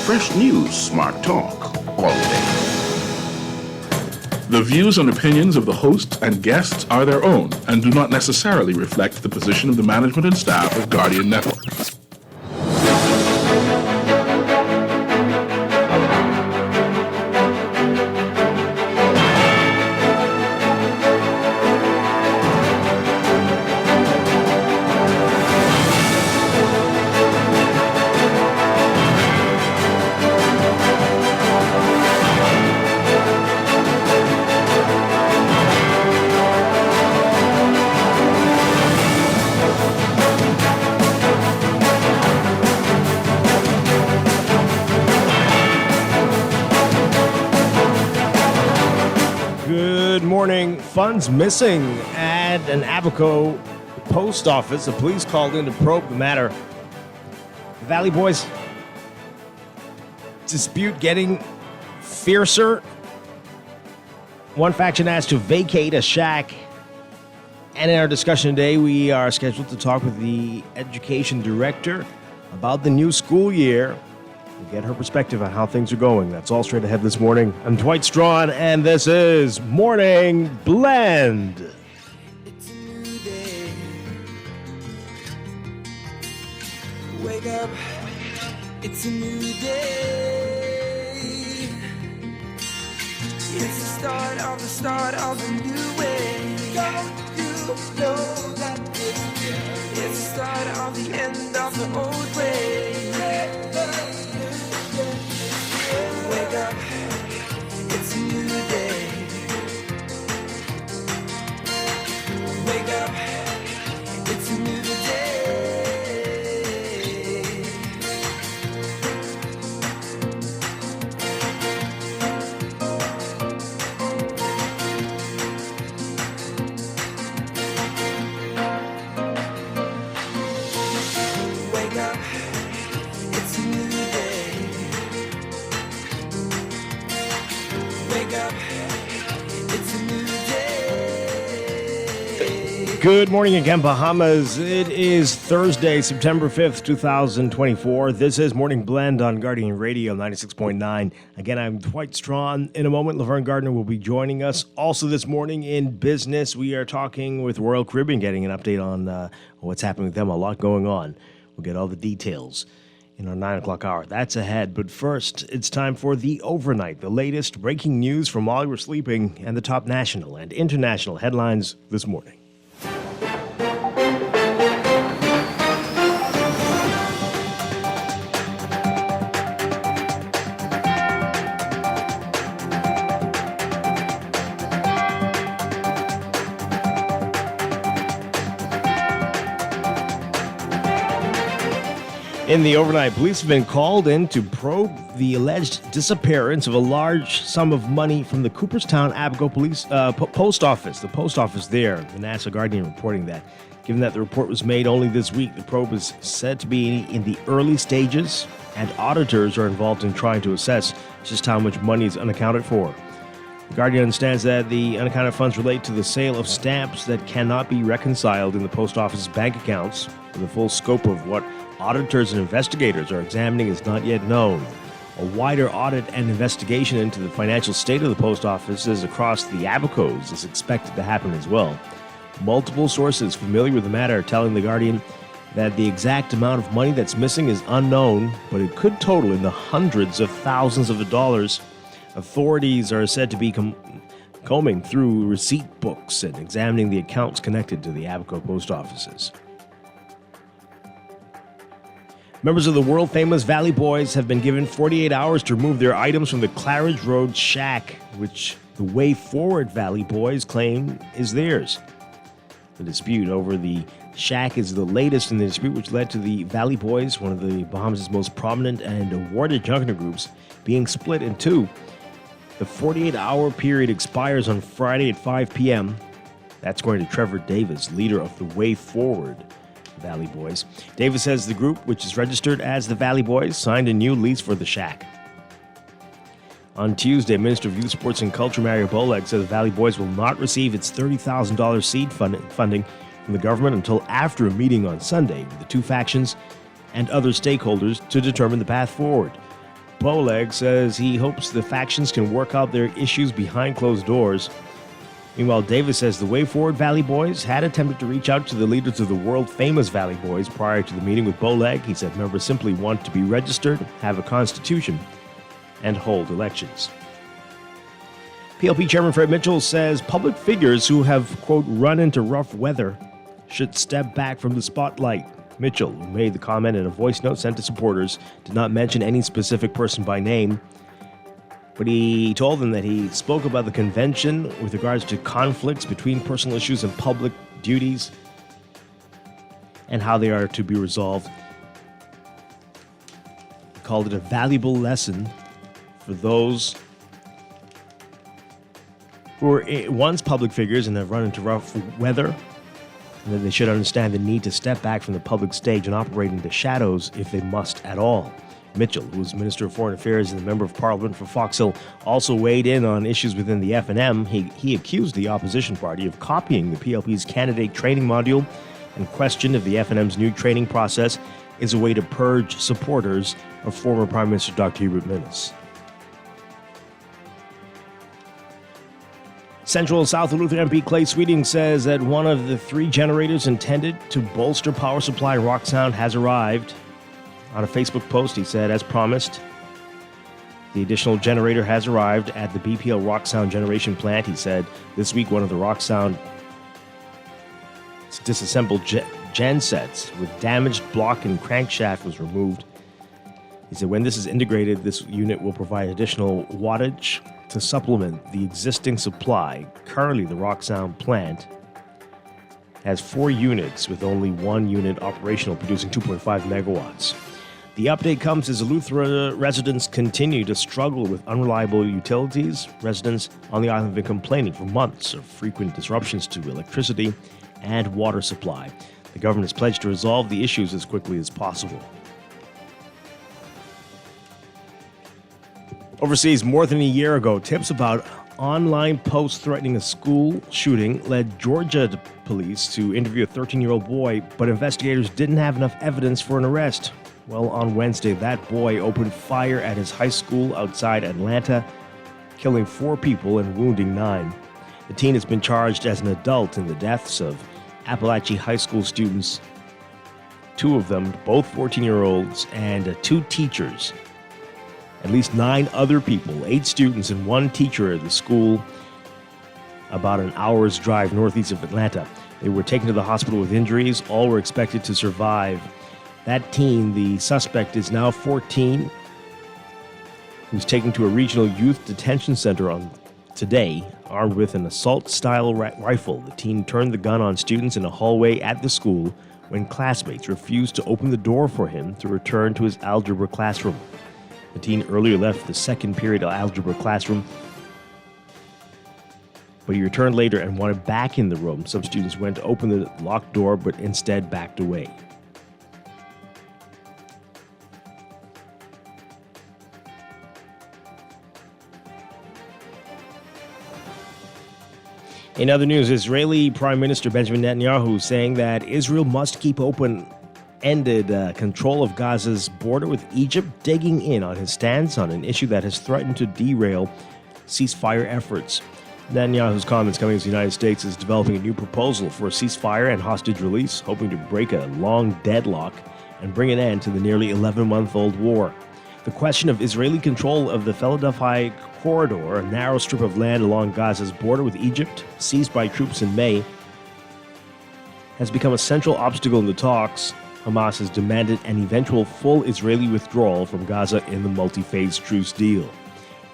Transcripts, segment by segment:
Fresh news, smart talk, all day. The views and opinions of the hosts and guests are their own and do not necessarily reflect the position of the management and staff of Guardian Network. Funds missing at an Abaco post office. The police called in to probe the matter. The Valley Boys dispute getting fiercer. One faction asked to vacate a shack. And in our discussion today, we are scheduled to talk with the education director about the new school year. We'll get her perspective on how things are going. That's all straight ahead this morning. I'm Dwight Strachan, and this is Morning Blend. It's a new day. Wake up. It's a new day. It's the start of a new way. Don't you know that it's the start of the end of the old way. Wake up, it's a new day. Wake up, it's a new Wake up, it's a new day. Wake up, it's a new day. Good morning again, Bahamas. It is Thursday, September 5th, 2024. This is Morning Blend on Guardian Radio 96.9. Again, I'm Dwight Strachan. In a moment, Laverne Gardner will be joining us. Also this morning in business, we are talking with Royal Caribbean, getting an update on what's happening with them. A lot going on. We'll get all the details in our 9 o'clock hour. That's ahead. But first, it's time for the overnight, the latest breaking news from while you were sleeping and the top national and international headlines this morning. In the overnight, police have been called in to probe the alleged disappearance of a large sum of money from the Cooperstown Abaco Police post office. The post office there, the Nassau Guardian reporting that. Given that the report was made only this week, the probe is said to be in the early stages, and auditors are involved in trying to assess just how much money is unaccounted for. The Guardian understands that the unaccounted funds relate to the sale of stamps that cannot be reconciled in the post office's bank accounts. The full scope of what auditors and investigators are examining is not yet known. A wider audit and investigation into the financial state of the post offices across the Abacos is expected to happen as well. Multiple sources familiar with the matter are telling The Guardian that the exact amount of money that's missing is unknown, but it could total in the hundreds of thousands of dollars. Authorities are said to be combing through receipt books and examining the accounts connected to the Abaco post offices. Members of the world-famous Valley Boys have been given 48 hours to remove their items from the Claridge Road shack, which the Way Forward Valley Boys claim is theirs. The dispute over the shack is the latest in the dispute, which led to the Valley Boys, one of the Bahamas' most prominent and awarded junker groups, being split in two. The 48-hour period expires on Friday at 5 p.m. That's according to Trevor Davis, leader of the Way Forward Valley Boys. Davis says the group, which is registered as the Valley Boys, signed a new lease for the shack. On Tuesday, Minister of Youth, Sports and Culture Mario Boleg said the Valley Boys will not receive its $30,000 seed funding from the government until after a meeting on Sunday with the two factions and other stakeholders to determine the path forward. Boleg says he hopes the factions can work out their issues behind closed doors. Meanwhile, Davis says the Way Forward Valley Boys had attempted to reach out to the leaders of the world-famous Valley Boys prior to the meeting with Boleg. He said members simply want to be registered, have a constitution, and hold elections. PLP Chairman Fred Mitchell says public figures who have, quote, run into rough weather should step back from the spotlight. Mitchell, who made the comment in a voice note sent to supporters, did not mention any specific person by name, but he told them that he spoke about the convention with regards to conflicts between personal issues and public duties and how they are to be resolved. He called it a valuable lesson for those who were once public figures and have run into rough weather, and that they should understand the need to step back from the public stage and operate in the shadows if they must at all. Mitchell, who was Minister of Foreign Affairs and a member of Parliament for Fox Hill, also weighed in on issues within the FNM. He accused the opposition party of copying the PLP's candidate training module and questioned if the FNM's new training process is a way to purge supporters of former Prime Minister Dr. Hubert Minnis. Central South Lutheran MP Clay Sweeting says that one of the 3 generators intended to bolster power supply in Rock Sound has arrived. On a Facebook post, he said, as promised, the additional generator has arrived at the BPL Rock Sound generation plant. He said, this week one of the Rock Sound disassembled gen sets with damaged block and crankshaft was removed. He said, when this is integrated, this unit will provide additional wattage to supplement the existing supply. Currently, the Rock Sound plant has 4 units with only 1 unit operational, producing 2.5 megawatts. The update comes as Eleuthera residents continue to struggle with unreliable utilities. Residents on the island have been complaining for months of frequent disruptions to electricity and water supply. The government has pledged to resolve the issues as quickly as possible. Overseas, more than a year ago, tips about online posts threatening a school shooting led Georgia police to interview a 13-year-old boy, but investigators didn't have enough evidence for an arrest. Well, on Wednesday, that boy opened fire at his high school outside Atlanta, killing 4 people and wounding 9. The teen has been charged as an adult in the deaths of Appalachia High School students, 2 of them, both 14-year-olds, and 2 teachers. At least 9 other people, 8 students and 1 teacher at the school, about an hour's drive northeast of Atlanta. They were taken to the hospital with injuries. All were expected to survive. That teen, the suspect, is now 14. He was taken to a regional youth detention center on today, armed with an assault-style rifle. The teen turned the gun on students in a hallway at the school when classmates refused to open the door for him to return to his algebra classroom. The teen earlier left the second period algebra classroom, but he returned later and wanted back in the room. Some students went to open the locked door, but instead backed away. In other news, Israeli Prime Minister Benjamin Netanyahu saying that Israel must keep open-ended control of Gaza's border with Egypt, digging in on his stance on an issue that has threatened to derail ceasefire efforts. Netanyahu's comments coming as the United States is developing a new proposal for a ceasefire and hostage release, hoping to break a long deadlock and bring an end to the nearly 11-month-old war. The question of Israeli control of the Philadelphia Corridor, a narrow strip of land along Gaza's border with Egypt, seized by troops in May, has become a central obstacle in the talks. Hamas has demanded an eventual full Israeli withdrawal from Gaza in the multi-phase truce deal.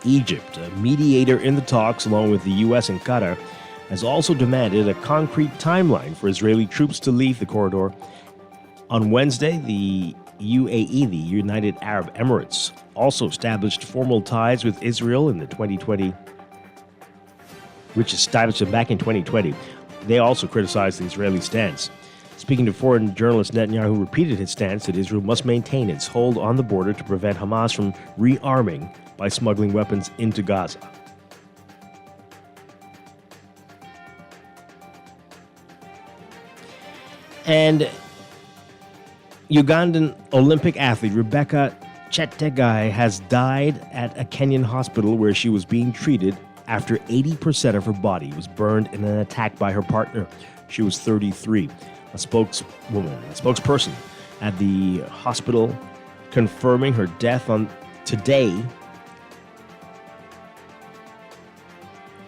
Egypt, a mediator in the talks along with the U.S. and Qatar, has also demanded a concrete timeline for Israeli troops to leave the corridor. On Wednesday, the UAE, the United Arab Emirates, also established formal ties with Israel in the 2020, which established them back in 2020. They also criticized the Israeli stance. Speaking to foreign journalists, Netanyahu repeated his stance that Israel must maintain its hold on the border to prevent Hamas from rearming by smuggling weapons into Gaza. And Ugandan Olympic athlete Rebecca Chettegai has died at a Kenyan hospital where she was being treated after 80% of her body was burned in an attack by her partner. She was 33. A spokesperson at the hospital confirming her death on today.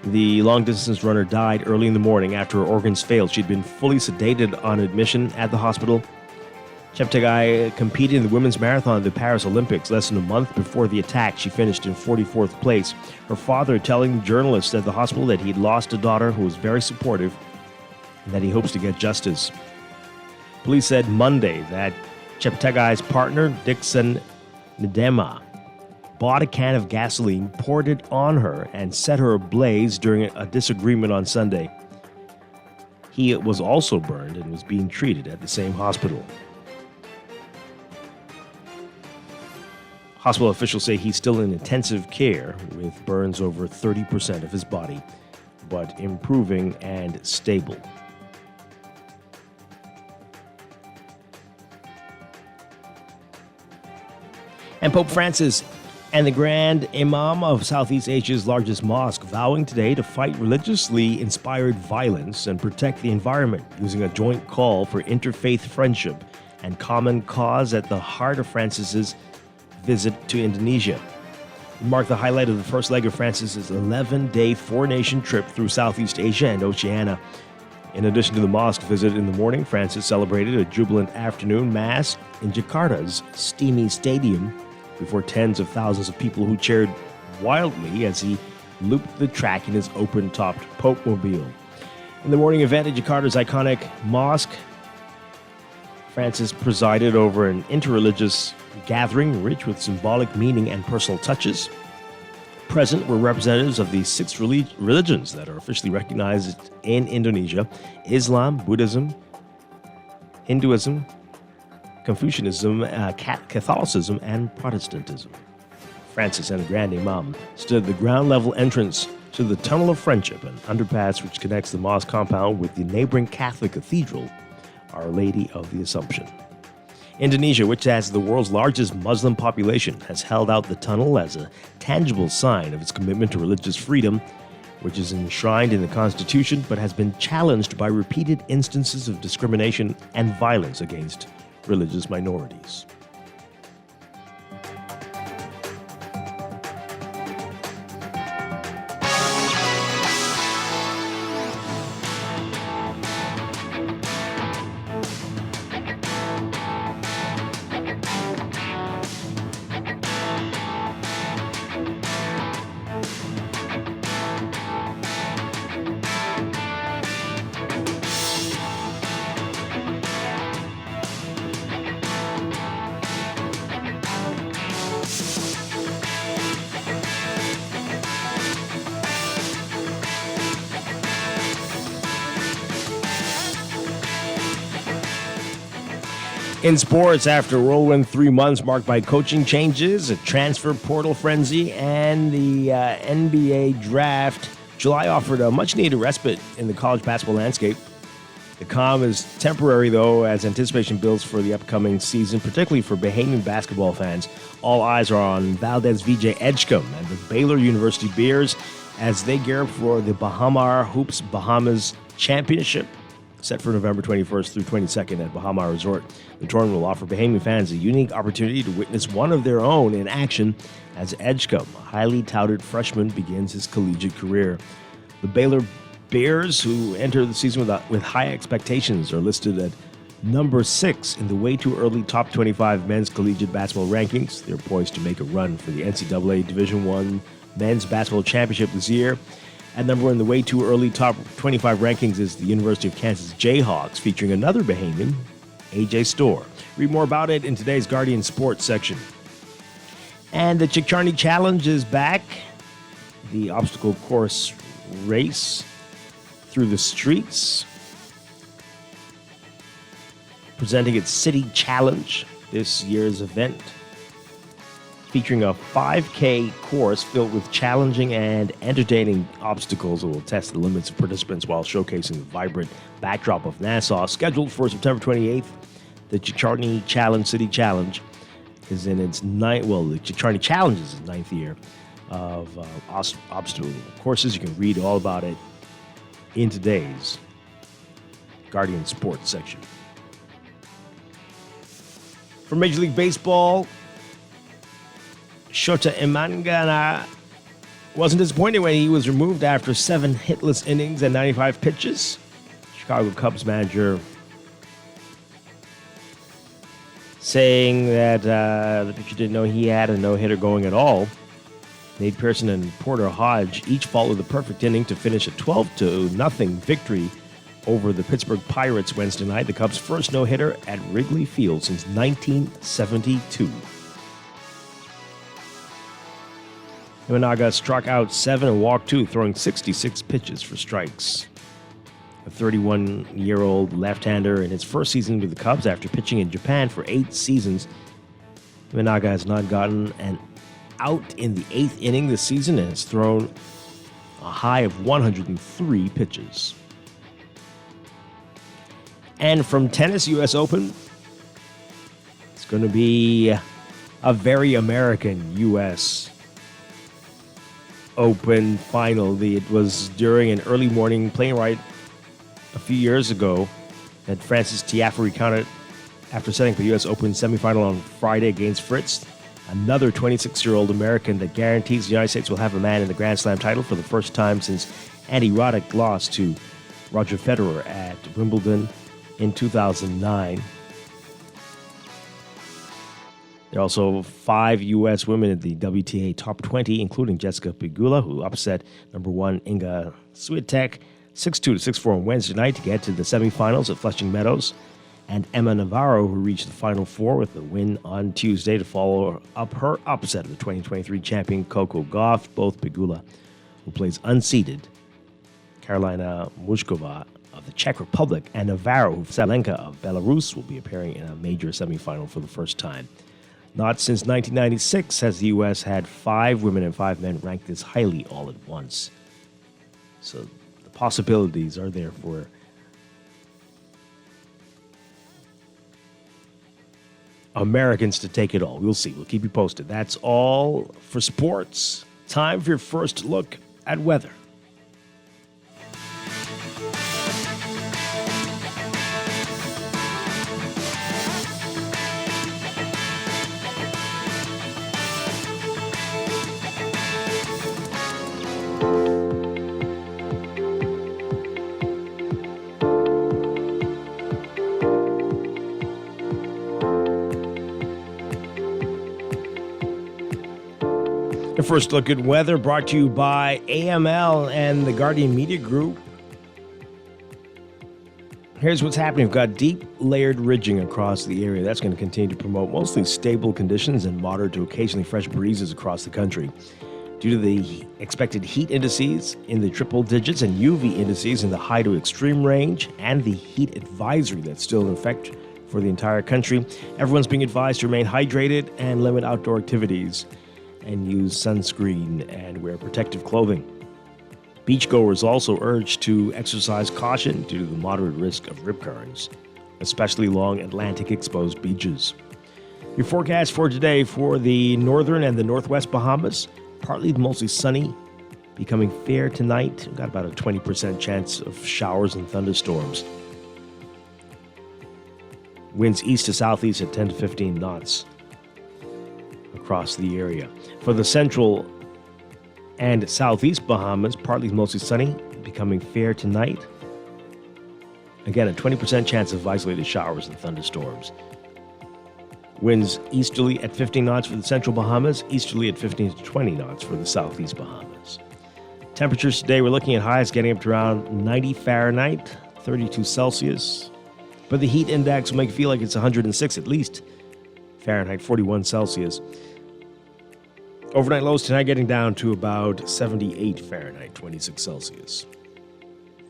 The long-distance runner died early in the morning after her organs failed. She'd been fully sedated on admission at the hospital. Cheptegei competed in the women's marathon at the Paris Olympics less than a month before the attack. She finished in 44th place. Her father telling journalists at the hospital that he'd lost a daughter who was very supportive and that he hopes to get justice. Police said Monday that Cheptegei's partner, Dixon Ndema, bought a can of gasoline, poured it on her, and set her ablaze during a disagreement on Sunday. He was also burned and was being treated at the same hospital. Hospital officials say he's still in intensive care with burns over 30% of his body, but improving and stable. And Pope Francis and the Grand Imam of Southeast Asia's largest mosque vowing today to fight religiously inspired violence and protect the environment using a joint call for interfaith friendship and common cause at the heart of Francis's visit to Indonesia. It marked the highlight of the first leg of Francis's 11-day four-nation trip through Southeast Asia and Oceania. In addition to the mosque visit in the morning, Francis celebrated a jubilant afternoon mass in Jakarta's steamy stadium before tens of thousands of people who cheered wildly as he looped the track in his open-topped Pope-mobile. In the morning event at Jakarta's iconic mosque, Francis presided over an interreligious gathering rich with symbolic meaning and personal touches. Present were representatives of the six religions that are officially recognized in Indonesia: Islam, Buddhism, Hinduism, Confucianism, Catholicism, and Protestantism. Francis and the Grand Imam stood at the ground-level entrance to the Tunnel of Friendship, an underpass which connects the mosque compound with the neighboring Catholic cathedral, Our Lady of the Assumption. Indonesia, which has the world's largest Muslim population, has held out the tunnel as a tangible sign of its commitment to religious freedom, which is enshrined in the Constitution but has been challenged by repeated instances of discrimination and violence against religious minorities. In sports, after a whirlwind 3 months marked by coaching changes, a transfer portal frenzy, and the NBA draft, July offered a much-needed respite in the college basketball landscape. The calm is temporary, though, as anticipation builds for the upcoming season, particularly for Bahamian basketball fans. All eyes are on Valdez Vijay Edgecombe and the Baylor University Bears as they gear up for the Bahamar Hoops Bahamas Championship, set for November 21st through 22nd at Bahamar Resort. The tournament will offer Bahamian fans a unique opportunity to witness one of their own in action as Edgecombe, a highly touted freshman, begins his collegiate career. The Baylor Bears, who enter the season with high expectations, are listed at number 6 in the way too early top 25 men's collegiate basketball rankings. They're poised to make a run for the NCAA Division I men's basketball championship this year. At number 1 in the way too early top 25 rankings is the University of Kansas Jayhawks, featuring another Bahamian, AJ Storr. Read more about it in today's Guardian Sports section. And the Chick-Charney Challenge is back. The obstacle course race through the streets, presenting its City Challenge, this year's event, featuring a 5K course filled with challenging and entertaining obstacles that will test the limits of participants while showcasing the vibrant backdrop of Nassau. Scheduled for September 28th, the Chick-Charney Challenge City Challenge is in its ninth. Well, the Charlie challenges its ninth year of obstacle courses. You can read all about it in today's Guardian Sports section. From Major League Baseball, Shota Imangana wasn't disappointed when he was removed after 7 hitless innings and 95 pitches. Chicago Cubs manager saying that the pitcher didn't know he had a no-hitter going at all. Nate Pearson and Porter Hodge each followed the perfect inning to finish a 12-0 victory over the Pittsburgh Pirates Wednesday night, the Cubs' first no-hitter at Wrigley Field since 1972. Imanaga struck out 7 and walked 2, throwing 66 pitches for strikes. A 31-year-old left-hander in his first season with the Cubs after pitching in Japan for 8 seasons. Imanaga has not gotten an out in the 8th inning this season and has thrown a high of 103 pitches. And from tennis, U.S. Open, it's going to be a very American U.S. Open final. It was during an early morning plane ride a few years ago that Francis Tiafoe recounted after setting up the U.S. Open semifinal on Friday against Fritz, another 26-year-old American that guarantees the United States will have a man in the Grand Slam title for the first time since Andy Roddick lost to Roger Federer at Wimbledon in 2009. There are also 5 U.S. women in the WTA Top 20, including Jessica Pegula, who upset number 1 Inga Swiatek 6-2 6-4 on Wednesday night to get to the semifinals at Flushing Meadows, and Emma Navarro, who reached the Final Four with a win on Tuesday to follow up her upset of the 2023 champion Coco Gauff. Both Pegula, who plays unseeded, Karolina Mushkova of the Czech Republic, and Navarro Salenka of Belarus will be appearing in a major semifinal for the first time. Not since 1996 has the U.S. had 5 women and 5 men ranked this highly all at once. So the possibilities are there for Americans to take it all. We'll see. We'll keep you posted. That's all for sports. Time for your first look at weather. The first look at weather brought to you by AML and the Guardian Media Group. Here's what's happening. We've got deep layered ridging across the area. That's going to continue to promote mostly stable conditions and moderate to occasionally fresh breezes across the country. Due to the expected heat indices in the triple digits and UV indices in the high to extreme range and the heat advisory that's still in effect for the entire country, everyone's being advised to remain hydrated and limit outdoor activities and use sunscreen and wear protective clothing. Beachgoers also urged to exercise caution due to the moderate risk of rip currents, especially along Atlantic-exposed beaches. Your forecast for today for the northern and the northwest Bahamas, partly to mostly sunny, becoming fair tonight. We've got about a 20% chance of showers and thunderstorms. Winds east to southeast at 10 to 15 knots across the area. For the central and southeast Bahamas, partly to mostly sunny, becoming fair tonight. Again, a 20% chance of isolated showers and thunderstorms. Winds easterly at 15 knots for the central Bahamas, easterly at 15 to 20 knots for the southeast Bahamas. Temperatures today, we're looking at highs getting up to around 90 Fahrenheit, 32 Celsius. But the heat index will make it feel like it's 106 at least Fahrenheit, 41 Celsius. Overnight lows tonight getting down to about 78 Fahrenheit, 26 Celsius.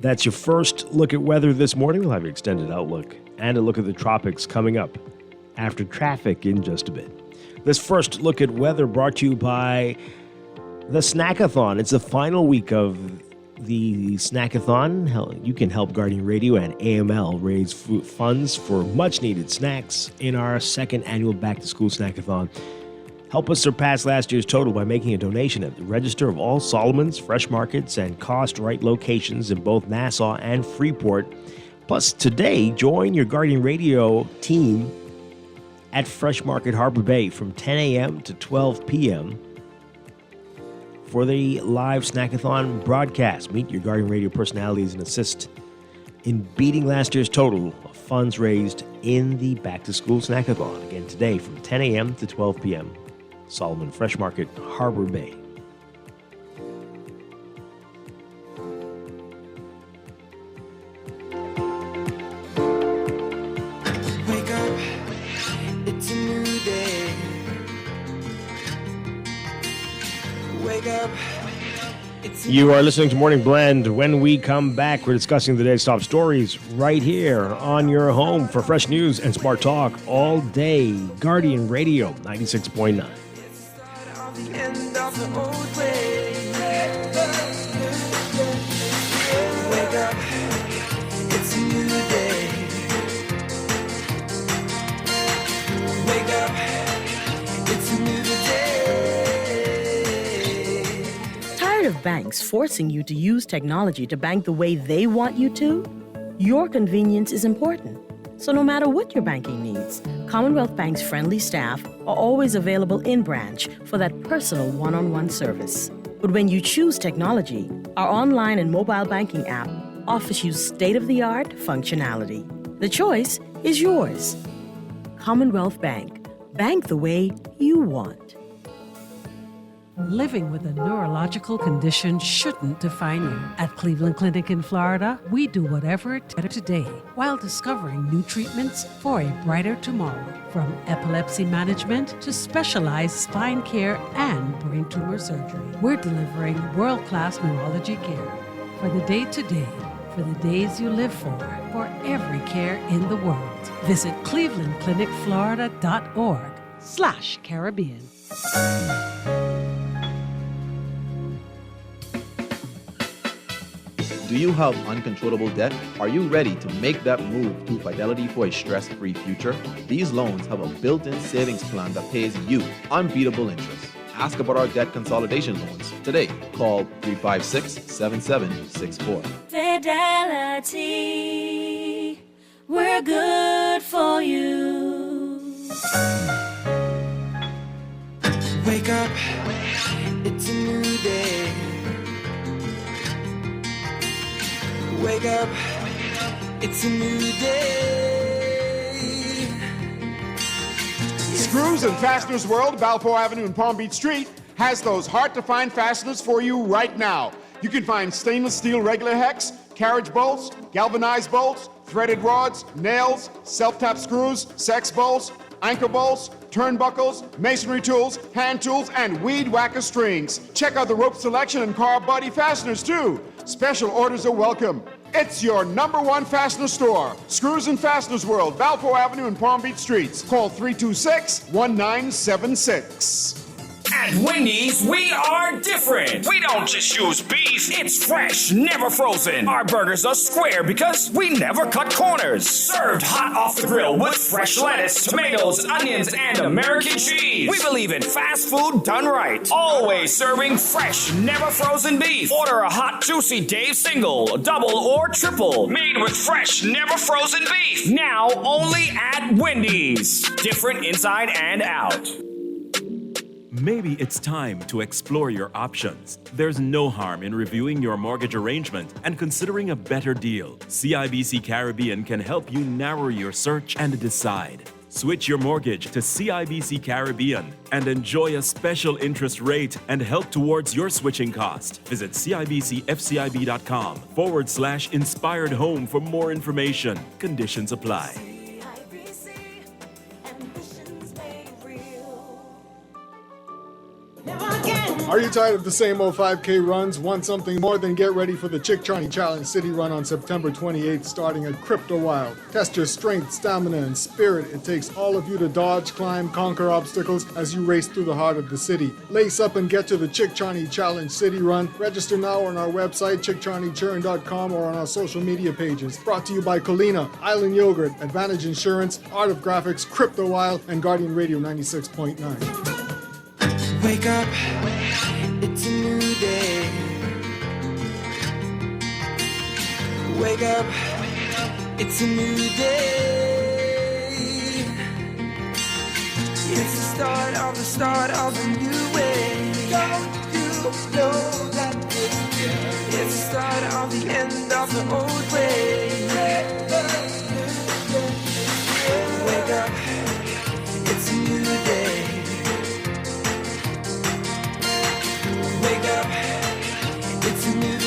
That's your first look at weather this morning. We'll have your extended outlook and a look at the tropics coming up after traffic in just a bit. This first look at weather brought to you by the Snackathon. It's the final week of the Snackathon. You can help Guardian Radio and AML raise funds for much-needed snacks in our second annual Back-to-School Snackathon. Help us surpass last year's total by making a donation at the register of all Solomon's, Fresh Markets, and Cost Right locations in both Nassau and Freeport. Plus, today, join your Guardian Radio team at Fresh Market Harbor Bay from 10 a.m. to 12 p.m. for the live Snackathon broadcast. Meet your Guardian Radio personalities and assist in beating last year's total of funds raised in the Back-to-School Snackathon. Again, today from 10 a.m. to 12 p.m. Solomon Fresh Market, Harbor Bay. Wake up, it's a new day. Wake up, it's a You are listening to Morning Blend. When we come back, we're discussing the day's top stories right here on your home for fresh news and smart talk all day. Guardian Radio 96.9. the end of the old way. Wake up, it's a new day. Wake up, it's a new day. Tired of banks forcing you to use technology to bank the way they want you to? Your convenience is important. So no matter what your banking needs, Commonwealth Bank's friendly staff are always available in branch for that personal one-on-one service. But when you choose technology, our online and mobile banking app offers you state-of-the-art functionality. The choice is yours. Commonwealth Bank. Bank the way you want. Living with a neurological condition shouldn't define you. At Cleveland Clinic in Florida, we do whatever it takes today while discovering new treatments for a brighter tomorrow. From epilepsy management to specialized spine care and brain tumor surgery, we're delivering world-class neurology care for the day-to-day, for the days you live for every care in the world. Visit clevelandclinicflorida.org/Caribbean. Do you have uncontrollable debt? Are you ready to make that move to Fidelity for a stress-free future? These loans have a built-in savings plan that pays you unbeatable interest. Ask about our debt consolidation loans today. Call 356-7764. Fidelity, we're good for you. Wake up, it's a new day. Wake up, it's a new day. Screws and Fasteners World, Balfour Avenue and Palm Beach Street, has those hard-to-find fasteners for you right now. You can find stainless steel regular hex, carriage bolts, galvanized bolts, threaded rods, nails, self-tap screws, sex bolts, anchor bolts, turnbuckles, masonry tools, hand tools, and weed whacker strings. Check out the rope selection and car body fasteners, too. Special orders are welcome. It's your #1 fastener store. Screws and Fasteners World, Balfour Avenue and Palm Beach Streets. Call 326-1976. At Wendy's, we are different. We don't just use beef, it's fresh, never frozen. Our burgers are square because we never cut corners. Served hot off the grill with fresh lettuce, tomatoes, onions, and American cheese. We believe in fast food done right. Always serving fresh, never frozen beef. Order a hot, juicy Dave single, double, or triple. Made with fresh, never frozen beef. Now only at Wendy's. Different inside and out. Maybe it's time to explore your options. There's no harm in reviewing your mortgage arrangement and considering a better deal. CIBC Caribbean can help you narrow your search and decide. Switch your mortgage to CIBC Caribbean and enjoy a special interest rate and help towards your switching cost. Visit CIBCFCIB.com/inspired home for more information. Conditions apply. Never again. Are you tired of the same old 5K runs? Want something more? Then get ready for the Chick-Charney Challenge City Run on September 28th, starting at Crypto Wild. Test your strength, stamina, and spirit. It takes all of you to dodge, climb, conquer obstacles as you race through the heart of the city. Lace up and get to the Chick-Charney Challenge City Run. Register now on our website, chickcharneychurn.com, or on our social media pages. Brought to you by Colina, Island Yogurt, Advantage Insurance, Art of Graphics, Crypto Wild, and Guardian Radio 96.9. Wake up, it's a new day. Wake up, it's a new day. It's the start of a new way. Don't you know that it's the start of the end of the old way. Wake up, it's a new day. Wake up, it's a new day.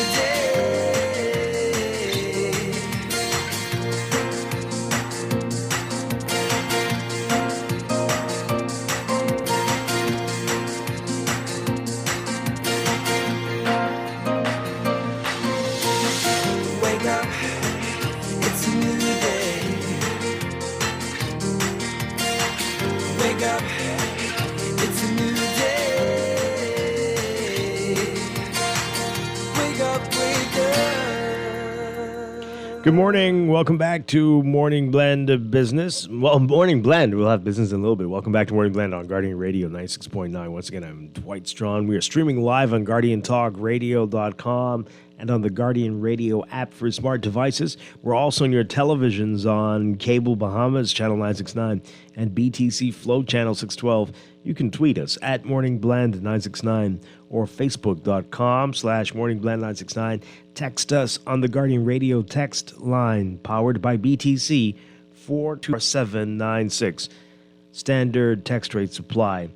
Wake up, it's a new day. Wake up, it's a new day. Good morning. Welcome back to Morning Blend of Business. Well, Morning Blend. We'll have business in a little bit. Welcome back to Morning Blend on Guardian Radio 96.9. Once again, I'm Dwight Strachan. We are streaming live on GuardianTalkRadio.com and on the Guardian Radio app for smart devices. We're also on your televisions on Cable Bahamas, Channel 969, and BTC Flow, Channel 612. You can tweet us at MorningBlend969 or Facebook.com/MorningBlend969. Text us on the Guardian Radio text line, powered by BTC, 42796. Standard text rate supply.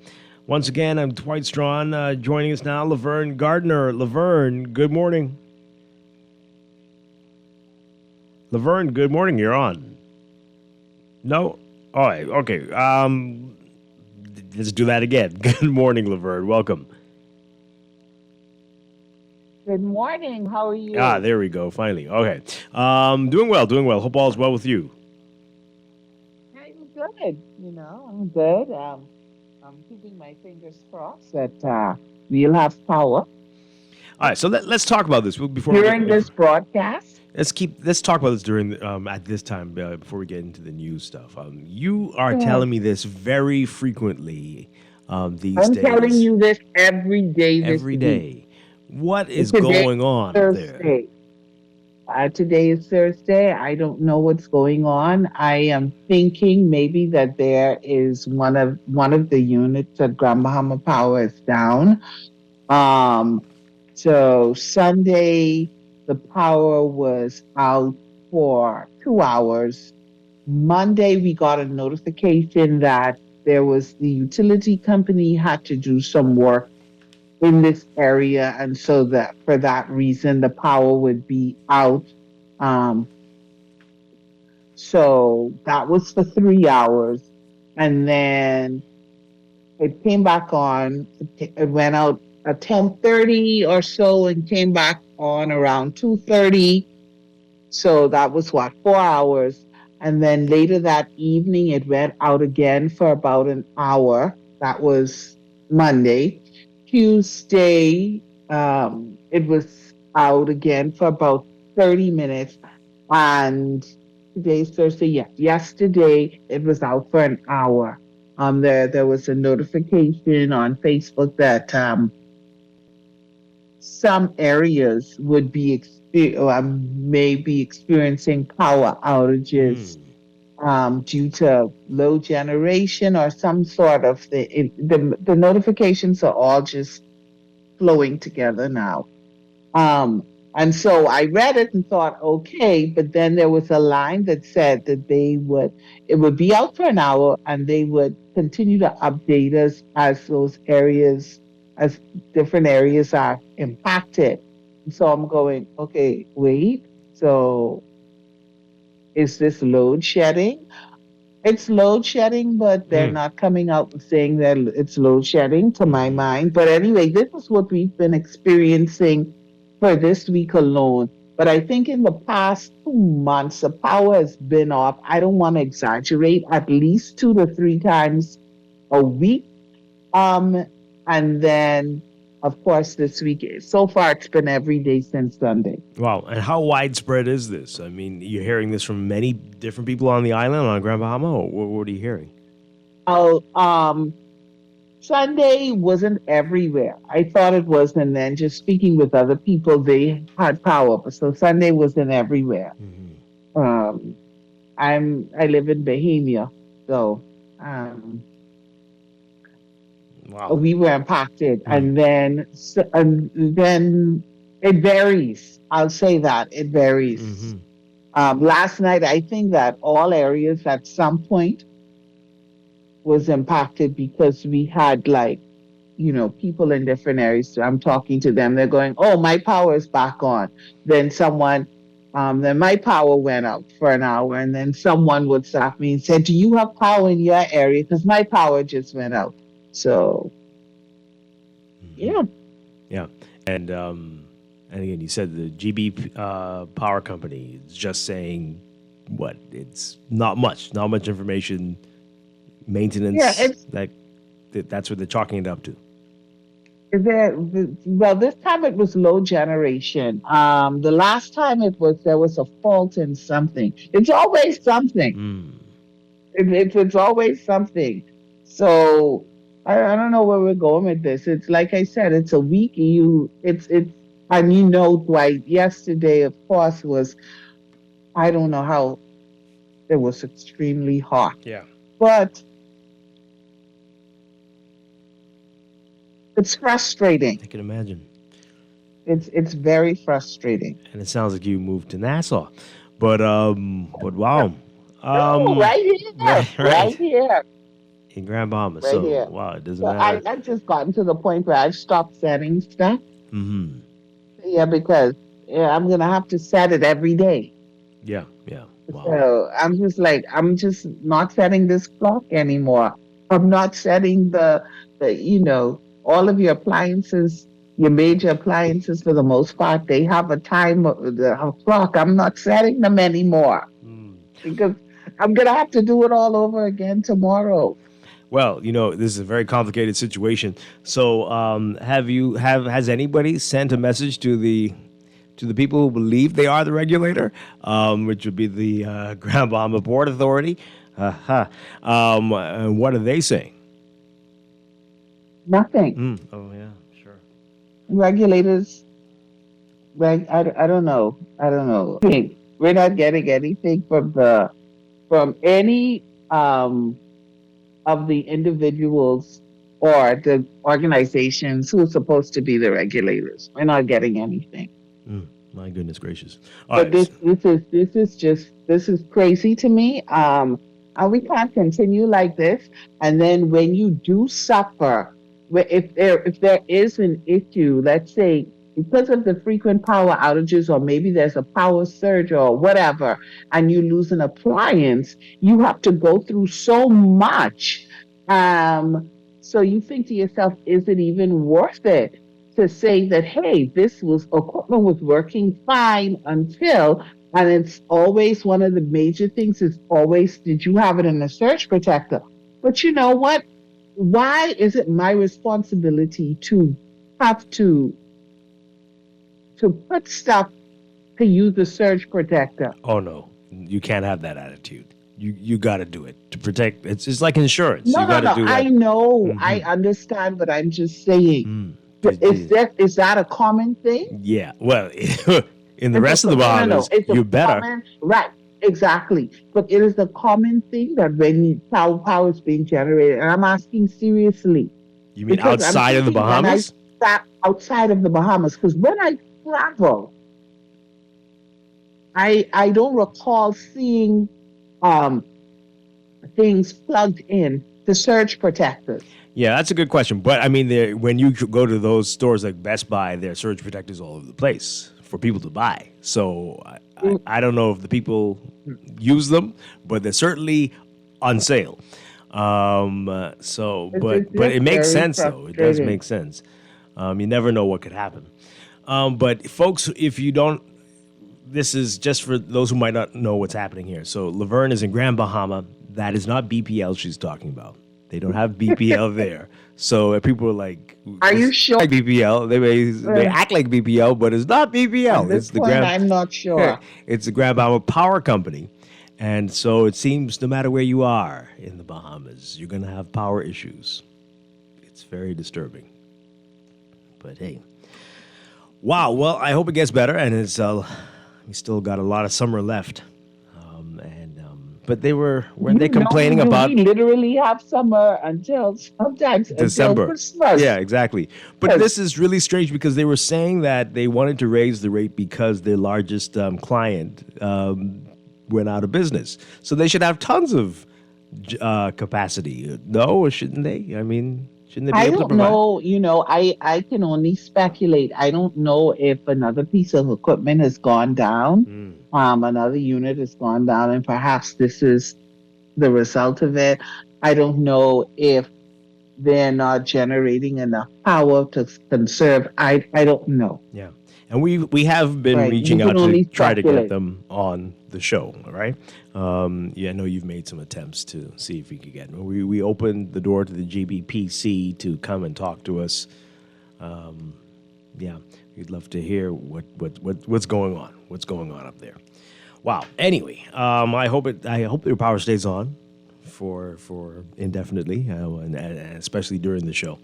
Once again, I'm Dwight Strachan. Joining us now, Laverne Gardner. Laverne, good morning. Laverne, good morning. You're on. No? All right. Okay. Let's do that again. Good morning, Laverne. Welcome. Good morning. How are you? There we go. Finally. Okay. Doing well. Hope all is well with you. I'm good. I'm good. I'm keeping my fingers crossed that we'll have power. All right. So let's talk about this before during this broadcast. Let's talk about this during at this time before we get into the news stuff. You are telling me this very frequently these days. I'm telling you this every day. Every day. What is going on there? Today is Thursday. I don't know what's going on. I am thinking maybe that there is one of the units at Grand Bahama Power is down. So Sunday the power was out for 2 hours. Monday we got a notification that there was the utility company had to do some work in this area, and so that for that reason the power would be out. So that was for 3 hours, and then it came back on. It went out at 10:30 or so and came back on around 2:30. So that was 4 hours, and then later that evening it went out again for about an hour. That was Monday. Tuesday, it was out again for about 30 minutes. And today's Thursday. Yeah, yesterday it was out for an hour. There was a notification on Facebook that some areas would be may be experiencing power outages due to low generation or some sort of the notifications are all just flowing together now. And so I read it and thought, okay, but then there was a line that said that it would be out for an hour and they would continue to update us as different areas are impacted. So I'm going, okay, wait, so is this load shedding? It's load shedding, but they're not coming out and saying that it's load shedding to my mind. But anyway, this is what we've been experiencing for this week alone. But I think in the past 2 months, the power has been off. I don't want to exaggerate, at least 2 to 3 times a week. Um, and then, of course, this week, so far, it's been every day since Sunday. Wow. And how widespread is this? I mean, you're hearing this from many different people on the island, on Grand Bahama, or what are you hearing? Oh, Sunday wasn't everywhere. I thought it was, and then just speaking with other people, they had power. So Sunday wasn't everywhere. I live in Bohemia, so wow. we were impacted, and then it varies. I'll say that it varies. Last night, I think that all areas at some point was impacted because we had people in different areas. So I'm talking to them. They're going, "Oh, my power is back on." Then then my power went out for an hour, and then someone would stop me and say, "Do you have power in your area? Because my power just went out." So, yeah. Yeah. And again, you said the GB Power Company is just saying what? It's not much information, maintenance. Yeah, that's what they're chalking it up to. Well, this time it was low generation. The last time there was a fault in something. It's always something. It's always something. So I don't know where we're going with this. It's like I said, it's a week. And Dwight, yesterday, of course, I don't know how it was extremely hot. Yeah. But it's frustrating. I can imagine. It's very frustrating. And it sounds like you moved to Nassau. But wow. Right here. Right here. In Grand Bahama. Right here. Wow, it doesn't So matter. I've just gotten to the point where I've stopped setting stuff. Yeah, because I'm going to have to set it every day. Yeah. Wow. So I'm just not setting this clock anymore. I'm not setting the all of your appliances, your major appliances for the most part, they have a clock. I'm not setting them anymore because I'm going to have to do it all over again tomorrow. Well, this is a very complicated situation. So, has anybody sent a message to the people who believe they are the regulator, which would be the Grand Bahama Port Authority? And what are they saying? Nothing. Oh yeah, sure. Regulators, I don't know. We're not getting anything from any of the individuals or the organizations who are supposed to be the regulators. We're not getting anything. My goodness gracious! But this is crazy to me. And we can't continue like this. And then when you do suffer, if there is an issue, let's say because of the frequent power outages, or maybe there's a power surge or whatever, and you lose an appliance, you have to go through so much. So you think to yourself, is it even worth it to say that, hey, equipment was working fine until, and it's always one of the major things is always, did you have it in a surge protector? But you know what? Why is it my responsibility to have to put stuff to use the surge protector? Oh no, you can't have that attitude. You got to do it to protect. It's just like insurance. No, you got to do that. I know, I understand, but I'm just saying, is that a common thing? Yeah. Well, in the rest of the Bahamas, you better. Right. Exactly. But it is a common thing that when power is being generated, and I'm asking seriously. You mean outside of the Bahamas? Outside of the Bahamas, because when I travel, I don't recall seeing things plugged in to surge protectors. Yeah, that's a good question. But I mean, when you go to those stores like Best Buy, there are surge protectors all over the place for people to buy. So I don't know if the people use them, but they're certainly on sale. But just it makes very sense though. It does frustrating. make sense. You never know what could happen. But folks, if you don't, this is just for those who might not know what's happening here. So Laverne is in Grand Bahama. That is not BPL she's talking about. They don't have BPL there. So people are like, Are you sure? Like BPL. They act like BPL, but it's not BPL. At this point, I'm not sure. It's the Grand Bahama Power Company. And so it seems no matter where you are in the Bahamas, you're going to have power issues. It's very disturbing. But hey. Wow. Well, I hope it gets better. And it's we still got a lot of summer left. But weren't they complaining about? We literally have summer until sometimes December. Until Christmas. Yeah, exactly. But this is really strange because they were saying that they wanted to raise the rate because their largest client went out of business. So they should have tons of capacity. No, or shouldn't they? I mean, shouldn't they be able to provide? I don't know. I can only speculate. I don't know if another piece of equipment has gone down. Another unit has gone down, and perhaps this is the result of it. I don't know if they're not generating enough power to conserve. I don't know. Yeah. And we have been reaching out to try to get them on the show, all right? I know you've made some attempts to see if we could get them. We opened the door to the GBPC to come and talk to us. We'd love to hear what's going on. What's going on up there? Wow. Anyway, I hope their power stays on for indefinitely, and especially during the show.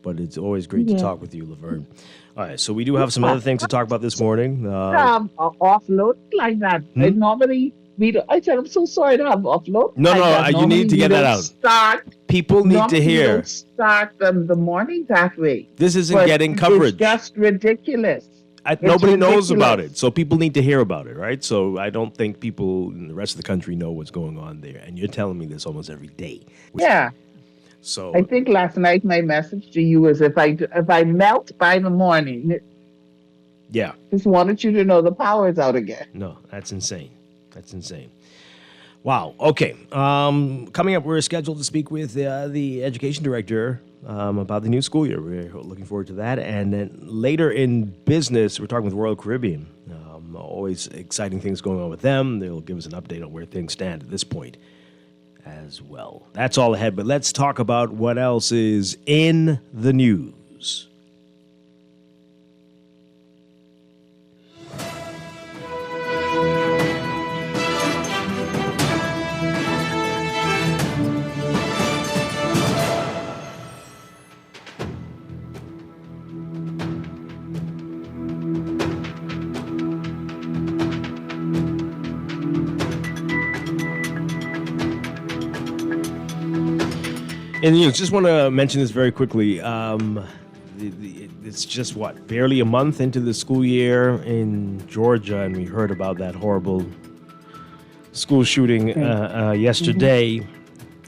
But it's always great to talk with you, Laverne. All right, so we do have some other things to talk about this morning. Offload like that. I normally I said I'm so sorry to have offload. No, you need to get that out. People need to hear. Don't start the morning that way. This isn't getting coverage. It's just ridiculous. Nobody knows about it, so people need to hear about it, right? So I don't think people in the rest of the country know what's going on there, and you're telling me this almost every day. Yeah. So I think last night my message to you was if I melt by the morning. Yeah. Just wanted you to know the power is out again. No, that's insane. That's insane. Wow. Okay. Coming up, we're scheduled to speak with the education director about the new school year. We're looking forward to that. And then later in business, we're talking with Royal Caribbean. Always exciting things going on with them. They'll give us an update on where things stand at this point as well. That's all ahead, but let's talk about what else is in the news. In the news, just want to mention this very quickly. It's just, barely a month into the school year in Georgia, and we heard about that horrible school shooting yesterday.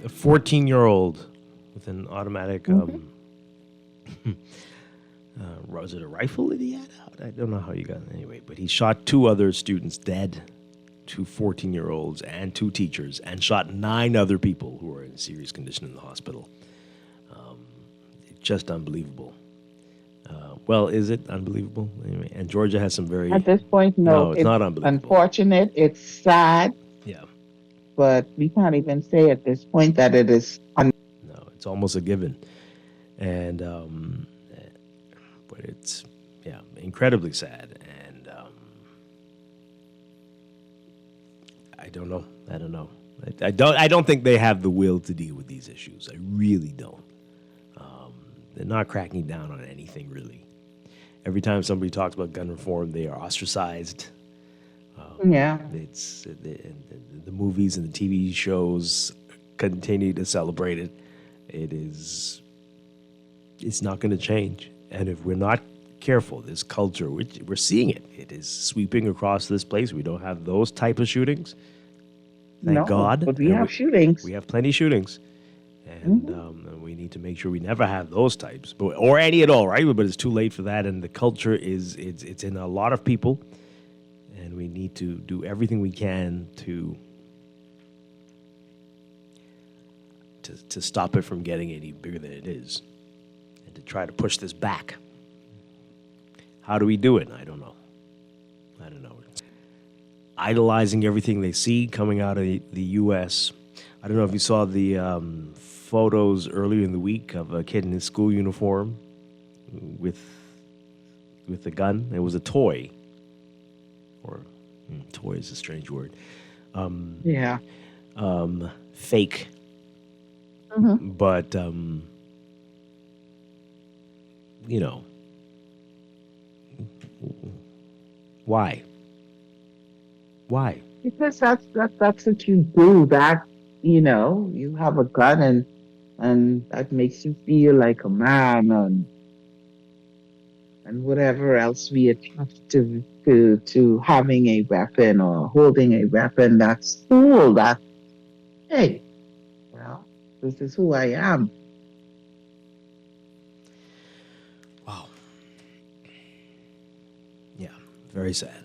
A 14-year-old with an automatic, was it a rifle that he had out? I don't know how you got it anyway, but he shot 2 other students dead, 2 14-year-olds and 2 teachers, and shot 9 other people who were in serious condition in the hospital. Just unbelievable. Well, is it unbelievable? Anyway, and Georgia has some very... At this point, no. It's not unbelievable. Unfortunate. It's sad. Yeah. But we can't even say at this point that it is... No, it's almost a given. And, but it's, incredibly sad. And I don't know. I don't think they have the will to deal with these issues. I really don't. They're not cracking down on anything, really. Every time somebody talks about gun reform, they are ostracized. It's the movies and the TV shows continue to celebrate it. It's not going to change. And if we're not careful, this culture, we're seeing it. It is sweeping across this place. We don't have those type of shootings. Thank God. But we have shootings. We have plenty of shootings. And we need to make sure we never have those types, or any at all, right? But it's too late for that, and the culture it's in a lot of people, and we need to do everything we can to to stop it from getting any bigger than it is, and to try to push this back. How do we do it? I don't know. Idolizing everything they see coming out of the U.S. I don't know if you saw the photos earlier in the week of a kid in his school uniform with a gun. It was a toy, or toy is a strange word. Yeah. Fake. Mm-hmm. But why? Why? Because that's what you do. That you have a gun and that makes you feel like a man and whatever else we attach to having a weapon or holding a weapon. That's cool. That hey, this is who I am. Wow. Yeah, very sad.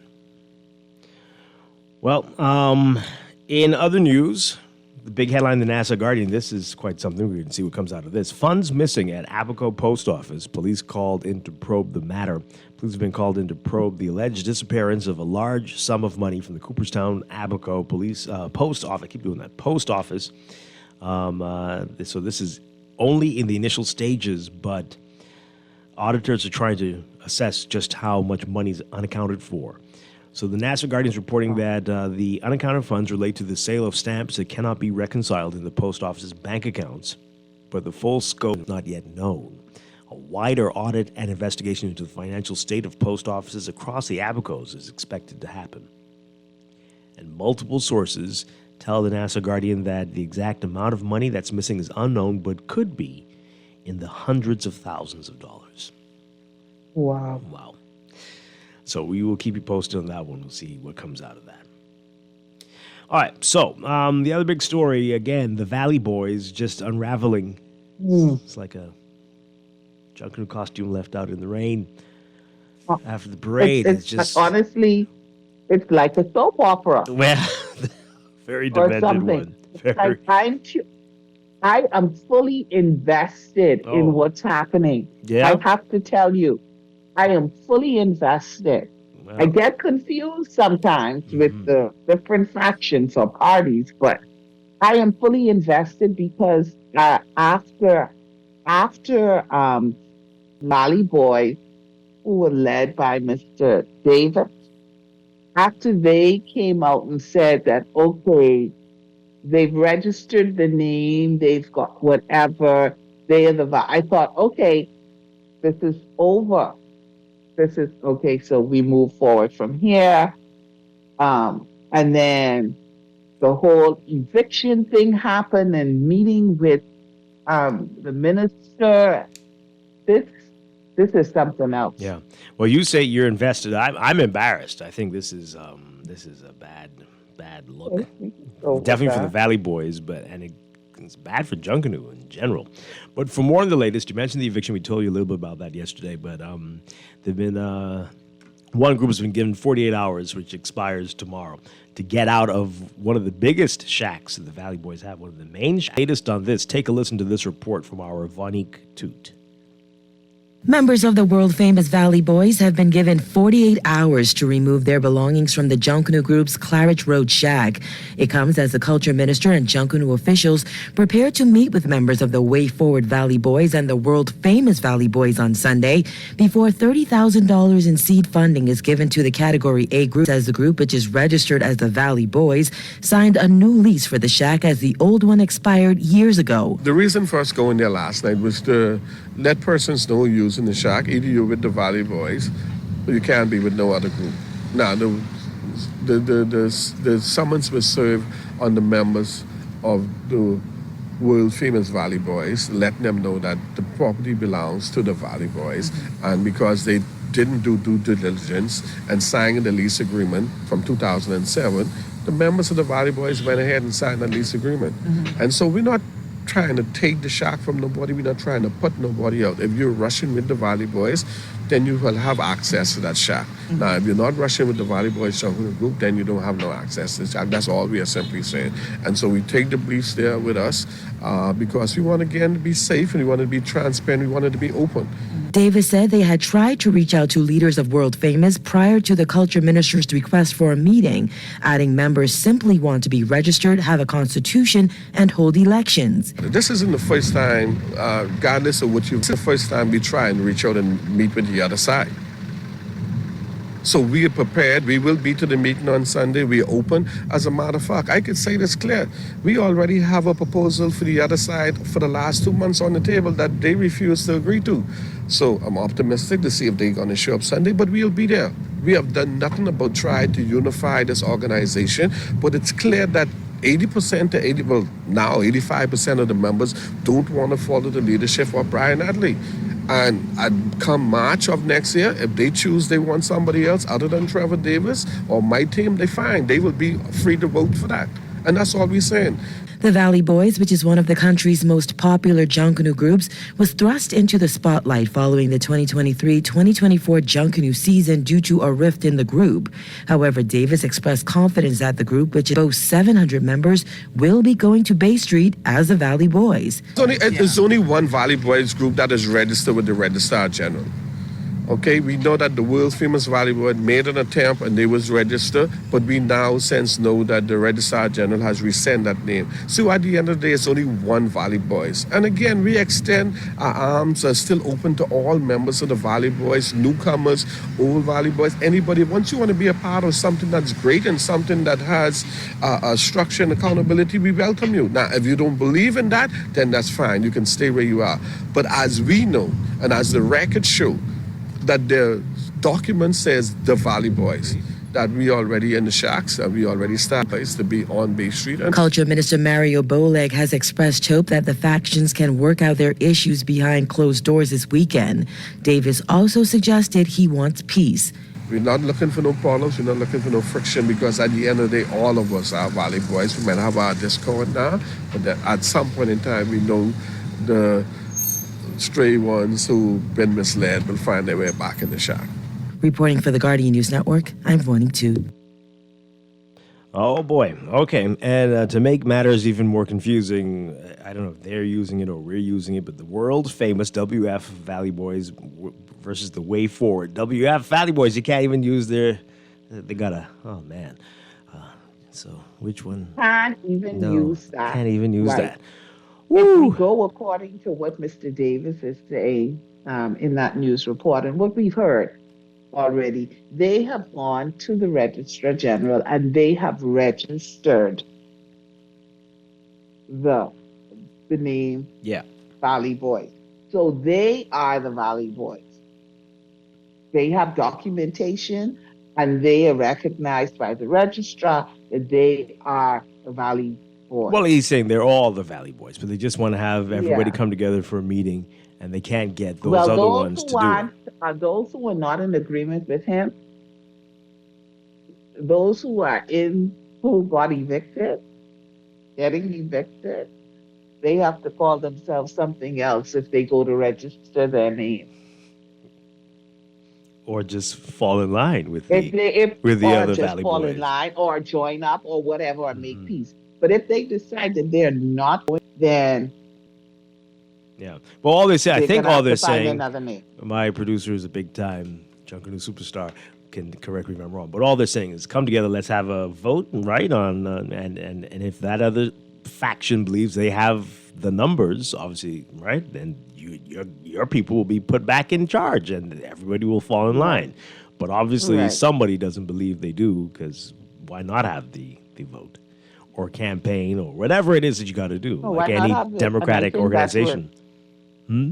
Well, in other news, the big headline in the Nassau Guardian, this is quite something. We can see what comes out of this. Funds missing at Abaco Post Office. Police called in to probe the matter. Police have been called in to probe the alleged disappearance of a large sum of money from the Cooperstown Abaco Police Post Office. I keep doing that. Post Office. So this is only in the initial stages, but auditors are trying to assess just how much money is unaccounted for. So the Nassau Guardian is reporting that the unaccounted funds relate to the sale of stamps that cannot be reconciled in the post office's bank accounts, but the full scope is not yet known. A wider audit and investigation into the financial state of post offices across the Abacos is expected to happen. And multiple sources tell the Nassau Guardian that the exact amount of money that's missing is unknown, but could be in the hundreds of thousands of dollars. Wow. Wow. So we will keep you posted on that one. We'll see what comes out of that. All right. So the other big story, again, the Valley Boys just unraveling. It's like a Junkanoo costume left out in the rain after the parade. It's just honestly, it's like a soap opera. Well, very demented one. Very. I am fully invested in what's happening. Yeah. I have to tell you. I am fully invested. Wow. I get confused sometimes with the different factions or parties, but I am fully invested because after Valley Boys, who were led by Mr. Davis, after they came out and said that, okay, they've registered the name, they've got whatever, I thought, okay, this is over. This is okay, so we move forward from here. And then the whole eviction thing happened and meeting with the minister. This is something else. Yeah. Well, you say you're invested. I'm embarrassed. I think this is a bad look. Definitely for the Valley Boys, it's bad for Junkanoo in general. But for more on the latest, you mentioned the eviction. We told you a little bit about that yesterday. But they've been one group has been given 48 hours, which expires tomorrow, to get out of one of the biggest shacks that the Valley Boys have. One of the main shacks. Latest on this. Take a listen to this report from our Vonique Toot. Members of the world-famous Valley Boys have been given 48 hours to remove their belongings from the Junkanoo Group's Claridge Road shack. It comes as the culture minister and Junkanoo officials prepare to meet with members of the Way Forward Valley Boys and the world-famous Valley Boys on Sunday before $30,000 in seed funding is given to the Category A group, as the group, which is registered as the Valley Boys, signed a new lease for the shack as the old one expired years ago. The reason for us going there last night was to let persons know using the shack, either you're with the Valley Boys or you can't be with no other group. Now, the summons was served on the members of the world famous Valley Boys, letting them know that the property belongs to the Valley Boys, and because they didn't do due diligence and signed the lease agreement from 2007, the members of the Valley Boys went ahead and signed the lease agreement. And so we're not trying to take the shack from nobody. We're not trying to put nobody out. If you're rushing with the Valley Boys, then you will have access to that shack. Now, if you're not rushing with the Valley Boys Jungle group, then you don't have no access to the shack. That's all we are simply saying. And so we take the beliefs there with us because we want, again, to be safe and we want to be transparent. We want it to be open. Davis said they had tried to reach out to leaders of World Famous prior to the culture minister's request for a meeting, adding members simply want to be registered, have a constitution, and hold elections. This isn't the first time, regardless of what it's the first time we try and reach out and meet with the other side. So we are prepared. We will be to the meeting on Sunday. We are open. As a matter of fact, I could say this clear. We already have a proposal for the other side for the last 2 months on the table that they refuse to agree to. So I'm optimistic to see if they're going to show up Sunday, but we'll be there. We have done nothing about trying to unify this organization, but it's clear that 80% to 85% of the members don't want to follow the leadership of Brian Adley. And come March of next year, if they choose they want somebody else other than Trevor Davis or my team, they fine. They will be free to vote for that. And that's all we're saying. The Valley Boys, which is one of the country's most popular Junkanoo groups, was thrust into the spotlight following the 2023-2024 Junkanoo season due to a rift in the group. However, Davis expressed confidence that the group, which boasts 700 members, will be going to Bay Street as the Valley Boys. There's only one Valley Boys group that is registered with the Registrar General. Okay, we know that the world famous Valley Boy made an attempt and they was registered, but we now since know that the Registrar General has rescinded that name. So at the end of the day, it's only one Valley Boys. And again, we extend our arms are still open to all members of the Valley Boys, newcomers, old Valley Boys, anybody. Once you want to be a part of something that's great and something that has a structure and accountability, we welcome you. Now, if you don't believe in that, then that's fine. You can stay where you are. But as we know, and as the records show, that the document says the Valley Boys, that we already in the shacks and we already started to be on Bay Street. Culture Minister Mario Boleg has expressed hope that the factions can work out their issues behind closed doors this weekend. Davis also suggested he wants peace. We're not looking for no problems, we're not looking for no friction, because at the end of the day, all of us are Valley Boys. We might have our discord now, but that at some point in time, we know the stray ones who've been misled will find their way back in the shack. Reporting for the Guardian News Network, I'm Warning 2. Oh boy. Okay. And to make matters even more confusing, I don't know if they're using it or we're using it, but the world famous WF Valley Boys versus the Way Forward. WF Valley Boys, you can't even use they got oh man. So which one? Can't even use that. Can't even use that. If we go according to what Mr. Davis is saying in that news report and what we've heard already, they have gone to the Registrar General and they have registered the name Valley Boys. So they are the Valley Boys. They have documentation and they are recognized by the registrar that they are the Valley Boys. Well, he's saying they're all the Valley Boys, but they just want to have everybody come together for a meeting, and they can't get those other ones to do it. Are those who are not in agreement with him, those who got evicted, getting evicted, they have to call themselves something else if they go to register their name. Or just fall in line with the other Valley Boys. Fall in line or join up or whatever or make peace. But if they decide that they're not going, then yeah. Well, all they say, I think all they're saying, name. My producer is a big time Junkanoo superstar, can correct me if I'm wrong, but all they're saying is come together, let's have a vote, right? And if that other faction believes they have the numbers, obviously, right, then your people will be put back in charge and everybody will fall in line. But obviously somebody doesn't believe they do, because why not have the vote or campaign or whatever it is that you got to do, like any democratic organization.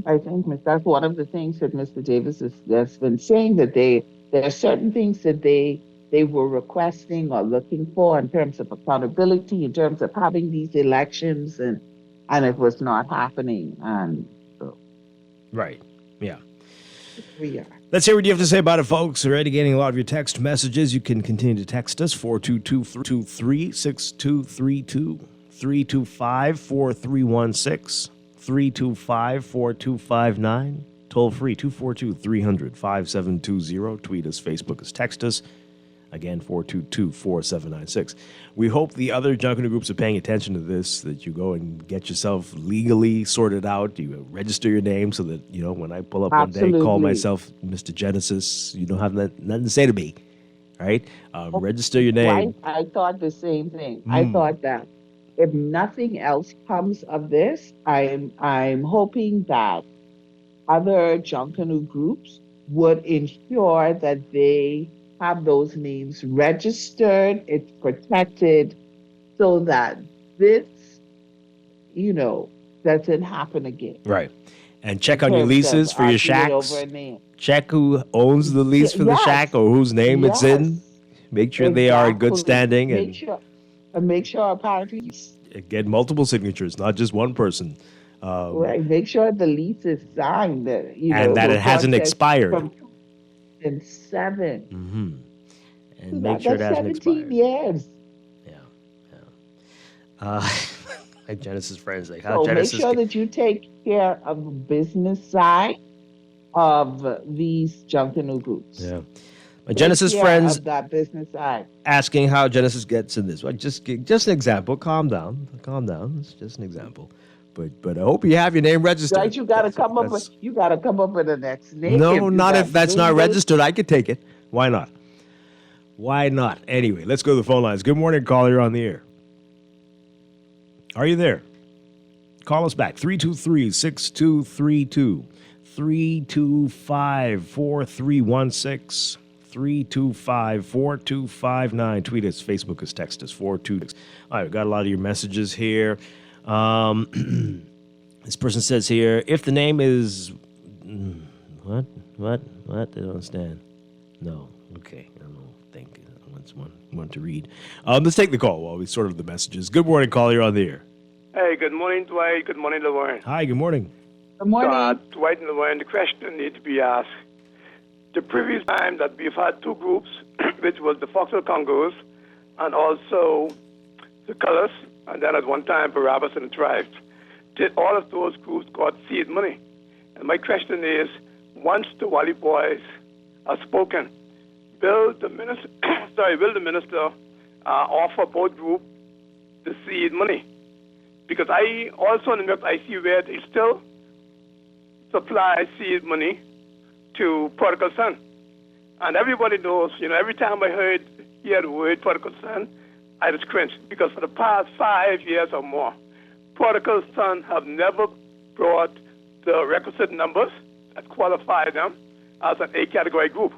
I think that's one of the things that Mr. Davis has been saying, that there are certain things that they were requesting or looking for in terms of accountability, in terms of having these elections, and it was not happening. And so. Right. Yeah. We are. Let's hear what you have to say about it, folks. Already getting a lot of your text messages. You can continue to text us, 422-363-6232. 325-4316, 325-4259. Toll free, 242-300-5720. Tweet us, Facebook us, text us. Again, 422-4796. We hope the other Junkanoo groups are paying attention to this, that you go and get yourself legally sorted out. You register your name so that, when I pull up one day, call myself Mr. Genesis, you don't have nothing to say to me. All right? Register your name. I thought the same thing. I thought that if nothing else comes of this, I'm hoping that other Junkanoo groups would ensure that they have those names registered, it's protected, so that this, doesn't happen again. Right. And check on your leases for your shacks. Check who owns the lease for the shack or whose name it's in. Make sure they are in good standing. Make sure apparently get multiple signatures, not just one person. Right. Make sure the lease is signed. And that it hasn't expired. And 7. Mm-hmm. And make sure it hasn't 17 years. Like Genesis friends, like how Genesis. Make sure that you take care of the business side of these Junkanoo groups. Yeah. My Genesis friends of that business side. Asking how Genesis gets in this. Well, just an example. Calm down. It's just an example. But I hope you have your name registered. Right, you gotta come up with the next name. No, not if that's not registered. I could take it. Why not? Anyway, let's go to the phone lines. Good morning, caller. You're on the air. Are you there? Call us back. 323-6232. 325-4316. 325-4259. Tweet us, Facebook us, text us, 426. All right, we've got a lot of your messages here. This person says here, if the name is what? I don't understand. No. Okay. I don't think that's one to read. Let's take the call while we sort of the messages. Good morning, caller. You're on the air. Hey, good morning, Dwight. Good morning, Laverne. Hi, good morning. Good morning. Dwight and Laverne, the question needs to be asked. The previous time that we've had two groups, which was the Foxville Congos and also the Colors, and then at one time Barabbas and the Tribes, did all of those groups got seed money? And my question is, once the Wally Boys are spoken, will the minister offer both groups the seed money? Because I also in the map I see where they still supply seed money to prodigal son. And everybody knows, every time I hear the word prodigal son, I just cringe, because for the past 5 years or more, prodigal sons have never brought the requisite numbers that qualify them as an A category group.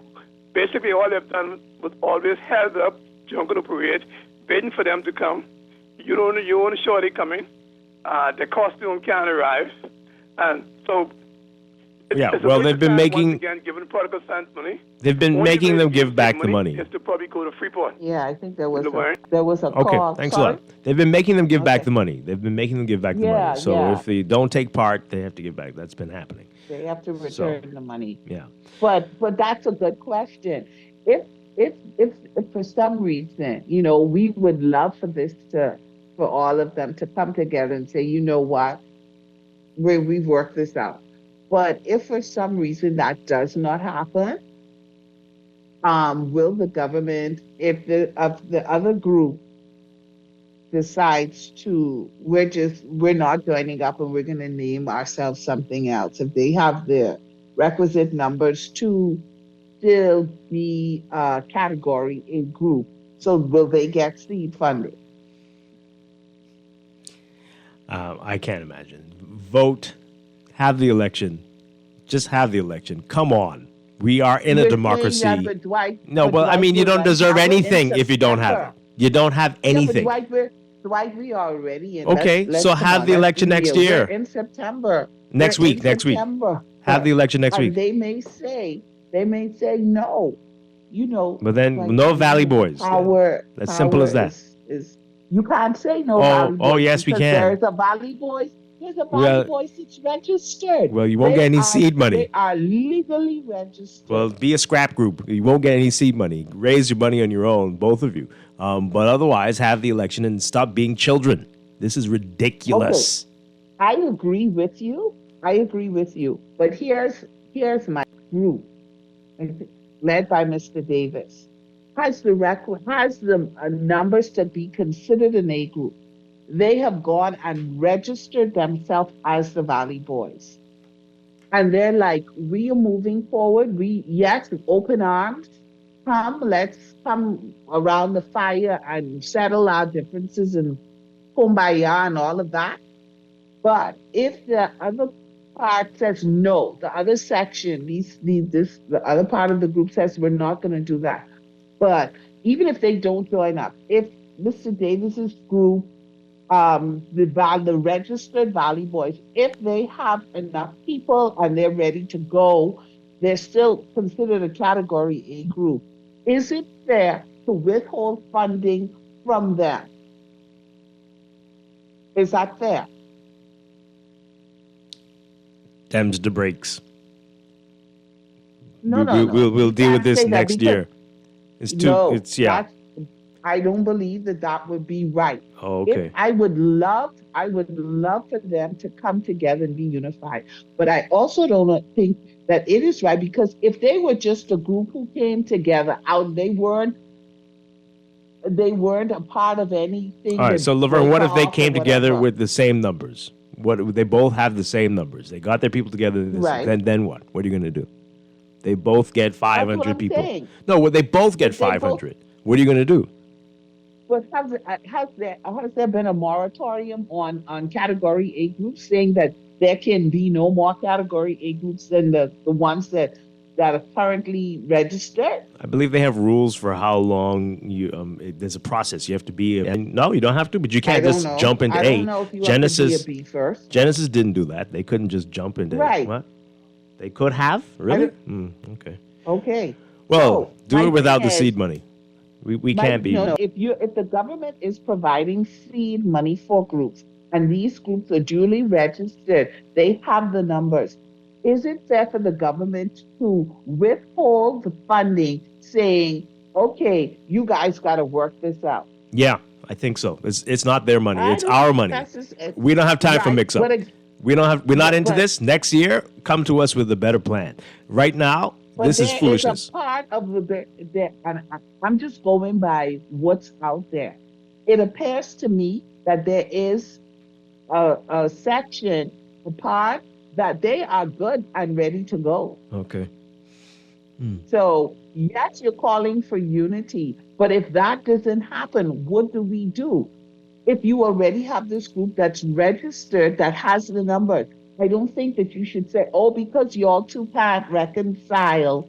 Basically, all they've done was always held up Junkanoo Parade, waiting for them to come. You don't show they coming. Their costume can't arrive. And so they've been making again giving prodigal sons money. They've been making them give back the money. Is to probably go to Freeport. Yeah, I think there was a call. Okay, thanks a lot. They've been making them give back the money. So if they don't take part, they have to give back. That's been happening. They have to return the money. Yeah. But that's a good question. If for some reason, we would love for all of them to come together and say, you know what, we've worked this out. But if for some reason that does not happen, will the government, if the other group decides we're not joining up and we're going to name ourselves something else, if they have the requisite numbers to still be a category, a group, so will they get seed funding? I can't imagine. Vote. Have the election. Just have the election. Come on. We are in a democracy. You don't deserve anything if you don't have it. You don't have anything. Dwight, we are already in. Okay, so have the election next year. We're in September. Next week. Have the election next week. They may say no. But then no Valley Boys. As simple as that. You can't say no Valley Boys. Oh, yes, we can. There's a Valley Boys. There's a Valley Boys that's registered. Well, you won't get any seed money. They are legally registered. Well, be a scrap group. You won't get any seed money. Raise your money on your own, both of you. But otherwise, have the election and stop being children. This is ridiculous. Okay. I agree with you. But here's my group, led by Mr. Davis, has the numbers to be considered an A group. They have gone and registered themselves as the Valley Boys. And they're like, we are moving forward. Yes, with open arms. Let's come around the fire and settle our differences and kumbaya and all of that. But if the other part says no, the other section, the other part of the group says we're not going to do that. But even if they don't join up, if Mr. Davis's group, the registered Valley Boys, if they have enough people and they're ready to go, they're still considered a Category A group. Is it fair to withhold funding from them? Is that fair? Them's the breaks. No. We'll deal with this next year. I don't believe that would be right. Oh, okay. I would love for them to come together and be unified. But I also don't think that it is right, because if they were just a group who came together they weren't a part of anything. All right. So Laverne, what if they came together with the same numbers? What they both have the same numbers? They got their people together. Right. Then what? What are you going to do? They both get 500 people. Saying. No, they both get 500. What are you going to do? But has there been a moratorium on Category A groups, saying that there can be no more Category A groups than the ones that are currently registered? I believe they have rules for how long there's a process. You have to be no, you don't have to, but you can't just jump into A. I don't know if you Genesis, have to be a B first. Genesis didn't do that. They couldn't just jump into A. What? They could have? Really? Okay. Okay. Well, do it without the seed money. We can't be. No. If the government is providing seed money for groups, and these groups are duly registered, they have the numbers. Is it fair for the government to withhold the funding, saying, okay, you guys got to work this out? Yeah, I think so. It's not their money. It's our money. We don't have time for mix-up. We're not into this. Next year, come to us with a better plan. Right now, this is foolishness. Is a part of and I'm just going by what's out there. It appears to me that there is a section, a part that they are good and ready to go. Okay. So yes, you're calling for unity, but if that doesn't happen, what do we do? If you already have this group that's registered, that has the numbers, I don't think that you should say, oh, because y'all two can't reconcile.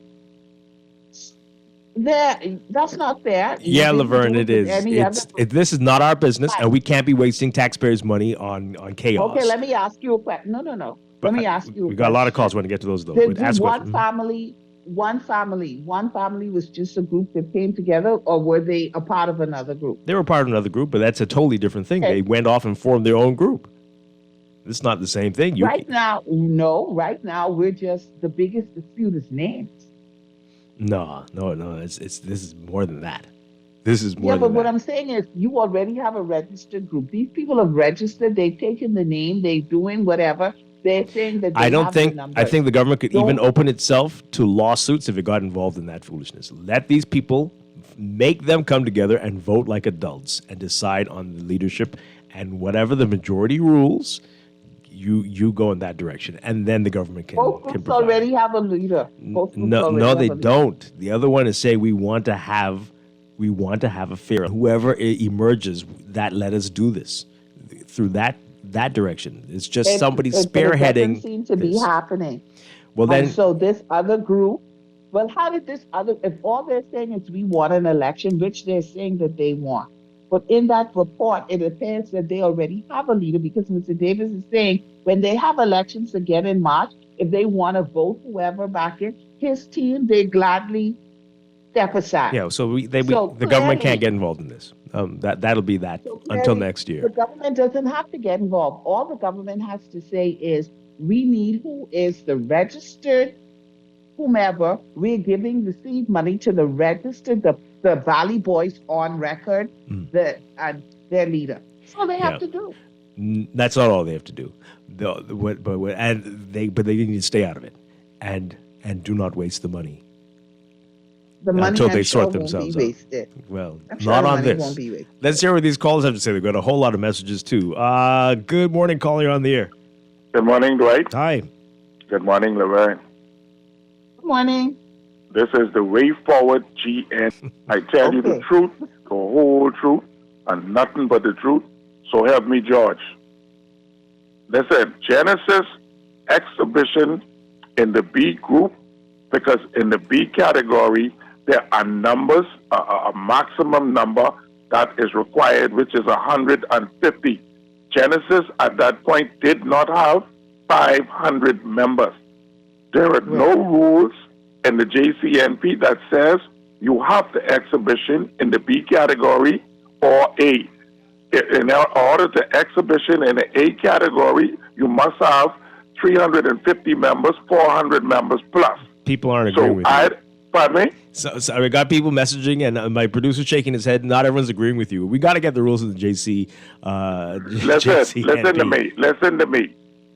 That's not fair. Yeah, Laverne, it is. This is not our business, and we can't be wasting taxpayers' money on chaos. Okay, let me ask you a question. No. Let me ask you. We got a lot of calls when we get to those, though. One family was just a group that came together, or were they a part of another group? They were part of another group, but that's a totally different thing. Okay. They went off and formed their own group. It's not the same thing. Right now, we're just, the biggest dispute is names. No. This is more than that. This is more. Yeah, but what I'm saying is, you already have a registered group. These people have registered. They've taken the name. They're doing whatever. They're saying that. I think the government could even open itself to lawsuits if it got involved in that foolishness. Let these people, make them come together and vote like adults and decide on the leadership, and whatever the majority rules, you go in that direction, and then the government can. Both groups already have a leader. No, they don't. The other one is saying we want to have a fair. Whoever emerges, that let us do this through that direction. It's just somebody spearheading. It doesn't seem to be happening. Well, then. And so this other group. Well, how did this other? If all they're saying is we want an election, which they're saying that they want. But in that report, it appears that they already have a leader, because Mr. Davis is saying when they have elections again in March, if they want to vote whoever back in his team, they gladly step aside. Yeah, so the government can't get involved in this. That'll be that until next year. The government doesn't have to get involved. All the government has to say is, we need who is the registered whomever. We're giving the seed money to the registered, the Valley Boys on record, and their leader. That's all they have Yeah. to do. That's not all they have to do. But they need to stay out of it, and do not waste the money The money until I'm they sure sort won't themselves be out. wasted. Well, I'm sure not the on money this. won't be wasted. Let's hear what these callers have to say. They've got a whole lot of messages too. Good morning, caller. You're on the air. Good morning, Dwight. Hi. Good morning, Laverne. Good morning. This is the Way Forward GN. I tell you the truth, the whole truth, and nothing but the truth. So help me, George. Listen, Genesis exhibition in the B group, because in the B category, there are numbers, a maximum number that is required, which is 150. Genesis at that point did not have 500 members. There are no rules in the JCNP that says you have the exhibition in the B category or A. In order to exhibition in the A category, you must have 350 members, 400 members plus. People aren't agreeing with you. Pardon me? So I got people messaging, and my producer shaking his head. Not everyone's agreeing with you. We got to get the rules of the JC. Listen to me.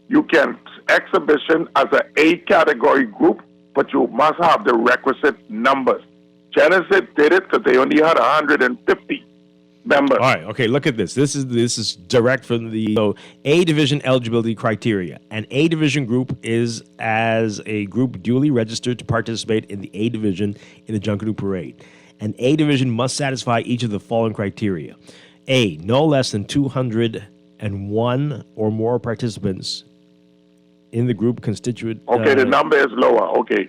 You can exhibition as an A category group, but you must have the requisite numbers. Genesis did it because they only had 150 members. All right. Okay. Look at this. This is direct from the A division eligibility criteria. An A division group is as a group duly registered to participate in the A division in the Junkanoo Parade. An A division must satisfy each of the following criteria: A, no less than 201 or more participants in the group constituent. Okay, the number is lower. Okay.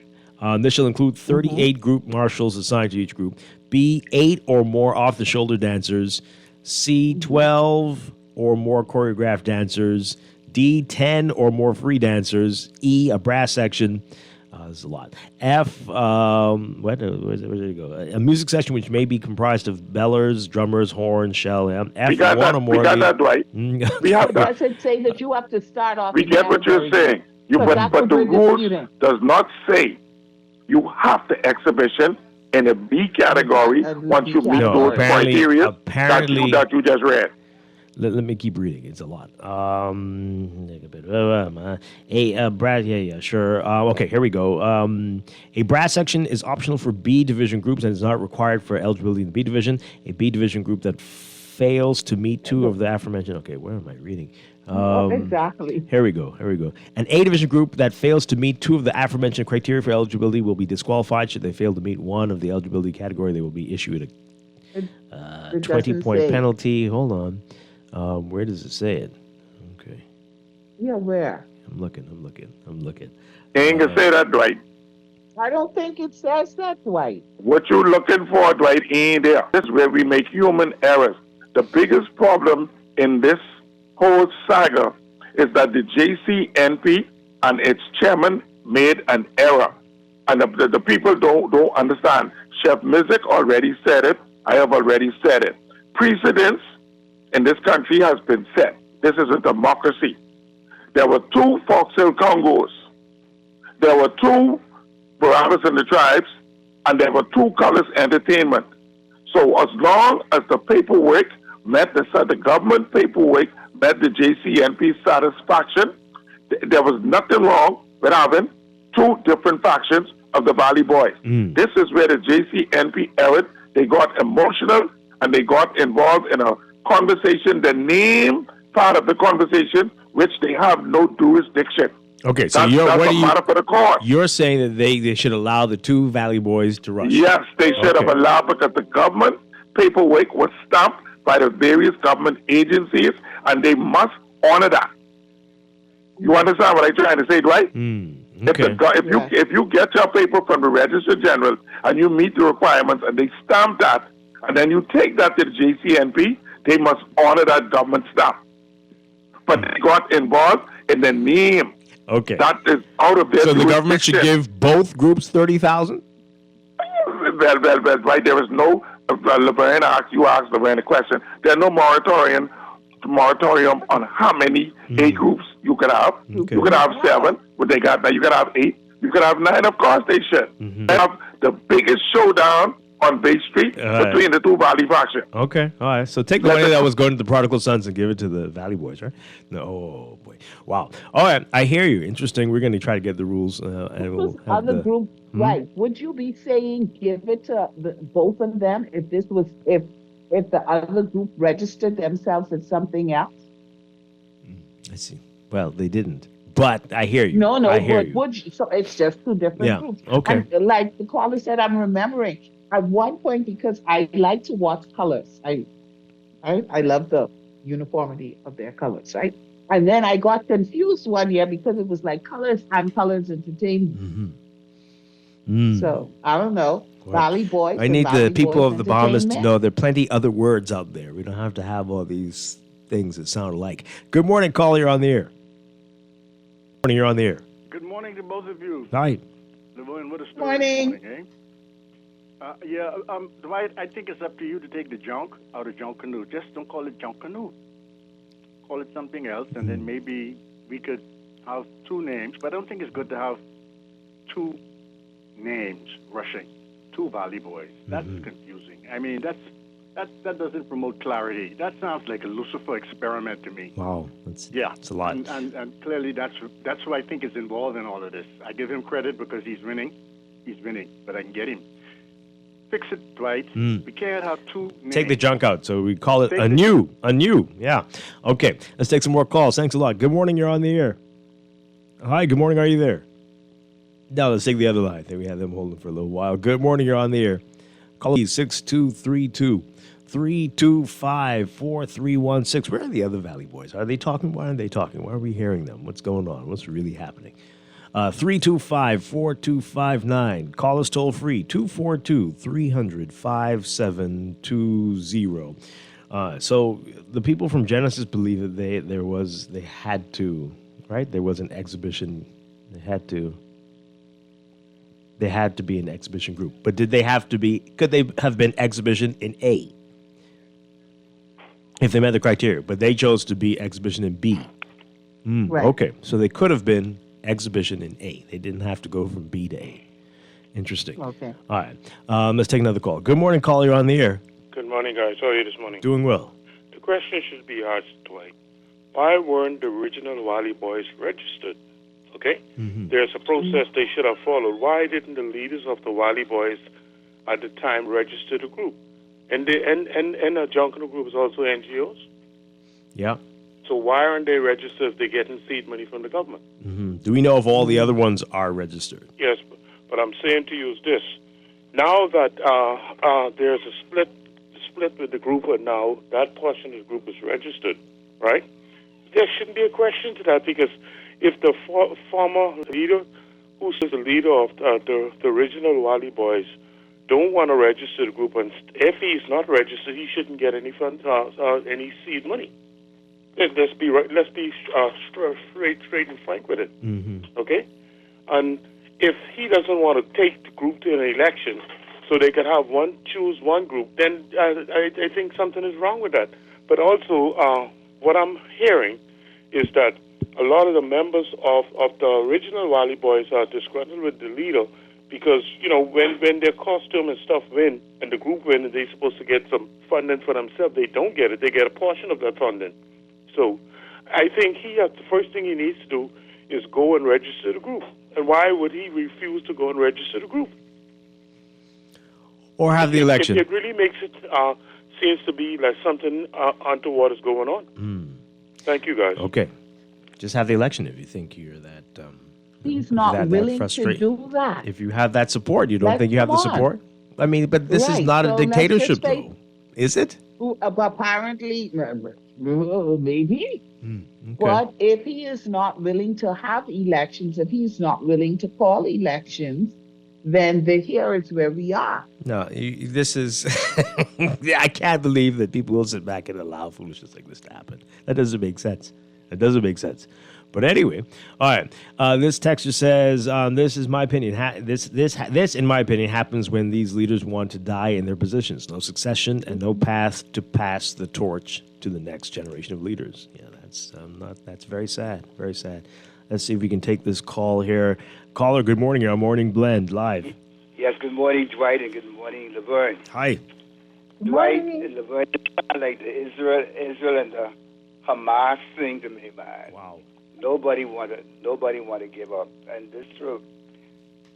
This shall include 38 group marshals assigned to each group. B, 8 or more off-the-shoulder dancers. C, 12 or more choreographed dancers. D, 10 or more free dancers. E, a brass section. This is a lot. F, where did it go? A music section which may be comprised of bellers, drummers, horns, shell. F, We got one that, or more. we got that, Dwight. We have I that. should say that you have to start off. We in get what you're category. saying. But the rules does not say you have the exhibition in a B category once you meet those criteria that you just read. Let me keep reading. It's a lot. Brass. Yeah, sure. Okay, here we go. A brass section is optional for B division groups and is not required for eligibility in the B division. A B division group that fails to meet two of the aforementioned. Okay, where am I reading? Exactly. Here we go. An A division group that fails to meet two of the aforementioned criteria for eligibility will be disqualified. Should they fail to meet one of the eligibility category, they will be issued a 20-point penalty. Hold on. Where does it say it? Okay. Yeah, where? I'm looking. You ain't gonna say that, Dwight. I don't think it says that, Dwight. What you looking for, Dwight, ain't there. This is where we make human errors. The biggest problem in this whole saga is that the JCNP and its chairman made an error. And the people don't understand. Chef Mizik already said it. I have already said it. Precedence in this country has been set. This is a democracy. There were 2 Foxhill Congos. There were 2 Barabbas and the Tribes, and there were 2 Colors Entertainment. So as long as the paperwork met the government paperwork met the JCNP satisfaction, there was nothing wrong with having 2 different factions of the Valley Boys. This is where the JCNP erred. They got emotional and they got involved in a conversation, the name part of the conversation, which they have no jurisdiction. Okay, so that's a matter for the court. You're saying that they should allow the 2 Valley Boys to rush? Yes, they should have allowed, because the government paperwork was stamped by the various government agencies, and they must honor that. You understand what I'm trying to say, Dwight? Okay. If you get your paper from the Register General and you meet the requirements and they stamp that, and then you take that to the JCNP, they must honor that government stamp. But they got involved in the name. Okay. That is out of their So the government should give both groups 30,000? Well, right. There is no, Laverne asked Laverne a question. There's no moratorium on how many A groups you could have. Okay. You could have 7, but they got now. You could have 8. You could have 9. Of course, they should. They have the biggest showdown on Bay Street between the two Valley factions. Okay, all right. So take the money that was going to the prodigal sons and give it to the Valley Boys, right? No, oh boy, wow. All right, I hear you. Interesting. We're going to try to get the rules, and we'll have Other the group, right? Would you be saying give it to both of them if this was if the other group registered themselves as something else? I see. Well, they didn't, but I hear you. No, I hear but you. would you, so it's just two different Yeah, groups. okay. And like the caller said, I'm remembering at one point because I like to watch colors. I love the uniformity of their colors, right? And then I got confused one year because it was like colors and colors entertainment. So I don't know. Well, Valley Boys. I and need Valley the people Boys of the Bahamas to Entertainment. know there are plenty other words out there. We don't have to have all these things that sound alike. Good morning, caller. You're on the air. Morning, you're on the air. Good morning to both of you. Hi. Morning. Dwight, I think it's up to you to take the junk out of junk canoe. Just don't call it junk canoe. Call it something else, and then maybe we could have two names. But I don't think it's good to have two names rushing, two Valley Boys. That's confusing. I mean, that doesn't promote clarity. That sounds like a Lucifer experiment to me. Wow, that's a lot. And clearly that's who I think is involved in all of this. I give him credit because he's winning. He's winning, but I can get him. Fix it, Dwight. We can't have two names. Take the junk out. So we call it a new. Yeah. Okay. Let's take some more calls. Thanks a lot. Good morning. You're on the air. Hi. Good morning. Are you there? No, let's take the other line. I think we had them holding for a little while. Good morning. You're on the air. Call 6232-325-4316. Where are the other Valley Boys? Are they talking? Why aren't they talking? Why are we hearing them? What's going on? What's really happening? 325-4259. Call us toll free, 242-300-5720. So the people from Genesis believe that they had to, right? There was an exhibition. They had to be an exhibition group. But could they have been exhibition in A? If they met the criteria, but they chose to be exhibition in B. Right. Okay, so they could have been exhibition in A. They didn't have to go from B to A. Interesting. Okay. All right. Let's take another call. Good morning, caller. You're on the air. Good morning, guys. How are you this morning? Doing well. The question should be asked, Dwight. Why weren't the original Valley Boys registered? Okay? There's a process they should have followed. Why didn't the leaders of the Valley Boys at the time register the group? And the Junkanoo group is also NGOs. Yeah. So why aren't they registered if they're getting seed money from the government? Do we know if all the other ones are registered? Yes, but I'm saying to you is this. Now that there's a split with the group, and now that portion of the group is registered, right? There shouldn't be a question to that, because if the former leader, who's the leader of the original Valley Boys, don't want to register the group, and if he's not registered, he shouldn't get any funds, any seed money. Let's be straight and frank with it. Okay? And if he doesn't want to take the group to an election so they can choose one group, then I think something is wrong with that. But also, what I'm hearing is that a lot of the members of the original Valley Boys are disgruntled with the leader because, when their costume and stuff win and the group win and they're supposed to get some funding for themselves, they don't get it. They get a portion of that funding. So I think the first thing he needs to do is go and register the group. And why would he refuse to go and register the group? Or have the election? It really makes it, seems to be like something untoward is going on. Thank you, guys. Okay. Just have the election if you think you're that... He's not willing to do that. If you have that support, you don't think you have the support? I mean, but this is not a dictatorship, though. Is it? Apparently, maybe. Okay. But if he is not willing to have elections, if he's not willing to call elections, then here is where we are. No, this is... I can't believe that people will sit back and allow foolishness like this to happen. That doesn't make sense. It doesn't make sense. But anyway, all right. This texter says, "This is my opinion. This, in my opinion, happens when these leaders want to die in their positions. No succession and no path to pass the torch to the next generation of leaders." Yeah, that's very sad. Very sad. Let's see if we can take this call here. Caller, good morning. You're on Morning Blend live. Yes, good morning, Dwight, and good morning, Laverne. Hi. Dwight and Laverne sound like the Israel and the Hamas thing to me, man. Wow. Nobody want to give up, and this true.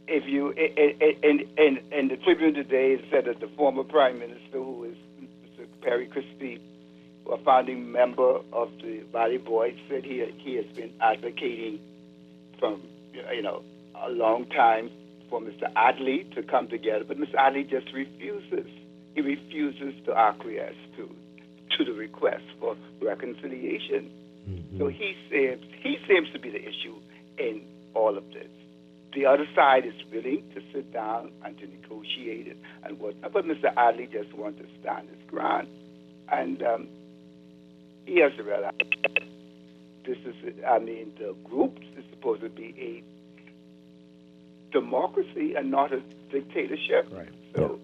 If you in the Tribune today, it said that the former Prime Minister, who is Mr. Perry Christie, a founding member of the Valley Boys, said he has been advocating from a long time for Mr. Adley to come together, but Mr. Adley just refuses. He refuses to acquiesce to the request for reconciliation. So he seems to be the issue in all of this. The other side is willing to sit down and to negotiate it and whatnot, but Mr. Adley just wants to stand his ground, and he has to realize this is. The group is supposed to be a democracy and not a dictatorship. Right. So,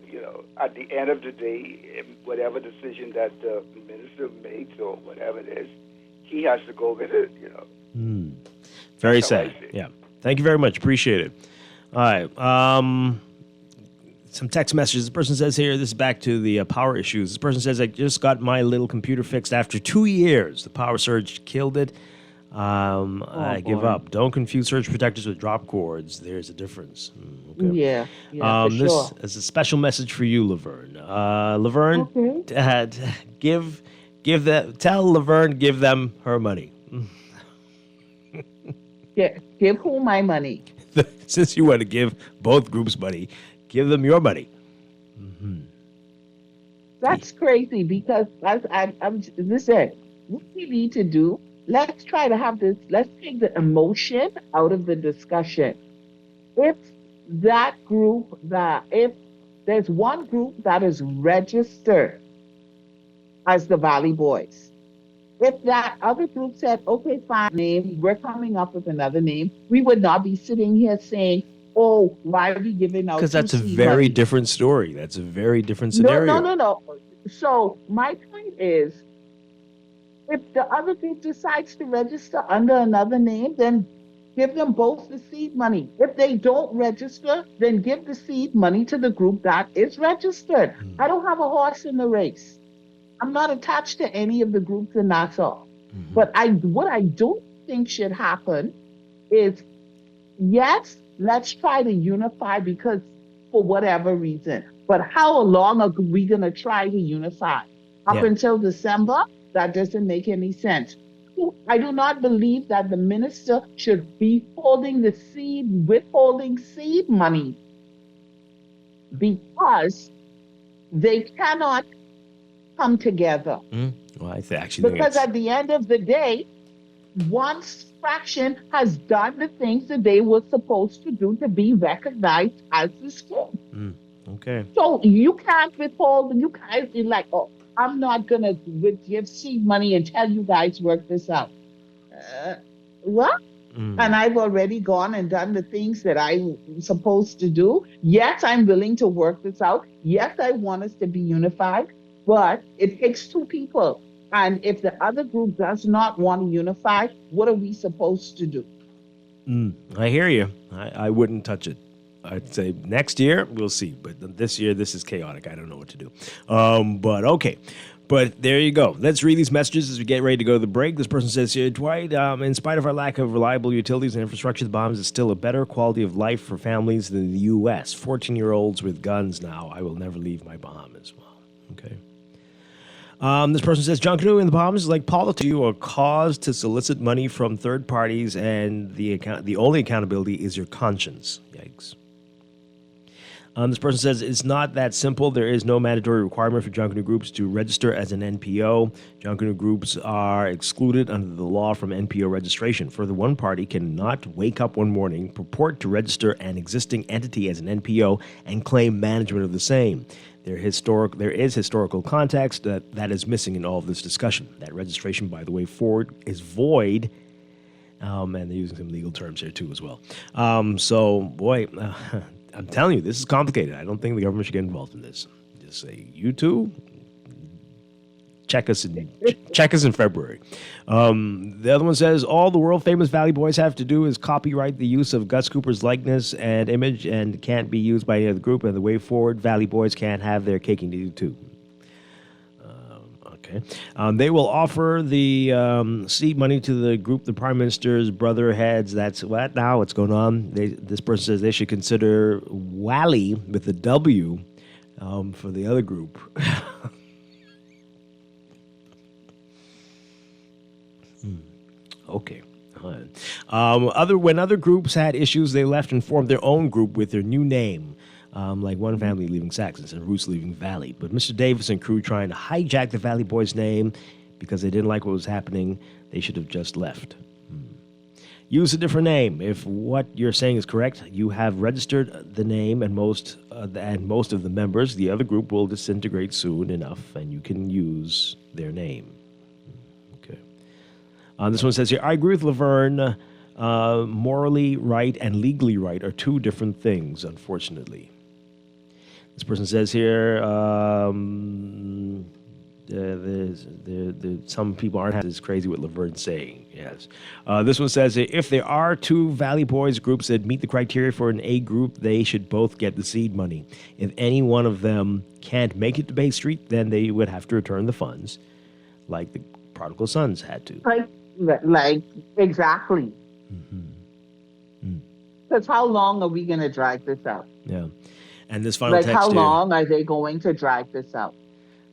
at the end of the day, whatever decision that the minister makes or whatever it is, he has to go with it, Very That's how I sad. see it. Yeah. Thank you very much. Appreciate it. All right. Some text messages. This person says here, this is back to the power issues. This person says, I just got my little computer fixed after 2 years. The power surge killed it. I give boy. up. Don't confuse surge protectors with drop cords. There's a difference. Okay. Yeah, for This sure. is a special message for you, Laverne. Laverne, tell Laverne, give them her money. Give who my money? Since you want to give both groups money, give them your money. That's crazy because I'm listen, what we need to do, let's try to have this, let's take the emotion out of the discussion. If there's one group that is registered as the Valley Boys, if that other group said, okay, fine, name, we're coming up with another name, we would not be sitting here saying, oh, why are we giving out? Because that's a seed very money? different story. That's a very different scenario. No. So my point is, if the other group decides to register under another name, then give them both the seed money. If they don't register, then give the seed money to the group that is registered. I don't have a horse in the race. I'm not attached to any of the groups in Nassau. But what I don't think should happen is, yes, let's try to unify because for whatever reason. But how long are we going to try to unify? Up until December? That doesn't make any sense. I do not believe that the minister should be withholding seed money because they cannot come together. Well, I actually think Because at the end of the day, one fraction has done the things that they were supposed to do to be recognized as the school. okay. So you can't withhold, you can't be like, oh, I'm not going to give seed money until you guys work this out. What? And I've already gone and done the things that I'm supposed to do. Yes, I'm willing to work this out. Yes, I want us to be unified, but it takes two people. And if the other group does not want to unify, what are we supposed to do? I hear you. I wouldn't touch it. I'd say next year, we'll see. But this year, this is chaotic. I don't know what to do. But okay. But there you go. Let's read these messages as we get ready to go to the break. This person says here, Dwight, in spite of our lack of reliable utilities and infrastructure, the Bahamas is still a better quality of life for families than the U.S. 14-year-olds with guns now. I will never leave my Bahamas. Well, okay. This person says, John Canoe in the Bahamas is like politics, a cause to solicit money from third parties, and the only accountability is your conscience. Yikes. This person says, it's not that simple. There is no mandatory requirement for John Canoe groups to register as an NPO. John Canoe groups are excluded under the law from NPO registration. Further, one party cannot wake up one morning, purport to register an existing entity as an NPO, and claim management of the same. There is historical context that is missing in all of this discussion. That registration, by the way, is void. And they're using some legal terms here, too, as well. I'm telling you, this is complicated. I don't think the government should get involved in this. Just say, you two, check us in February. The other one says, all the world famous Valley Boys have to do is copyright the use of Gus Cooper's likeness and image and can't be used by any other group. And the way forward, Valley Boys can't have their cake and eat it too. Okay. They will offer the seed money to the group the Prime Minister's brother heads. That's what now? What's going on? This person says they should consider Wally with a W for the other group. Okay. When other groups had issues, they left and formed their own group with their new name. Like one family leaving Saxons and Roots leaving Valley. But Mr. Davis and crew trying to hijack the Valley Boys name because they didn't like what was happening. They should have just left. Use a different name. If what you're saying is correct, you have registered the name and most of the members. The other group will disintegrate soon enough, and you can use their name. Okay. This one says here, I agree with Laverne. Morally right and legally right are two different things, unfortunately. This person says here, some people aren't as crazy what Laverne's saying. Yes. This one says, if there are two Valley Boys groups that meet the criteria for an A group, they should both get the seed money. If any one of them can't make it to Bay Street, then they would have to return the funds, like the prodigal sons had to. Like exactly. Because how long are we going to drag this out? Yeah. And this final text how here, long are they going to drag this out?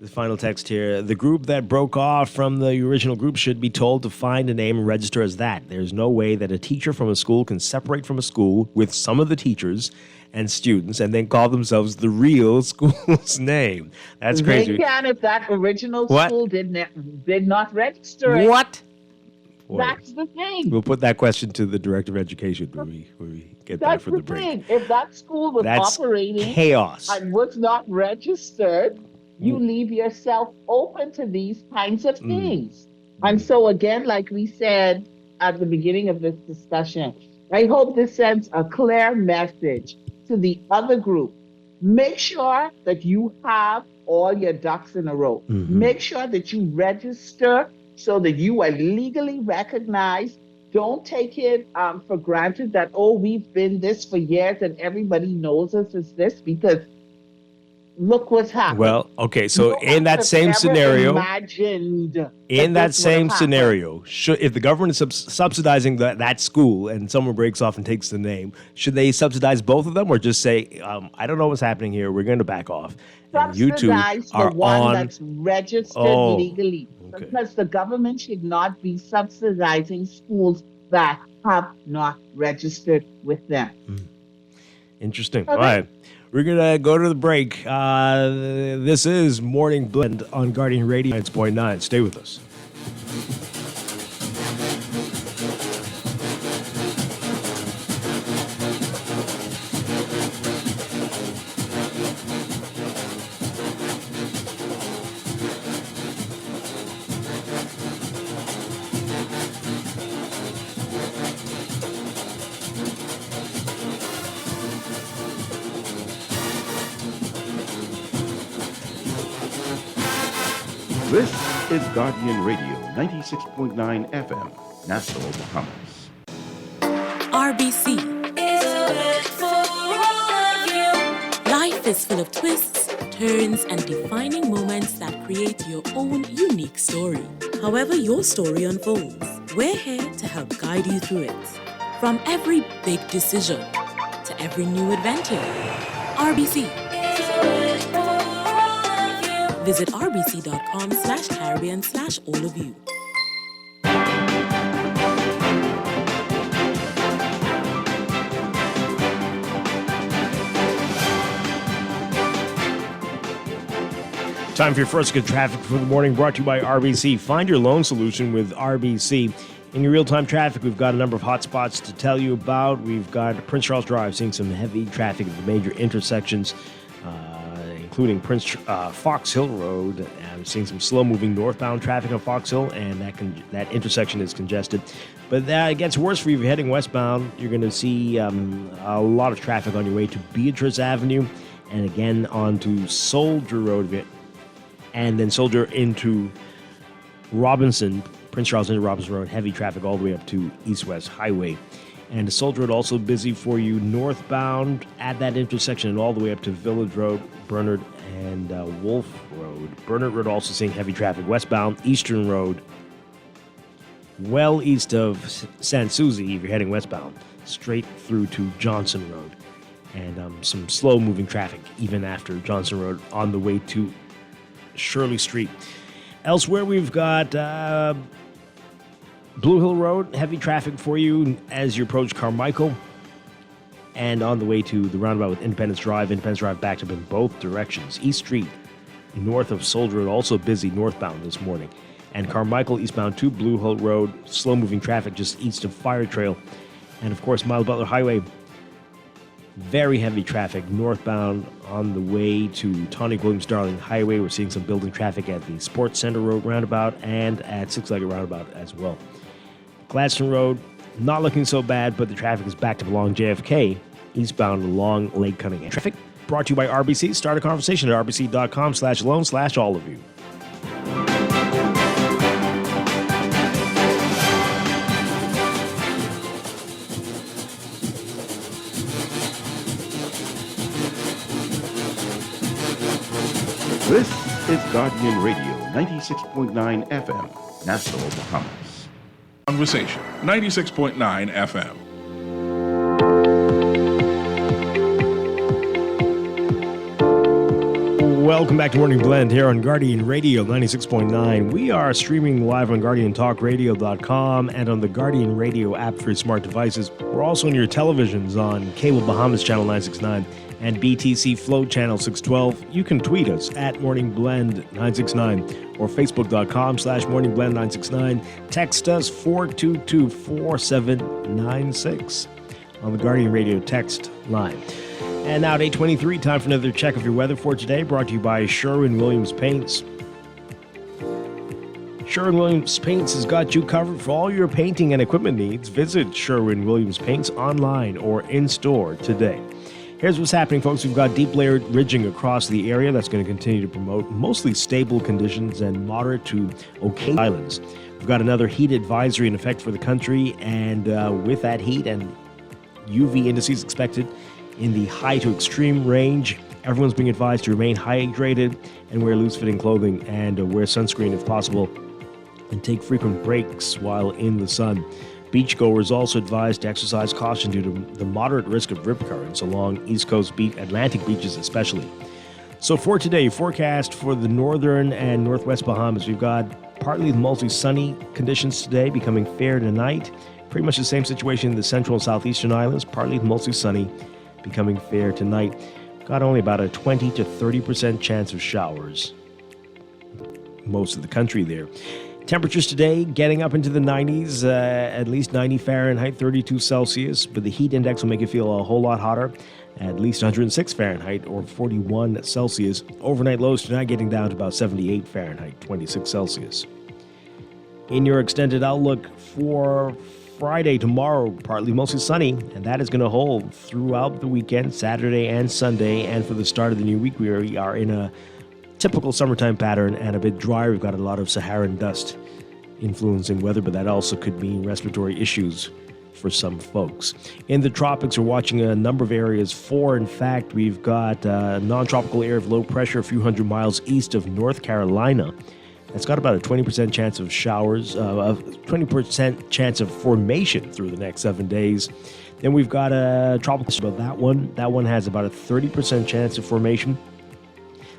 The final text here, the group that broke off from the original group should be told to find a name and register as that. There's no way that a teacher from a school can separate from a school with some of the teachers and students and then call themselves the real school's name. That's crazy. They can if that original school did not register it. What? That's the thing. We'll put that question to the director of education when we get back from the break. Thing. If that school was operating chaos and was not registered, you leave yourself open to these kinds of things. And so again, like we said at the beginning of this discussion, I hope this sends a clear message to the other group. Make sure that you have all your ducks in a row. Make sure that you register so that you are legally recognized. Don't take it for granted that, we've been this for years and everybody knows us as this, because look what's happened. Well, okay, so in that same scenario, if the government is subsidizing that school and someone breaks off and takes the name, should they subsidize both of them or just say, I don't know what's happening here, we're going to back off? And you two are the one on that's registered legally. Okay. Because the government should not be subsidizing schools that have not registered with them. Interesting. Okay. All right. We're going to go to the break. This is Morning Blend on Guardian Radio 9.9. Stay with us. This is Guardian Radio 96.9 FM, Nassau, Bahamas. RBC. Life is full of twists, turns, and defining moments that create your own unique story. However your story unfolds, we're here to help guide you through it. From every big decision to every new adventure, RBC. Visit rbc.com/Caribbean/all of you. Time for your first good traffic for the morning, brought to you by RBC. Find your loan solution with RBC. In your real-time traffic, we've got a number of hot spots to tell you about. We've got Prince Charles Drive seeing some heavy traffic at the major intersections, including Fox Hill Road. I'm seeing some slow-moving northbound traffic on Fox Hill, and that intersection is congested. But it gets worse for you if you're heading westbound. You're going to see a lot of traffic on your way to Beatrice Avenue, and again onto Soldier Road. And then Soldier into Robinson, Prince Charles into Robinson Road, heavy traffic all the way up to East-West Highway. And the Soldier Road also busy for you northbound at that intersection and all the way up to Village Road, Bernard, and Wolf Road. Bernard Road also seeing heavy traffic westbound. Eastern Road, well east of San Souci if you're heading westbound, straight through to Johnson Road. And some slow-moving traffic even after Johnson Road on the way to Shirley Street. Elsewhere, we've got Blue Hill Road, heavy traffic for you as you approach Carmichael. And on the way to the roundabout with Independence Drive backed up in both directions. East Street, north of Soldier Road, also busy northbound this morning. And Carmichael eastbound to Blue Hill Road, slow-moving traffic just east of Fire Trail. And, of course, Miles Butler Highway, very heavy traffic northbound on the way to Tonic Williams Darling Highway. We're seeing some building traffic at the Sports Center Road roundabout and at Six-Legged Roundabout as well. Gladstone Road, not looking so bad, but the traffic is backed up along JFK, eastbound along Lake Cunningham. Traffic brought to you by RBC. Start a conversation at rbc.com/loan/all of you. This is Guardian Radio, 96.9 FM, Nassau, Bahamas. Conversation, 96.9 FM. Welcome back to Morning Blend here on Guardian Radio 96.9. We are streaming live on GuardianTalkRadio.com and on the Guardian Radio app for your smart devices. We're also on your televisions on Cable Bahamas Channel 969 and BTC Flow Channel 612. You can tweet us at Morning Blend 969 or Facebook.com/Morning Blend 969. Text us 422-4796 on the Guardian Radio text line. And now at 8:23, time for another check of your weather for today, brought to you by Sherwin-Williams Paints. Sherwin-Williams Paints has got you covered for all your painting and equipment needs. Visit Sherwin-Williams Paints online or in-store today. Here's what's happening, folks. We've got deep layered ridging across the area that's going to continue to promote mostly stable conditions and moderate to okay islands. We've got another heat advisory in effect for the country, and with that heat and UV indices expected in the high to extreme range, everyone's being advised to remain hydrated and wear loose-fitting clothing and wear sunscreen if possible and take frequent breaks while in the sun. Beachgoers also advised to exercise caution due to the moderate risk of rip currents along East Coast Atlantic beaches especially. So for today, forecast for the northern and northwest Bahamas, we've got partly mostly sunny conditions today, becoming fair tonight. Pretty much the same situation in the central and southeastern islands, partly mostly sunny, becoming fair tonight. Got only about a 20 to 30% chance of showers. Most of the country there. Temperatures today getting up into the 90s, at least 90 Fahrenheit, 32 Celsius, but the heat index will make it feel a whole lot hotter, at least 106 Fahrenheit or 41 Celsius. Overnight lows tonight getting down to about 78 Fahrenheit, 26 Celsius. In your extended outlook for Friday, tomorrow, partly mostly sunny, and that is going to hold throughout the weekend, Saturday and Sunday. And for the start of the new week, we are in a typical summertime pattern and a bit drier. We've got a lot of Saharan dust influencing weather, but that also could mean respiratory issues for some folks. In the tropics, we're watching a number of areas. In fact, we've got a non-tropical area of low pressure a few hundred miles east of North Carolina. It's got about a 20% chance of showers, 20% chance of formation through the next 7 days. Then we've got a tropical about that one. That one has about a 30% chance of formation.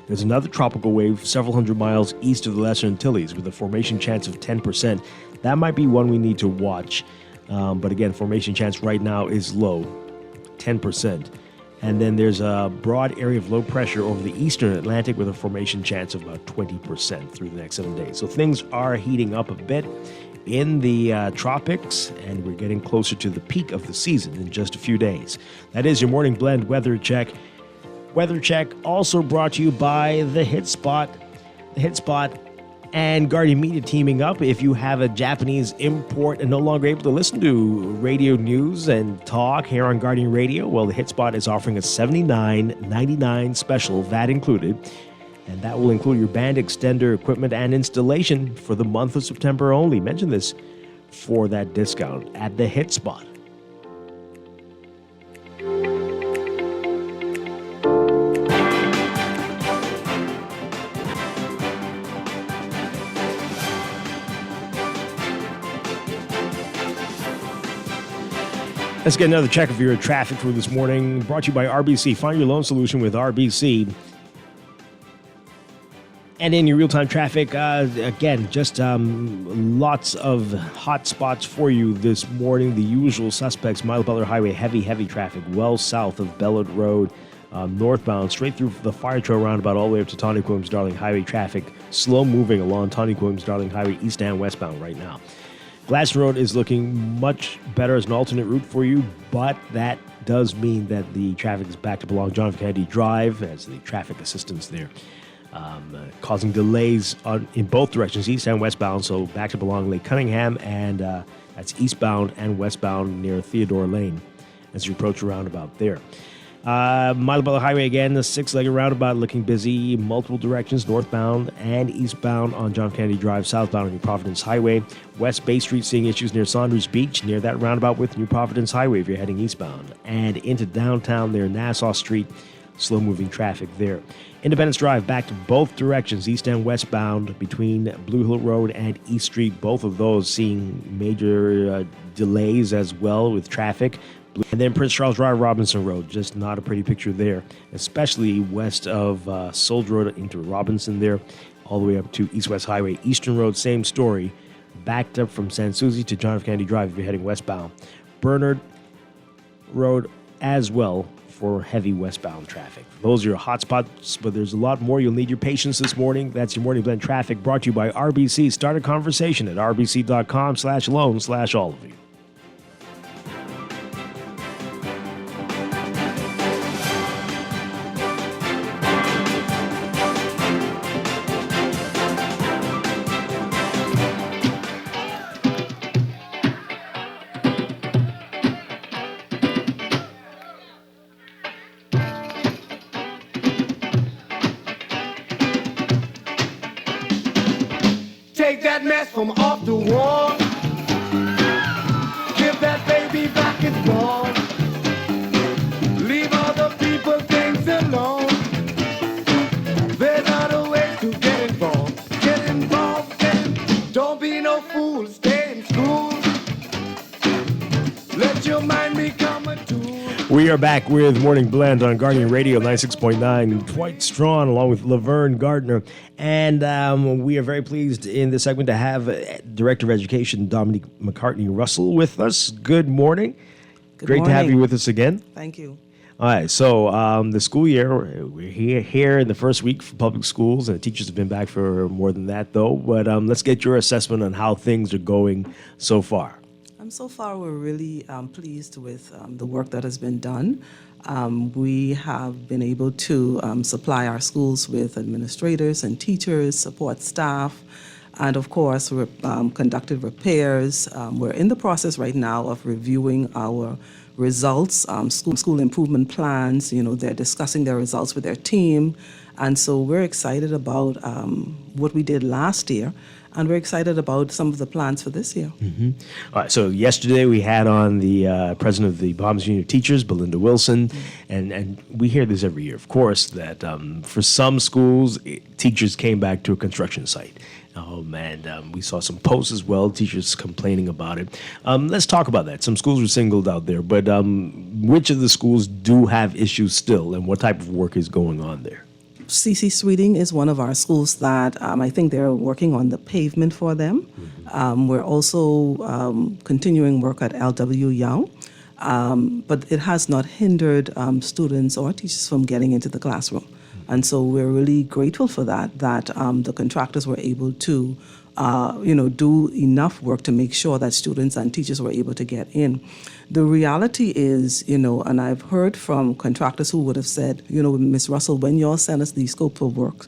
There's another tropical wave several hundred miles east of the Lesser Antilles with a formation chance of 10%. That might be one we need to watch. But again, formation chance right now is low, 10%. And then there's a broad area of low pressure over the eastern Atlantic with a formation chance of about 20% through the next 7 days. So things are heating up a bit in the tropics, and we're getting closer to the peak of the season in just a few days. That is your Morning Blend Weather Check. Weather Check also brought to you by The Hit Spot. The Hit Spot and Guardian Media teaming up. If you have a Japanese import and no longer able to listen to radio news and talk here on Guardian Radio, well, the Hit Spot is offering a $79.99 special, VAT included. And that will include your band extender equipment and installation for the month of September only. Mention this for that discount at the Hit Spot. Let's get another check of your traffic for this morning. Brought to you by RBC. Find your loan solution with RBC. And in your real-time traffic, again, just lots of hot spots for you this morning. The usual suspects, Mile Butler Highway, heavy traffic well south of Bellwood Road, northbound, straight through the Fire Trail roundabout all the way up to Tawny Williams Darling Highway. Traffic slow moving along Tawny Williams Darling Highway, east and westbound right now. Glaston Road is looking much better as an alternate route for you, but that does mean that the traffic is backed up along John F. Kennedy Drive as the traffic assistance there, causing delays in both directions, east and westbound, so backed up along Lake Cunningham, and that's eastbound and westbound near Theodore Lane as you approach the roundabout there. Mile Butler Highway again, the six-legged roundabout looking busy, multiple directions, northbound and eastbound on John F. Kennedy Drive, southbound on New Providence Highway. West Bay Street seeing issues near Saunders Beach, near that roundabout with New Providence Highway if you're heading eastbound. And into downtown there, Nassau Street, slow-moving traffic there. Independence Drive back to both directions, east and westbound, between Blue Hill Road and East Street. Both of those seeing major delays as well with traffic. And then Prince Charles Drive, Robinson Road, just not a pretty picture there, especially west of Soldier Road into Robinson there, all the way up to East-West Highway. Eastern Road, same story, backed up from San Souci to John F. Kennedy Drive if you're heading westbound. Bernard Road as well for heavy westbound traffic. Those are your hot spots, but there's a lot more. You'll need your patience this morning. That's your Morning Blend traffic brought to you by RBC. Start a conversation at rbc.com/loan/all of you. Take that mess from off the wall. Give that baby back its ball. Leave other people things alone. There's other ways to get involved. Get involved and don't be no fool. Stay in school. Let your mind become a tool. We are back with Morning Blend on Guardian Radio 96.9. Dwight Strachan along with Laverne Gardner. And we are very pleased in this segment to have Director of Education Dominique McCartney-Russell with us. Good morning. Great to have you with us again. Thank you. All right, so the school year, we're here in the first week for public schools, and the teachers have been back for more than that, though. But let's get your assessment on how things are going so far. So far, we're really pleased with the work that has been done. We have been able to supply our schools with administrators and teachers, support staff, and of course, we conducted repairs. We're in the process right now of reviewing our results, school improvement plans. You know, they're discussing their results with their team. And so we're excited about what we did last year. And we're excited about some of the plans for this year. Mm-hmm. All right, so yesterday we had on the president of the Bahamas Union of Teachers, Belinda Wilson, and we hear this every year, of course, that for some schools, teachers came back to a construction site. And we saw some posts as well, teachers complaining about it. Let's talk about that. Some schools were singled out there, but which of the schools do have issues still, and what type of work is going on there? C.C. Sweeting is one of our schools that I think they're working on the pavement for them. Mm-hmm. We're also continuing work at L.W. Young, but it has not hindered students or teachers from getting into the classroom. And so we're really grateful for that the contractors were able to do enough work to make sure that students and teachers were able to get in. The reality is, and I've heard from contractors who would have said, Ms. Russell, when you all send us the scope of work,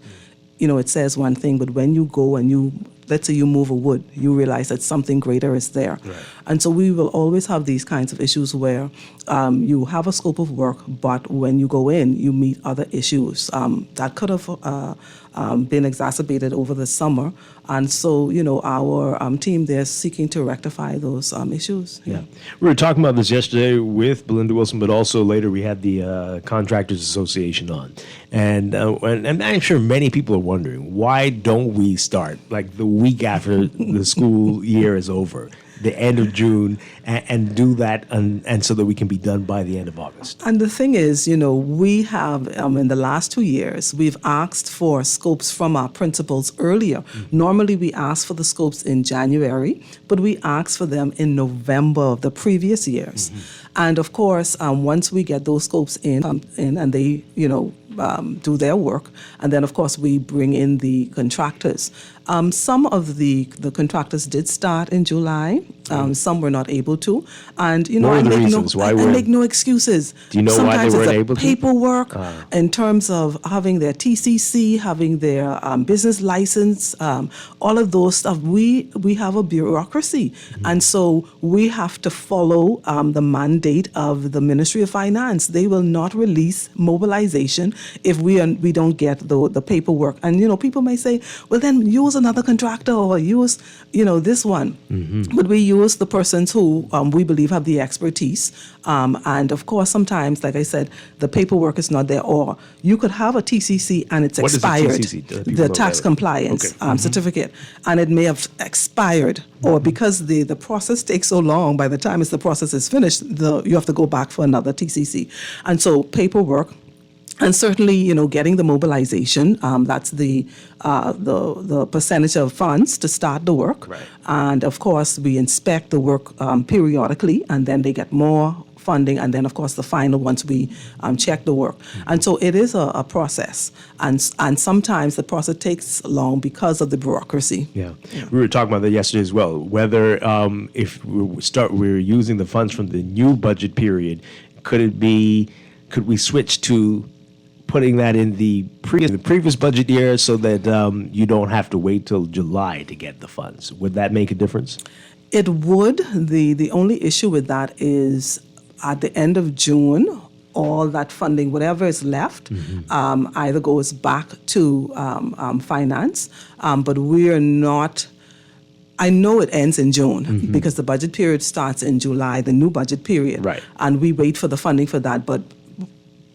it says one thing, but when you go and let's say you move a wood, you realize that something greater is there. Right. And so we will always have these kinds of issues where you have a scope of work, but when you go in, you meet other issues that could have been exacerbated over the summer. And so, our team there is seeking to rectify those issues. Yeah. We were talking about this yesterday with Belinda Wilson, but also later we had the Contractors Association on. And I'm sure many people are wondering, why don't we start like the week after the school year is over, the end of June, and do that, and so that we can be done by the end of August? And the thing is, we have, in the last 2 years, we've asked for scopes from our principals earlier. Normally, we ask for the scopes in January, but we ask for them in November of the previous years. And of course, once we get those scopes in and they, do their work, and then of course we bring in the contractors. Some of the contractors did start in July. Some were not able to, and What were the reasons? I make no excuses. Do you know why they weren't able to? Paperwork, in terms of having their TCC, having their business license, all of those stuff. We have a bureaucracy, and so we have to follow the mandate of the Ministry of Finance. They will not release mobilization if we don't get the paperwork. And people may say, well, then use another contractor or use this one. But we use the persons who we believe have the expertise. And of course, sometimes, like I said, the paperwork is not there, or you could have a TCC and it's What is a expired. TCC? The tax compliance certificate, and it may have expired, or because the process takes so long, by the time the process is finished, you have to go back for another TCC. And so paperwork. And certainly, getting the mobilization, that's the percentage of funds to start the work. Right. And of course, we inspect the work periodically, and then they get more funding, and then of course the final once we check the work. And so it is a process, and sometimes the process takes long because of the bureaucracy. Yeah, we were talking about that yesterday as well. Whether if we're using the funds from the new budget period, could we switch to putting that in the previous budget year so that you don't have to wait till July to get the funds? Would that make a difference? It would. The only issue with that is at the end of June, all that funding, whatever is left, either goes back to finance, but we're not. I know it ends in June because the budget period starts in July, the new budget period. Right. And we wait for the funding for that, but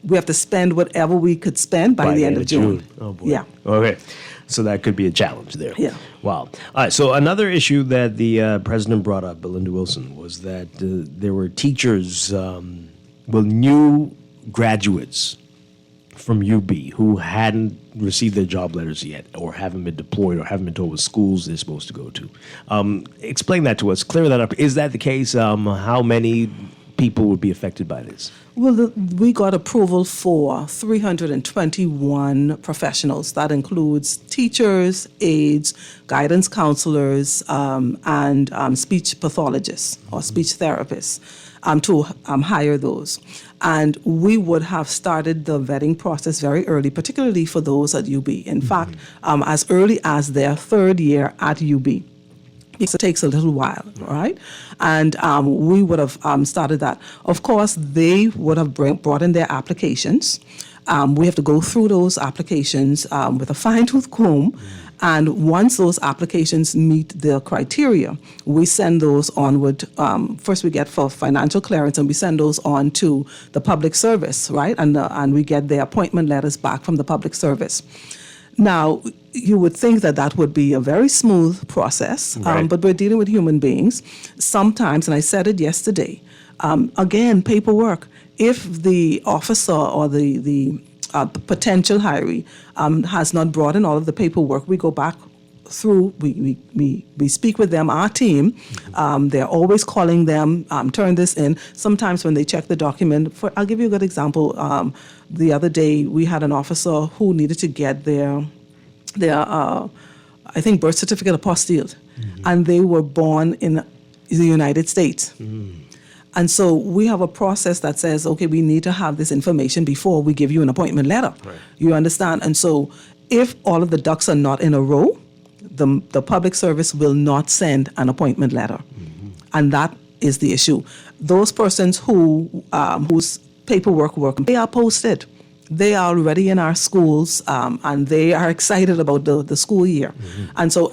we have to spend whatever we could spend by the end of June. Oh, boy. Yeah. Okay. So that could be a challenge there. Yeah. Wow. All right. So another issue that the president brought up, Belinda Wilson, was that there were teachers, new graduates from UB who hadn't received their job letters yet, or haven't been deployed, or haven't been told what schools they're supposed to go to. Explain that to us. Clear that up. Is that the case? How many people would be affected by this? Well, we got approval for 321 professionals. That includes teachers, aides, guidance counselors, and speech pathologists or speech therapists to hire those. And we would have started the vetting process very early, particularly for those at UB. In fact, as early as their third year at UB. It takes a little while, right? And we would have started that. Of course, they would have brought in their applications. We have to go through those applications with a fine-tooth comb. And once those applications meet the criteria, we send those onward. First, we get for financial clearance, and we send those on to the public service, right? And we get their appointment letters back from the public service. Now, you would think that would be a very smooth process, Right. but we're dealing with human beings. Sometimes, and I said it yesterday, again, paperwork. If the officer or the potential hiree has not brought in all of the paperwork, we go back through, we speak with them, our team. They're always calling them, turn this in. Sometimes when they check the document, I'll give you a good example. The other day, we had an officer who needed to get their I think, birth certificate apostilled, and they were born in the United States. And so we have a process that says, okay, we need to have this information before we give you an appointment letter. Right. You understand? And so if all of the ducks are not in a row, the public service will not send an appointment letter. And that is the issue. Those persons whose paperwork work, they are posted. They are already in our schools, and they are excited about the school year. And so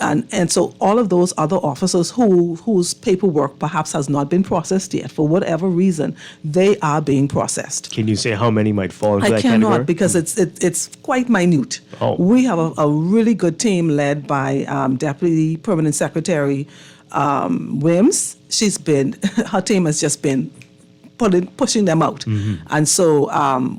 all of those other officers whose paperwork perhaps has not been processed yet, for whatever reason, they are being processed. Can you say how many might fall into I that cannot category? because it's quite minute. Oh. We have a really good team led by Deputy Permanent Secretary Wims. Her team has just been pushing them out. And so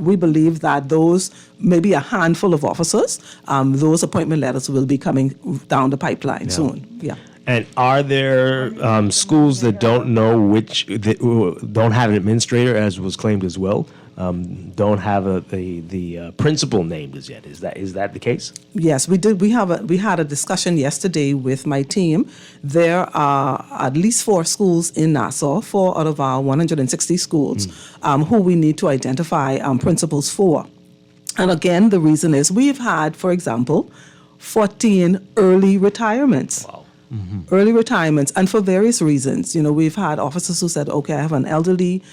we believe that those, maybe a handful of officers, those appointment letters will be coming down the pipeline soon. Yeah. And are there schools that don't know don't have an administrator, as was claimed as well, don't have the principal named as yet? Is that the case? Yes, we did. We had a discussion yesterday with my team. There are at least 4 schools in Nassau, 4 out of our 160 schools, who we need to identify principals for. And again, the reason is we've had, for example, 14 early retirements. Wow. Early retirements, and for various reasons. We've had officers who said, okay, I have an elderly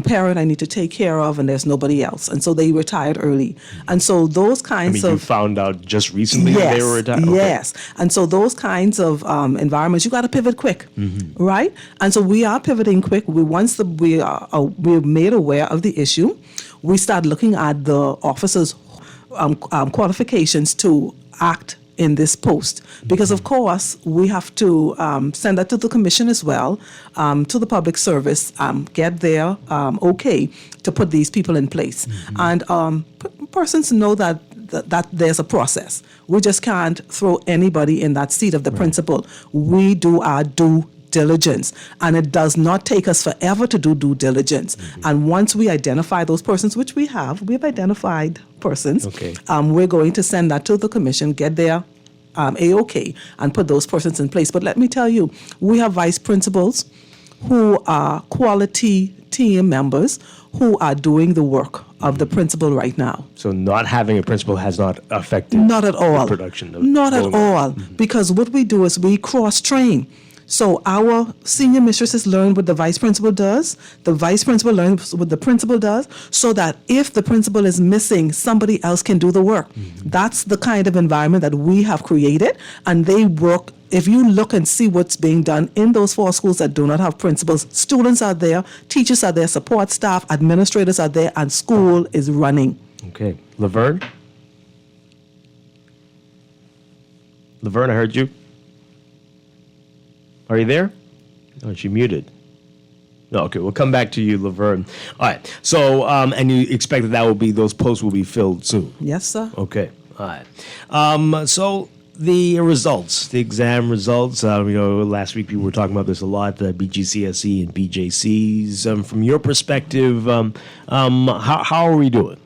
parent I need to take care of, and there's nobody else. And so they retired early. And so those kinds you found out just recently that they were retired? Yes. And so those kinds of environments, you got to pivot quick, right? And so we are pivoting quick. We're made aware of the issue. We start looking at the officers' qualifications to act in this post, because of course we have to send that to the commission as well, to the public service, get their okay to put these people in place. And persons know that there's a process. We just can't throw anybody in that seat of the principal. We do our due diligence, and it does not take us forever to do due diligence. And once we identify those persons, which we've identified persons, we're going to send that to the commission, get their A-OK, and put those persons in place. But let me tell you, we have vice principals who are quality team members who are doing the work of the principal right now. So not having a principal has not affected not at all. the production? Not at all, because what we do is we cross-train. So our senior mistresses learn what the vice principal does, the vice principal learns what the principal does, so that if the principal is missing, somebody else can do the work. That's the kind of environment that we have created, and they work. If you look and see what's being done in those 4 schools that do not have principals, students are there, teachers are there, support staff, administrators are there, and school is running. Okay. Laverne? Laverne, I heard you. Are you there? Oh, she muted. No, okay, we'll come back to you, Laverne. All right. So, and you expect those posts will be filled soon? Yes, sir. Okay. All right. So the results, the exam results. Last week we were talking about this a lot. BGCSE and BJCs. From your perspective, how are we doing?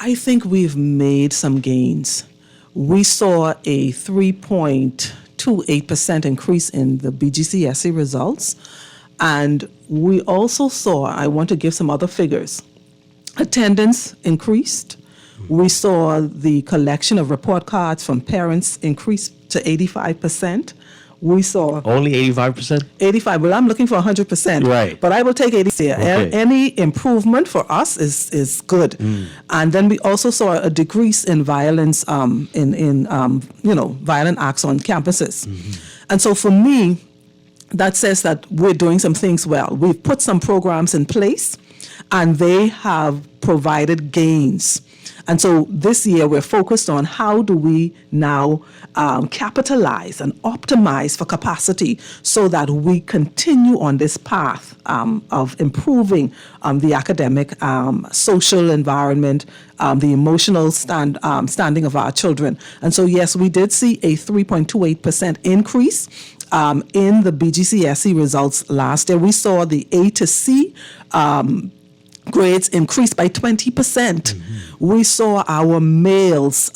I think we've made some gains. We saw a 3.28% increase in the BGCSE results. And we also saw, I want to give some other figures, attendance increased. We saw the collection of report cards from parents increase to 85%. We saw... Only 85%? 85. Well, I'm looking for 100%. Right. But I will take 80 here. Okay. Any improvement for us is good. And then we also saw a decrease in violence, violent acts on campuses. And so for me, that says that we're doing some things well. We've put some programs in place, and they have provided gains. And so this year we're focused on how do we now capitalize and optimize for capacity so that we continue on this path of improving the academic, social environment, the emotional standing of our children. And so, yes, we did see a 3.28% increase in the BGCSE results last year. We saw the A to C grades increased by 20%. We saw our males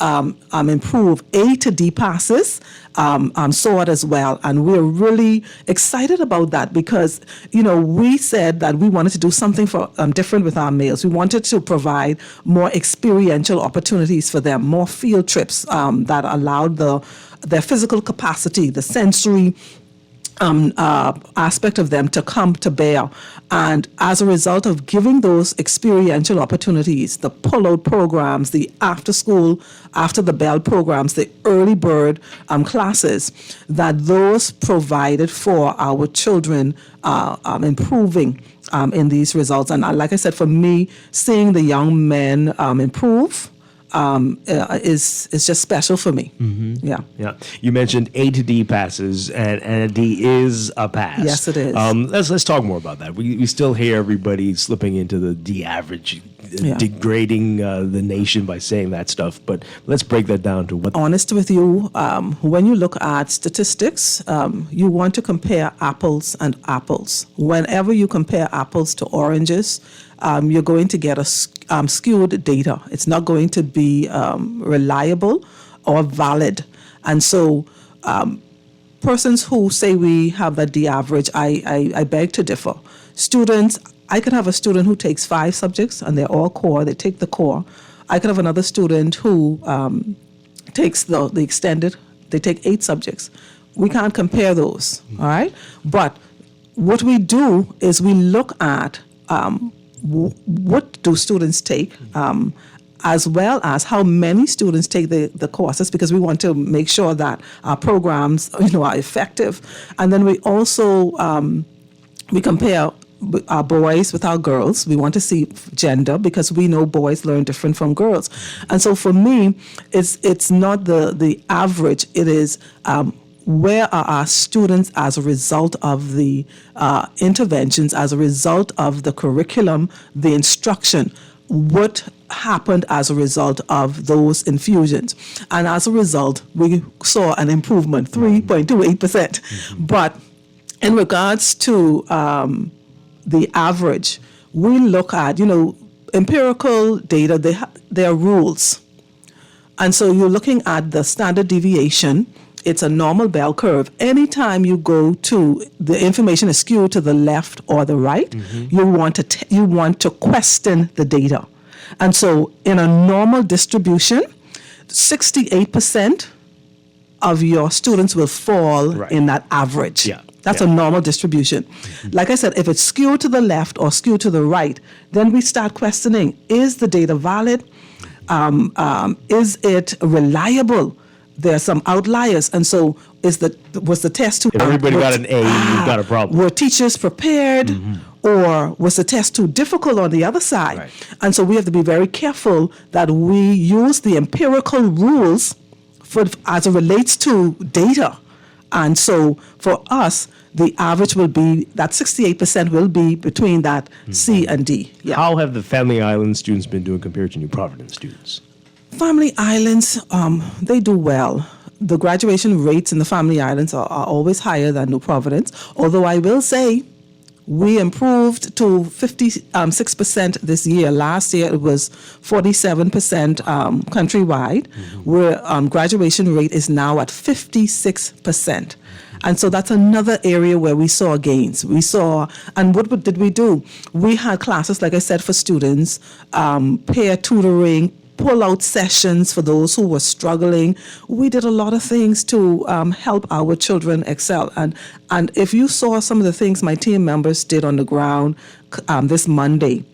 improve. A to D passes saw it as well. And we're really excited about that because, we said that we wanted to do something for different with our males. We wanted to provide more experiential opportunities for them, more field trips that allowed their physical capacity, the sensory aspect of them to come to bear. And as a result of giving those experiential opportunities, the pull-out programs, the after-school, after-the-bell programs, the early bird classes, that those provided for our children improving in these results. And like I said, for me, seeing the young men improve is just special for me. Mm-hmm. Yeah. Yeah. You mentioned A to D passes, and a D is a pass. Yes, it is. Let's talk more about that. We still hear everybody slipping into the D average, degrading the nation by saying that stuff. But let's break that down to what. Honest with you, when you look at statistics, you want to compare apples and apples. Whenever you compare apples to oranges, you're going to get a skewed data. It's not going to be reliable or valid. And so persons who say we have that D average, I beg to differ. Students, I could have a student who takes 5 subjects and they're all core, they take the core. I could have another student who takes the extended, they take 8 subjects. We can't compare those, all right? But what we do is we look at what do students take, as well as how many students take the courses, because we want to make sure that our programs, are effective. And then we also we compare our boys with our girls. We want to see gender because we know boys learn different from girls. And so for me, it's not the average. It is where are our students as a result of the interventions, as a result of the curriculum, the instruction, what happened as a result of those infusions. And as a result, we saw an improvement, 3.28%. But in regards to the average, we look at, empirical data, there are rules. And so you're looking at the standard deviation. It's a normal bell curve. Anytime you go to the information is skewed to the left or the right, you want to question the data. And so in a normal distribution, 68% of your students will fall in that average. That's a normal distribution. Like I said, if it's skewed to the left or skewed to the right, then we start questioning, is the data valid? Is it reliable? There are some outliers, and so was the test too? If everybody got an A, you've got a problem. Were teachers prepared, or was the test too difficult on the other side? Right. And so we have to be very careful that we use the empirical rules as it relates to data. And so for us, the average will be that 68% will be between that C and D. Yeah. How have the Family Island students been doing compared to New Providence students? Family Islands, they do well. The graduation rates in the Family Islands are always higher than New Providence, although I will say we improved to 56% this year. Last year it was 47% countrywide, where graduation rate is now at 56%. And so that's another area where we saw gains. And what did we do? We had classes, like I said, for students, peer tutoring, pull-out sessions for those who were struggling. We did a lot of things to help our children excel. And if you saw some of the things my team members did on the ground this Monday,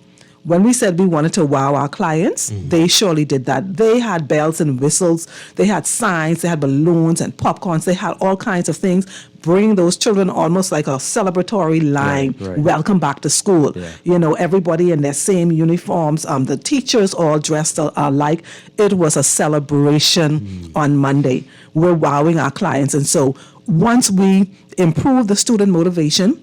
when we said we wanted to wow our clients, they surely did that. They had bells and whistles, they had signs, they had balloons and popcorns, they had all kinds of things, bring those children almost like a celebratory line, welcome back to school. Everybody in their same uniforms, the teachers all dressed alike. It was a celebration on Monday. We're wowing our clients. And so once we improve the student motivation,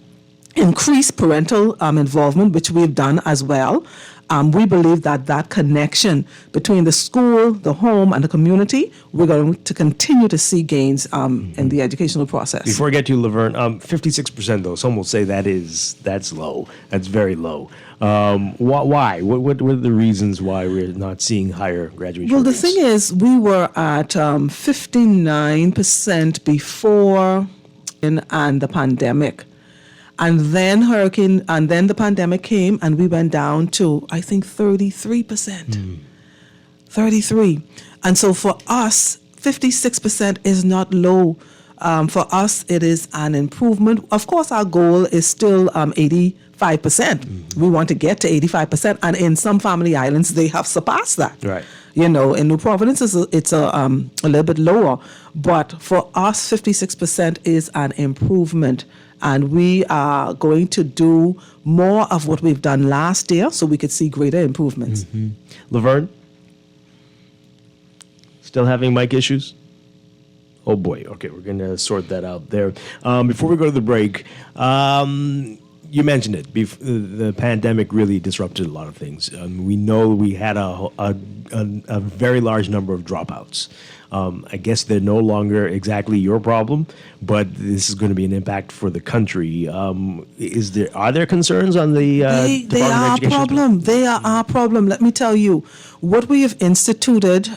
increase parental involvement, which we've done as well. We believe that connection between the school, the home, and the community, we're going to continue to see gains in the educational process. Before I get to Laverne, 56% though, some will say that's low. That's very low. Why? What are the reasons why we're not seeing higher graduation rates? Well, the thing is, we were at 59% before and the pandemic. And then the pandemic came and we went down to, I think, 33%. 33. And so for us, 56% is not low. For us, it is an improvement. Of course, our goal is still 85%. We want to get to 85%, and in some family islands, they have surpassed that. Right. You know, in New Providence, it's a little bit lower, but for us, 56% is an improvement, and we are going to do more of what we've done last year, so we could see greater improvements. Laverne? Still having mic issues? Oh boy. Okay, we're going to sort that out there. Before we go to the break, you mentioned it. The pandemic really disrupted a lot of things. We know we had a very large number of dropouts. I guess they're no longer exactly your problem, but this is going to be an impact for the country. Are there concerns on the They are our problem. They are our problem. Let me tell you, what we have instituted,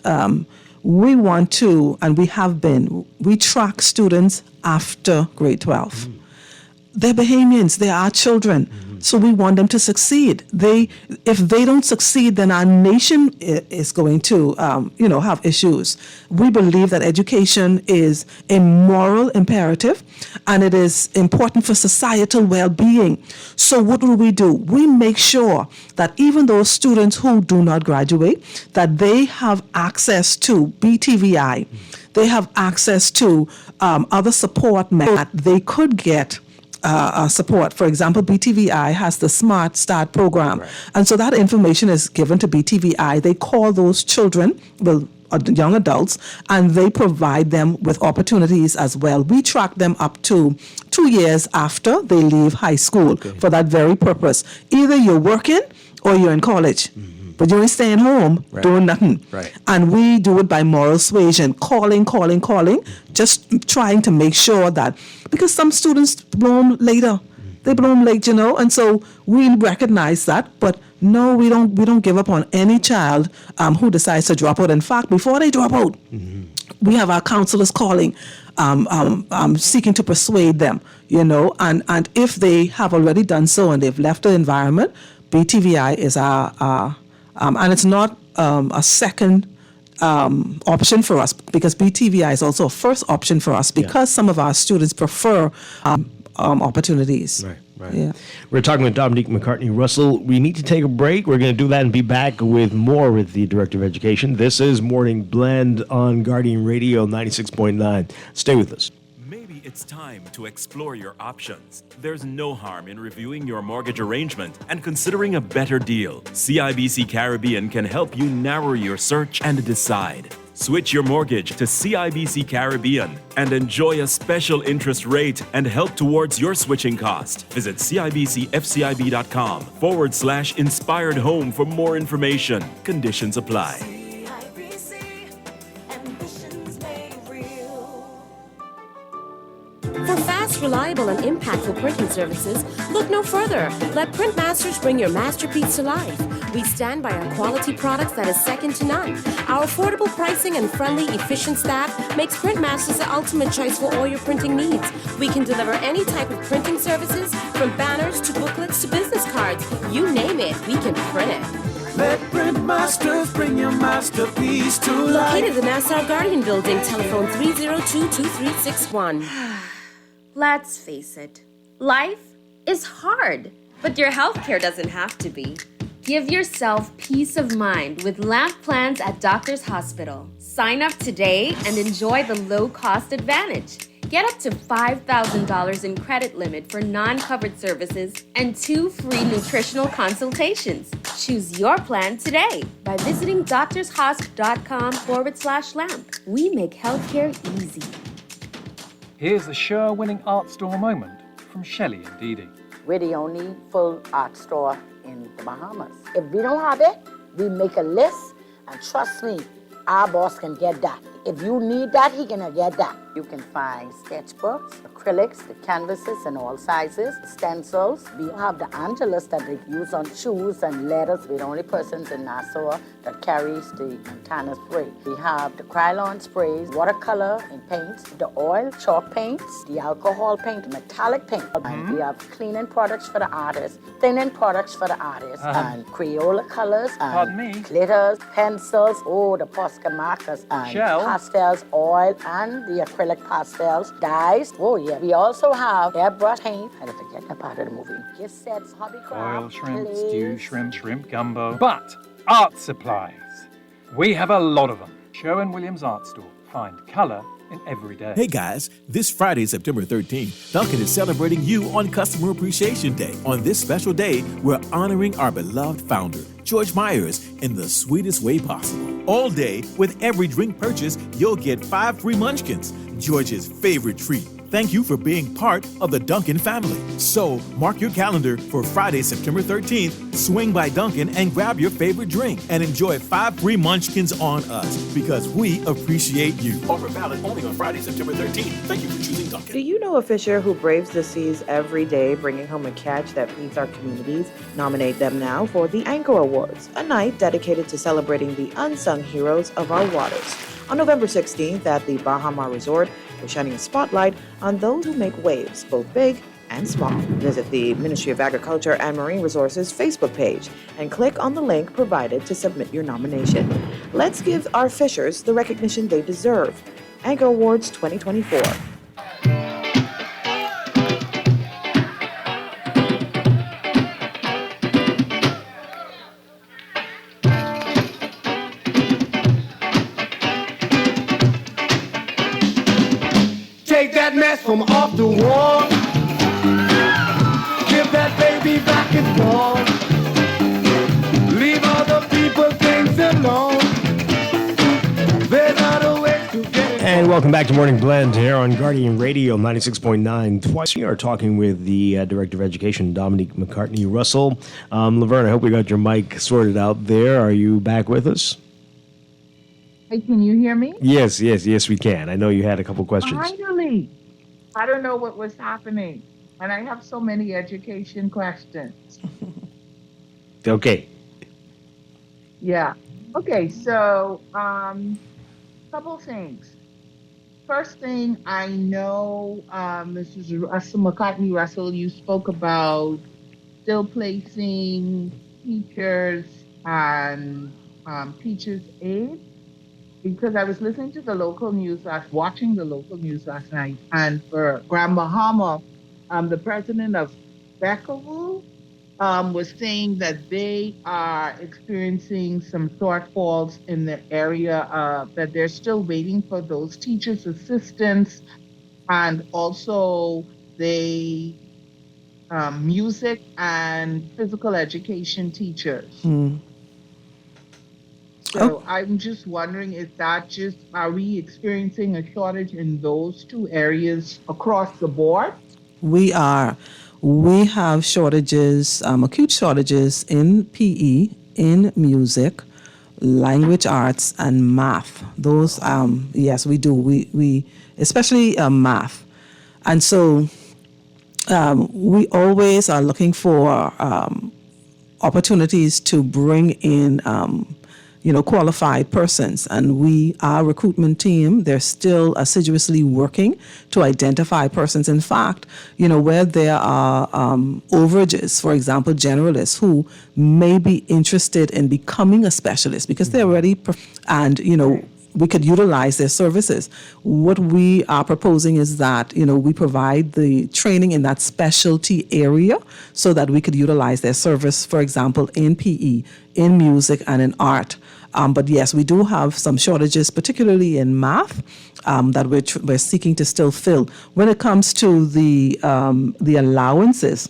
we want to, and we have been, we track students after grade 12. They're Bahamians. They are our children. So we want them to succeed. If they don't succeed, then our nation is going to, have issues. We believe that education is a moral imperative, and it is important for societal well-being. So what do? We make sure that even those students who do not graduate, that they have access to BTVI. They have access to other support that they could get. Support. For example, BTVI has the Smart Start program. Right. And so that information is given to BTVI. They call those children, young adults, and they provide them with opportunities as well. We track them up to 2 years after they leave high school for that very purpose. Either you're working or you're in college. But you ain't staying home doing nothing. Right. And we do it by moral suasion, calling, just trying to make sure that, because some students bloom later. They bloom late, and so we recognize that, but no, we don't give up on any child who decides to drop out. In fact, before they drop out, we have our counselors calling, seeking to persuade them, and if they have already done so and they've left the environment, BTVI is our and it's not a second option for us, because BTVI is also a first option for us, because some of our students prefer opportunities. Right. Yeah. We're talking with Dominique McCartney-Russell. We need to take a break. We're going to do that and be back with more with the Director of Education. This is Morning Blend on Guardian Radio 96.9. Stay with us. Maybe it's time to explore your options. There's no harm in reviewing your mortgage arrangement and considering a better deal. CIBC Caribbean can help you narrow your search and decide. Switch your mortgage to CIBC Caribbean and enjoy a special interest rate and help towards your switching cost. Visit CIBCFCIB.com/inspired home for more information. Conditions apply. For fast, reliable, and impactful printing services, look no further. Let Printmasters bring your masterpiece to life. We stand by our quality products that is second to none. Our affordable pricing and friendly, efficient staff makes Printmasters the ultimate choice for all your printing needs. We can deliver any type of printing services, from banners to booklets to business cards. You name it, we can print it. Let Printmasters bring your masterpiece to life. Located in the Nassau Guardian Building, telephone 302-2361. Let's face it, life is hard, but your healthcare doesn't have to be. Give yourself peace of mind with LAMP plans at Doctors Hospital. Sign up today and enjoy the low-cost advantage. Get up to $5,000 in credit limit for non-covered services and 2 free nutritional consultations. Choose your plan today by visiting doctorshosp.com/lamp. We make healthcare easy. Here's a sure-winning art store moment from Shelley and Dee Dee. We're the only full art store in the Bahamas. If we don't have it, we make a list, and trust me, our boss can get that. If you need that, he can get that. You can find sketchbooks, acrylics, the canvases in all sizes, stencils. We have the Angelus that they use on shoes and letters. We're the only persons in Nassau that carries the Montana spray. We have the Krylon sprays, watercolor and paints, the oil, chalk paints, the alcohol paint, metallic paint. And we have cleaning products for the artists, thinning products for the artists, and Crayola colors, and glitters, pencils, the Posca markers, and pastels, oil, and the acrylic acrylic pastels, dyes. Oh yeah. We also have airbrush paint. I don't forget that part of the movie. Gift sets, hobby craft, Boiled shrimp, glaze. stew shrimp, shrimp gumbo. But art supplies. We have a lot of them. Sherwin-Williams Art Store. Find colour in every day. Hey guys, this Friday, September 13th, Dunkin' is celebrating you on Customer Appreciation Day. On this special day, we're honoring our beloved founder, George Myers, in the sweetest way possible. All day, with every drink purchase, you'll get 5 free munchkins, George's favorite treat. Thank you for being part of the Dunkin' family. So, mark your calendar for Friday, September 13th. Swing by Dunkin' and grab your favorite drink and enjoy 5 free munchkins on us because we appreciate you. Offer valid only on Friday, September 13th. Thank you for choosing Dunkin'. Do you know a fisher who braves the seas every day, bringing home a catch that feeds our communities? Nominate them now for the Anchor Awards, a night dedicated to celebrating the unsung heroes of our waters. On November 16th at the Bahama Resort, we're shining a spotlight on those who make waves, both big and small. Visit the Ministry of Agriculture and Marine Resources Facebook page and click on the link provided to submit your nomination. Let's give our fishers the recognition they deserve. Anchor Awards 2024. Take that mess from off the wall. Give that baby back its ball. Leave other people things alone. There's not a way to get it. And welcome back to Morning Blend here on Guardian Radio 96.9. Twice we are talking with the Director of Education, Dominique McCartney-Russell. Laverne, I hope we got your mic sorted out there. Are you back with us? Hey, can you hear me? Yes, we can. I know you had a couple questions. Finally. I don't know what was happening. And I have so many education questions. Okay. Yeah. Okay, so couple things. First thing, I know, Mrs. Russell McCartney-Russell, you spoke about still placing teachers and teachers' aides. Because I was listening to the local news watching the local news last night, and for Grand Bahama, the president of Beckerville was saying that they are experiencing some shortfalls in the area, that they're still waiting for those teachers' assistants, and also they music and physical education teachers. So I'm just wondering, are we experiencing a shortage in those two areas across the board? We are. We have shortages, acute shortages in PE, in music, language arts, and math. Those, yes, we do. We especially math. And so we always are looking for opportunities to bring in qualified persons. And our recruitment team, they're still assiduously working to identify persons. In fact, where there are overages, for example, generalists who may be interested in becoming a specialist because they're already, we could utilize their services. What we are proposing is that, we provide the training in that specialty area so that we could utilize their service, for example, in PE, in music, and in art. But yes, we do have some shortages, particularly in math, that we're seeking to still fill. When it comes to the allowances,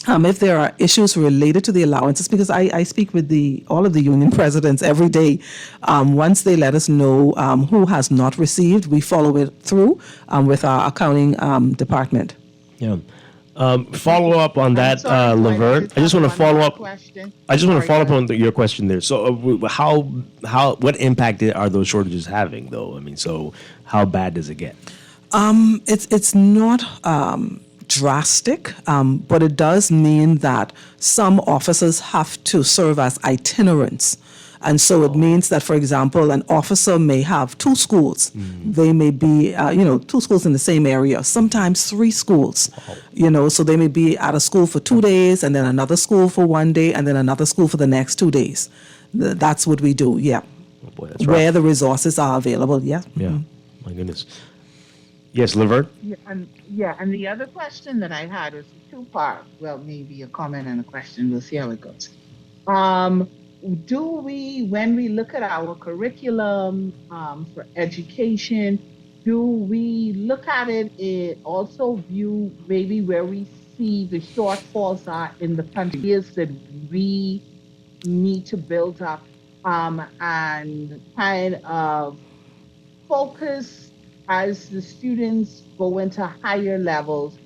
if there are issues related to the allowances, because I speak with all of the union presidents every day, once they let us know who has not received, we follow it through with our accounting department. Yeah. Follow up on that, Laverne. I just want to follow up. On your question there. So, what impact are those shortages having, though? I mean, so how bad does it get? It's not drastic, but it does mean that some officers have to serve as itinerants. And so it means that, for example, an officer may have 2 schools. They may be, 2 schools in the same area, sometimes 3 schools. So they may be at a school for 2 days, and then another school for 1 day, and then another school for the next 2 days. That's what we do, yeah. Oh boy, that's where the resources are available, yeah. Yeah, my goodness. Yes, Laverne? And the other question that I had was a two-part. Well, maybe a comment and a question. We'll see how it goes. Do we, when we look at our curriculum for education, do we look at it also view maybe where we see the shortfalls are in the country is that we need to build up and kind of focus as the students go into higher levels,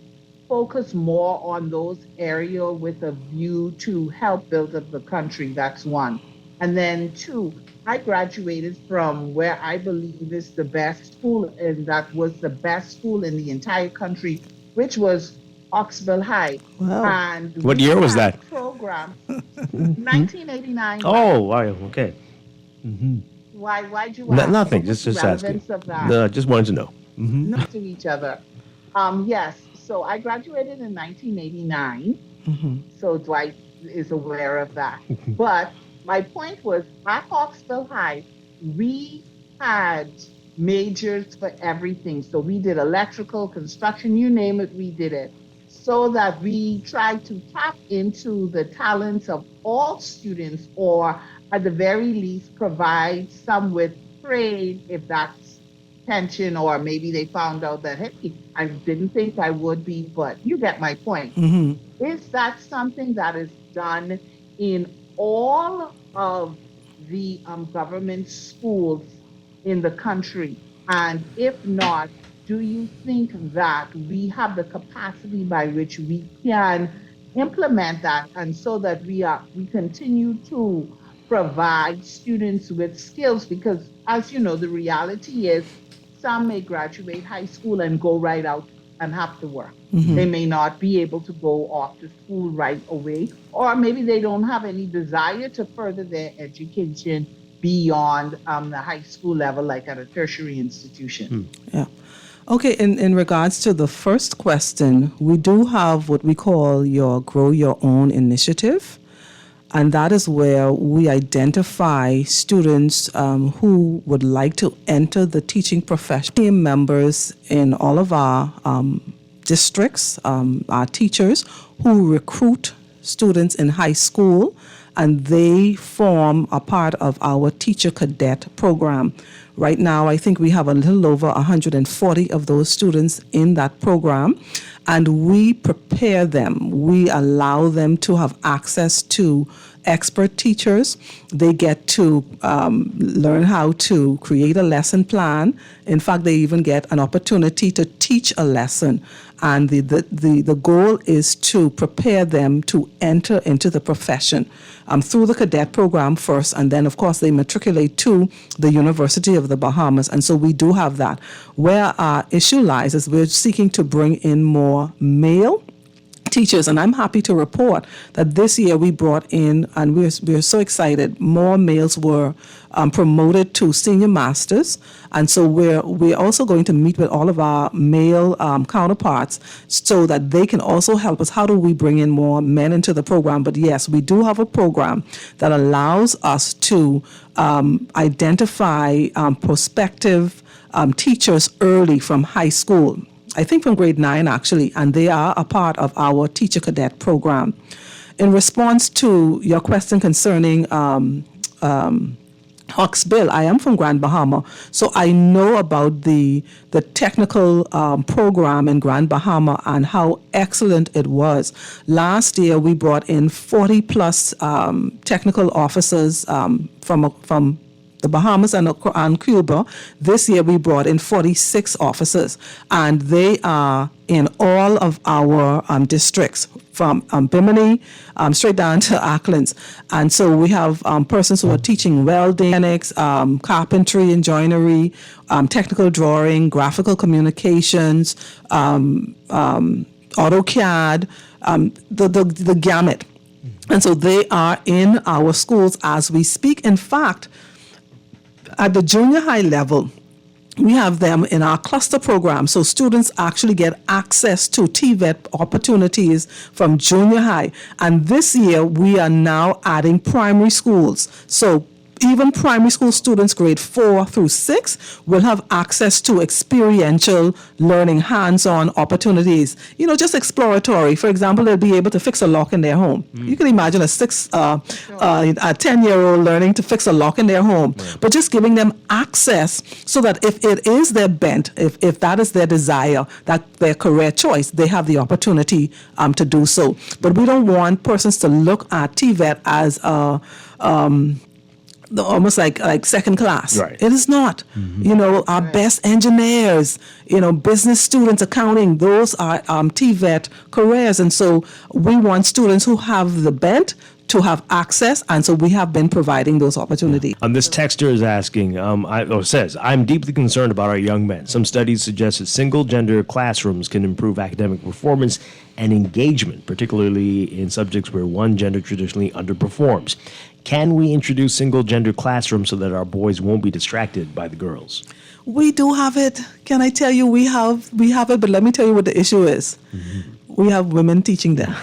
focus more on those areas with a view to help build up the country. That's one. And then two, I graduated from where I believe is the best school, and that was the best school in the entire country, which was Oxville High. Wow. And What year was that? Program 1989. Oh, wow. Okay. Why'd you No, ask? nothing. What was Just the asking. relevance of that? No, just wanted to know. Next to each other. Yes. So I graduated in 1989. So Dwight is aware of that. But my point was at Oxville High, we had majors for everything. So we did electrical, construction, you name it, we did it. So that we tried to tap into the talents of all students, or at the very least provide some with trade if that's tension, or maybe they found out that, hey, I didn't think I would be, but you get my point. Is that something that is done in all of the government schools in the country? And if not, do you think that we have the capacity by which we can implement that, and so that we continue to provide students with skills? Because as you know, the reality is some may graduate high school and go right out and have to work. They may not be able to go off to school right away, or maybe they don't have any desire to further their education beyond the high school level, like at a tertiary institution. Yeah. Okay, in regards to the first question, we do have what we call your Grow Your Own initiative. And that is where we identify students who would like to enter the teaching profession. Team members in all of our districts, our teachers who recruit students in high school, and they form a part of our teacher cadet program. Right now, I think we have a little over 140 of those students in that program, and we prepare them. We allow them to have access to expert teachers. They get to learn how to create a lesson plan. In fact, they even get an opportunity to teach a lesson. And the goal is to prepare them to enter into the profession through the cadet program first, and then, of course, they matriculate to the University of the Bahamas. And so we do have that. Where our issue lies is we're seeking to bring in more male teachers, and I'm happy to report that this year we brought in, and we're so excited, more males were promoted to senior masters, and so we're also going to meet with all of our male counterparts so that they can also help us. How do we bring in more men into the program? But yes, we do have a program that allows us to identify prospective teachers early from high school. I think from grade 9, actually, and they are a part of our teacher cadet program. In response to your question concerning Hawksbill, I am from Grand Bahama, so I know about the technical program in Grand Bahama and how excellent it was. Last year, we brought in 40 plus technical officers from the Bahamas and Cuba. This year we brought in 46 officers, and they are in all of our districts from Bimini straight down to Acklands. And so we have persons who are teaching welding, mechanics, carpentry and joinery, technical drawing, graphical communications, AutoCAD, the gamut. And so they are in our schools as we speak. In fact, at the junior high level, we have them in our cluster program. So students actually get access to TVET opportunities from junior high. And this year, we are now adding primary schools. So even primary school students, grade 4 through 6, will have access to experiential learning, hands-on opportunities, just exploratory. For example, they'll be able to fix a lock in their home. You can imagine a 10-year-old learning to fix a lock in their home, but just giving them access so that if it is their bent, if that is their desire, that their career choice, they have the opportunity to do so. But we don't want persons to look at TVET as almost like second class. Right. It is not. Our best engineers, business students, accounting, those are TVET careers. And so we want students who have the bent to have access, and so we have been providing those opportunities. This texter is asking, says, I'm deeply concerned about our young men. Some studies suggest that single-gender classrooms can improve academic performance and engagement, particularly in subjects where one gender traditionally underperforms. Can we introduce single-gender classrooms so that our boys won't be distracted by the girls? We do have it. Can I tell you, we have it, but let me tell you what the issue is. We have women teaching there,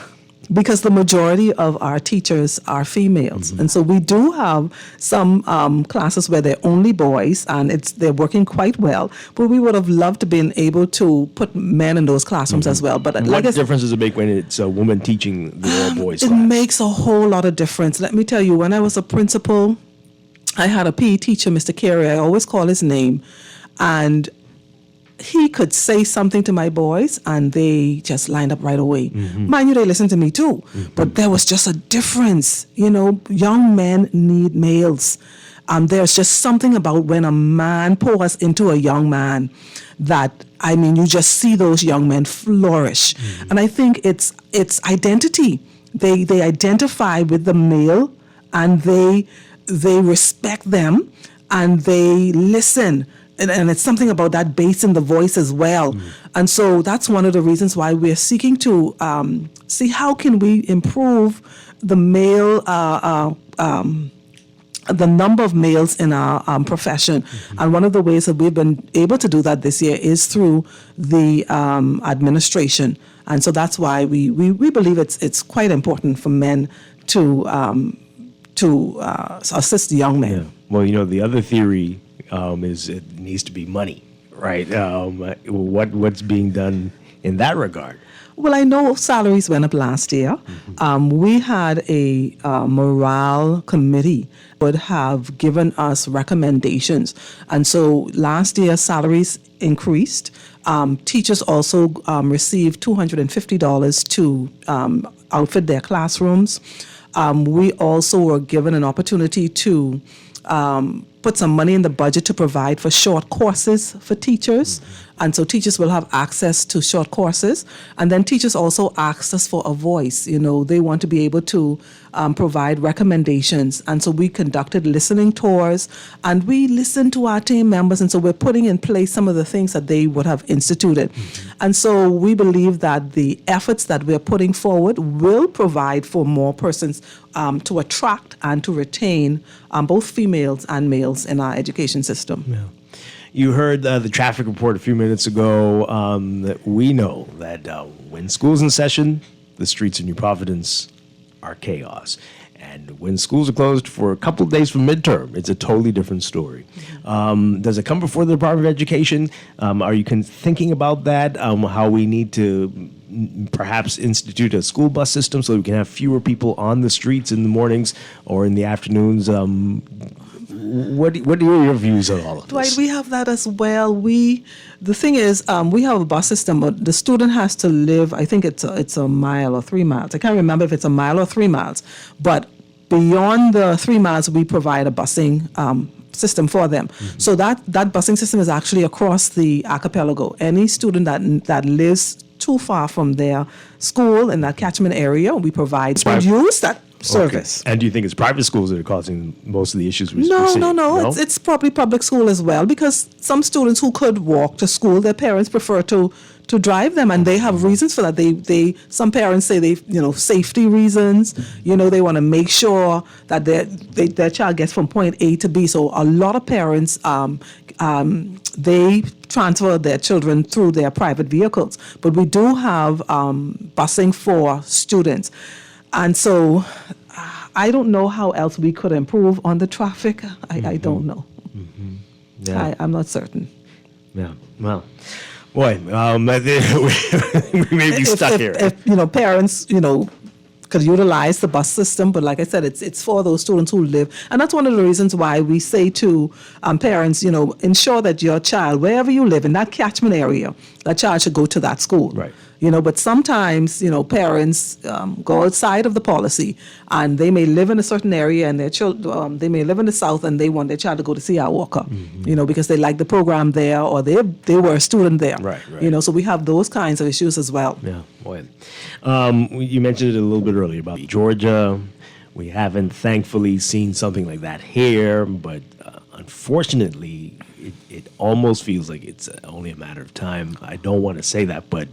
because the majority of our teachers are females. And so we do have some classes where they're only boys, and they're working quite well. But we would have loved to been able to put men in those classrooms as well. But what difference does it make when it's a woman teaching the all-boys class? It makes a whole lot of difference. Let me tell you, when I was a principal, I had a PE teacher, Mr. Carey. I always call his name. And he could say something to my boys and they just lined up right away. Mind you, they listened to me too. But there was just a difference. Young men need males. There's just something about when a man pours into a young man that, you just see those young men flourish. And I think it's identity. They identify with the male, and they respect them, and they listen. And it's something about that bass in the voice as well. And so that's one of the reasons why we're seeking to see how can we improve the male, the number of males in our profession. And one of the ways that we've been able to do that this year is through the administration. And so that's why we believe it's quite important for men to assist young men. Yeah. Well, the other theory is it needs to be money, right? What's being done in that regard? Well, I know salaries went up last year. We had a morale committee would have given us recommendations. And so last year, salaries increased. Teachers also received $250 to outfit their classrooms. We also were given an opportunity to put some money in the budget to provide for short courses for teachers. And so teachers will have access to short courses. And then teachers also asked us for a voice. They want to be able to provide recommendations. And so we conducted listening tours, and we listened to our team members. And so we're putting in place some of the things that they would have instituted. And so we believe that the efforts that we're putting forward will provide for more persons to attract and to retain both females and males in our education system. Yeah. You heard the traffic report a few minutes ago. That we know that when school's in session, the streets in New Providence are chaos. And when schools are closed for a couple of days for midterm, it's a totally different story. Does it come before the Department of Education? Are you thinking about that? How we need to perhaps institute a school bus system so we can have fewer people on the streets in the mornings or in the afternoons? What are your views on all of this? Dwight, we have that as well. The thing is, we have a bus system, but the student has to live, I think it's a mile or 3 miles. I can't remember if it's a mile or 3 miles. But beyond the 3 miles, we provide a busing system for them. So that busing system is actually across the archipelago. Any student that lives too far from their school in that catchment area, we provide and use that service. Okay. And do you think it's private schools that are causing most of the issues we're No. seeing? It's probably public school as well, because some students who could walk to school, their parents prefer to drive them, and they have reasons for that. Some parents say safety reasons. They want to make sure that their child gets from point A to B. So a lot of parents they transfer their children through their private vehicles, but we do have busing for students. And so I don't know how else we could improve on the traffic. I don't know. Yeah. I'm not certain. Yeah. Well, boy, I think we may be stuck here. If parents, could utilize the bus system, but like I said, it's for those students who live, and that's one of the reasons why we say to parents, ensure that your child, wherever you live in that catchment area, that child should go to that school. Right. But sometimes, parents go outside of the policy, and they may live in a certain area, and their children, they may live in the South, and they want their child to go to C.R. Walker, because they like the program there, or they were a student there. Right. So we have those kinds of issues as well. Yeah, boy. You mentioned it a little bit earlier about Georgia. We haven't, thankfully, seen something like that here, but unfortunately, it almost feels like it's only a matter of time. I don't want to say that, but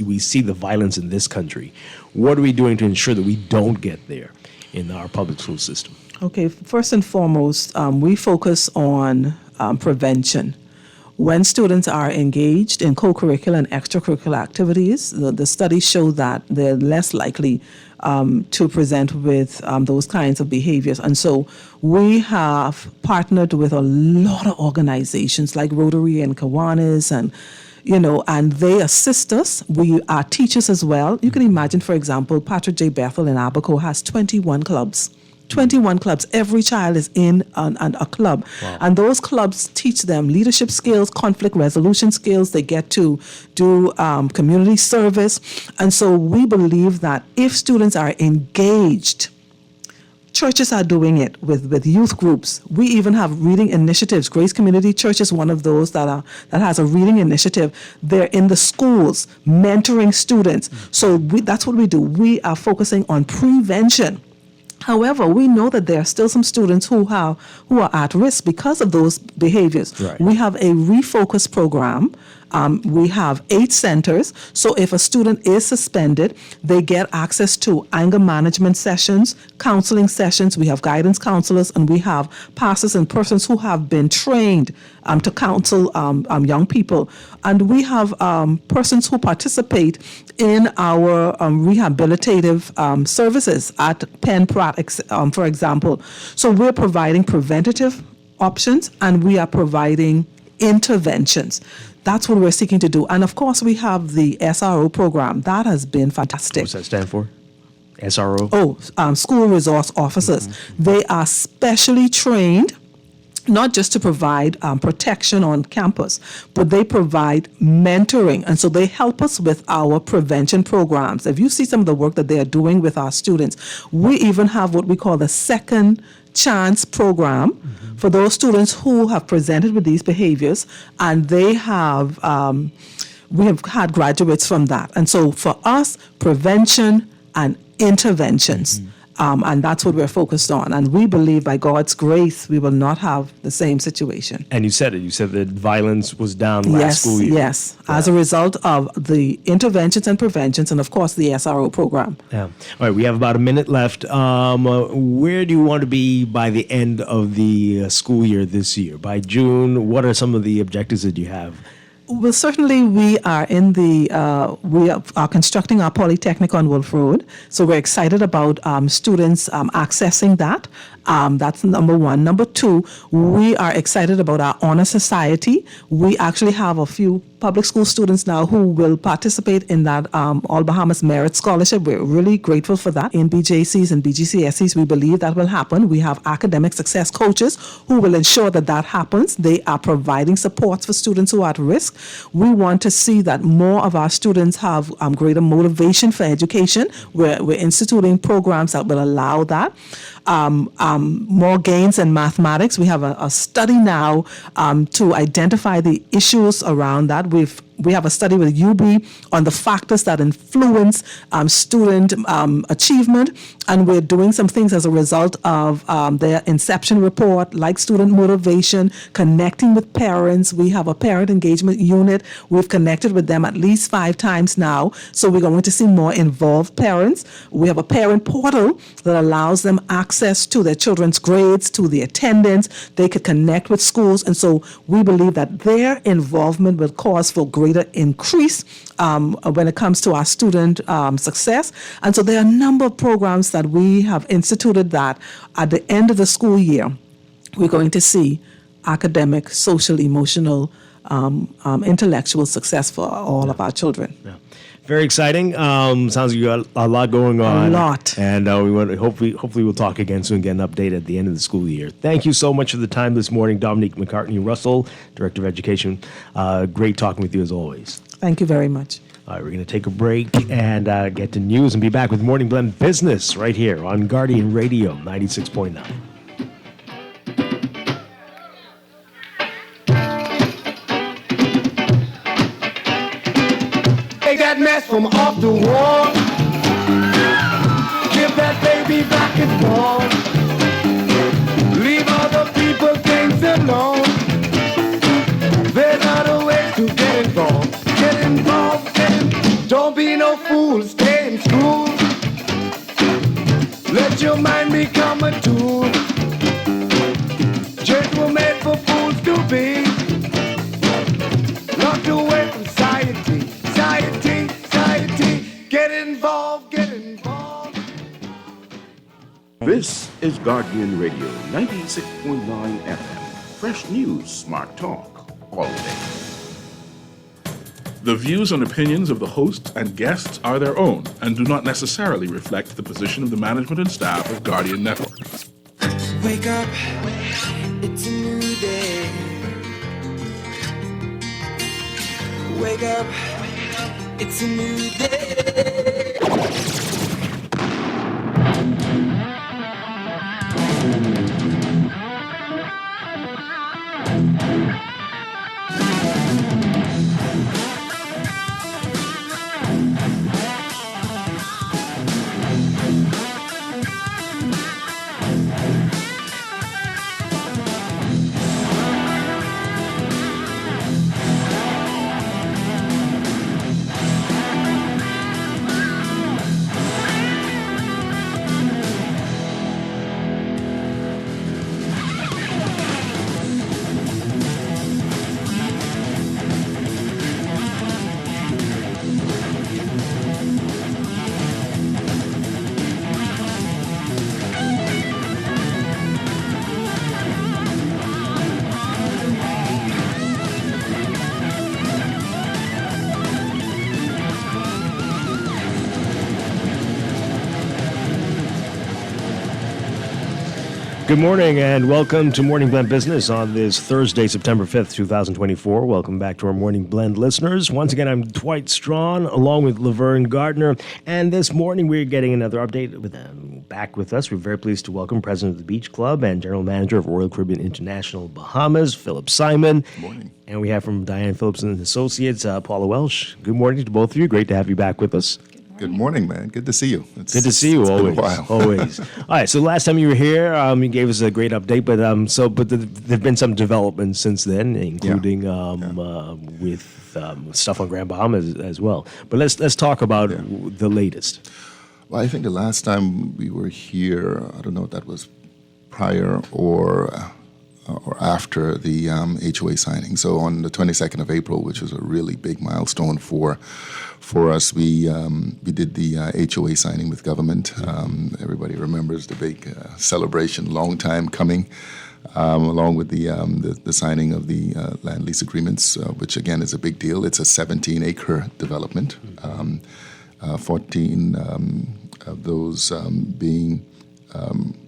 we see the violence in this country. What are we doing to ensure that we don't get there in our public school system? Okay, first and foremost, we focus on prevention. When students are engaged in co-curricular and extracurricular activities, the studies show that they're less likely to present with those kinds of behaviors. And so we have partnered with a lot of organizations like Rotary and Kiwanis, and they assist us. We are teachers as well. You can imagine, for example, Patrick J. Bethel in Abaco has 21 clubs. 21 clubs. Every child is in a club. Wow. And those clubs teach them leadership skills, conflict resolution skills. They get to do community service. And so we believe that if students are engaged, churches are doing it with youth groups. We even have reading initiatives. Grace Community Church is one of those that has a reading initiative. They're in the schools mentoring students. So that's what we do. We are focusing on prevention. However, we know that there are still some students who are at risk because of those behaviors. Right. We have a refocus program. We have 8 centers. So if a student is suspended, they get access to anger management sessions, counseling sessions. We have guidance counselors, and we have pastors and persons who have been trained to counsel young people. And we have persons who participate in our rehabilitative services at Penn Pratt, for example. So we're providing preventative options, and we are providing interventions. That's what we're seeking to do. And of course, we have the SRO program. That has been fantastic. What's that stand for? SRO? School Resource Officers. They are specially trained not just to provide protection on campus, but they provide mentoring. And so they help us with our prevention programs. If you see some of the work that they are doing with our students, we even have what we call the Second Chance program for those students who have presented with these behaviors, and they have we have had graduates from that. And so for us, prevention and interventions, and that's what we're focused on. And we believe by God's grace, we will not have the same situation. And you said it. You said that violence was down last school year. Yes, as a result of the interventions and preventions, and of course the SRO program. Yeah. All right, we have about a minute left. Where do you want to be by the end of the school year this year? By June, what are some of the objectives that you have? Well, certainly we are we are constructing our Polytechnic on Wolf Road. So we're excited about students accessing that. That's number one. Number two, we are excited about our honor society. We actually have a few public school students now who will participate in that All Bahamas Merit Scholarship. We're really grateful for that. In BJCs and BGCSEs, we believe that will happen. We have academic success coaches who will ensure that that happens. They are providing supports for students who are at risk. We want to see that more of our students have greater motivation for education. We're instituting programs that will allow that. More gains in mathematics. We have a study now to identify the issues around that. We have a study with UB on the factors that influence student achievement, and we're doing some things as a result of their inception report, like student motivation, connecting with parents. We have a parent engagement unit. We've connected with them at least 5 times now, so we're going to see more involved parents. We have a parent portal that allows them access to their children's grades, to the attendance. They could connect with schools, and so we believe that their involvement will cause for great greater increase when it comes to our student success. And so there are a number of programs that we have instituted that at the end of the school year, we're going to see academic, social, emotional, intellectual success for all of our children. Yeah. Very exciting. Sounds like you got a lot going on. A lot. And we want to hopefully we'll talk again soon, get an update at the end of the school year. Thank you so much for the time this morning, Dominique McCartney-Russell, Director of Education. Great talking with you as always. Thank you very much. All right, we're going to take a break and get to news and be back with Morning Blend Business right here on Guardian Radio 96.9. Take that mess from off the wall. Give that baby back its ball. Leave other people things alone. There's other ways to get involved. Get involved, don't be no fool. Stay in school. Let your mind become a tool. Church were made for fools to be. Locked away from society. Get involved, get involved. This is Guardian Radio 96.9 FM. Fresh news, smart talk, all day. The views and opinions of the host and guests are their own and do not necessarily reflect the position of the management and staff of Guardian Network. Wake up, it's a new day. Wake up, it's a new day. Good morning and welcome to Morning Blend Business on this Thursday, September 5th, 2024. Welcome back to our Morning Blend listeners. Once again, I'm Dwight Strachan along with Laverne Gardner. And this morning we're getting another update with them back with us. We're very pleased to welcome President of the Beach Club and General Manager of Royal Caribbean International Bahamas, Philip Simon. Good morning. And we have from Diane Phillips and Associates, Paula Welsh. Good morning to both of you. Great to have you back with us. Good morning, man. Good to see you. Good to see you. It's Always. been a while. Always. All right. So last time you were here, you gave us a great update, but there've been some developments since then, including with stuff on Grand Bahama as well. But let's talk about the latest. Well, I think the last time we were here, I don't know if that was prior or after the HOA signing. So on the 22nd of April, which was a really big milestone for us, we did the HOA signing with government. Everybody remembers the big celebration, long time coming, along with the signing of the land lease agreements, which again is a big deal. It's a 17-acre development, 14 of those being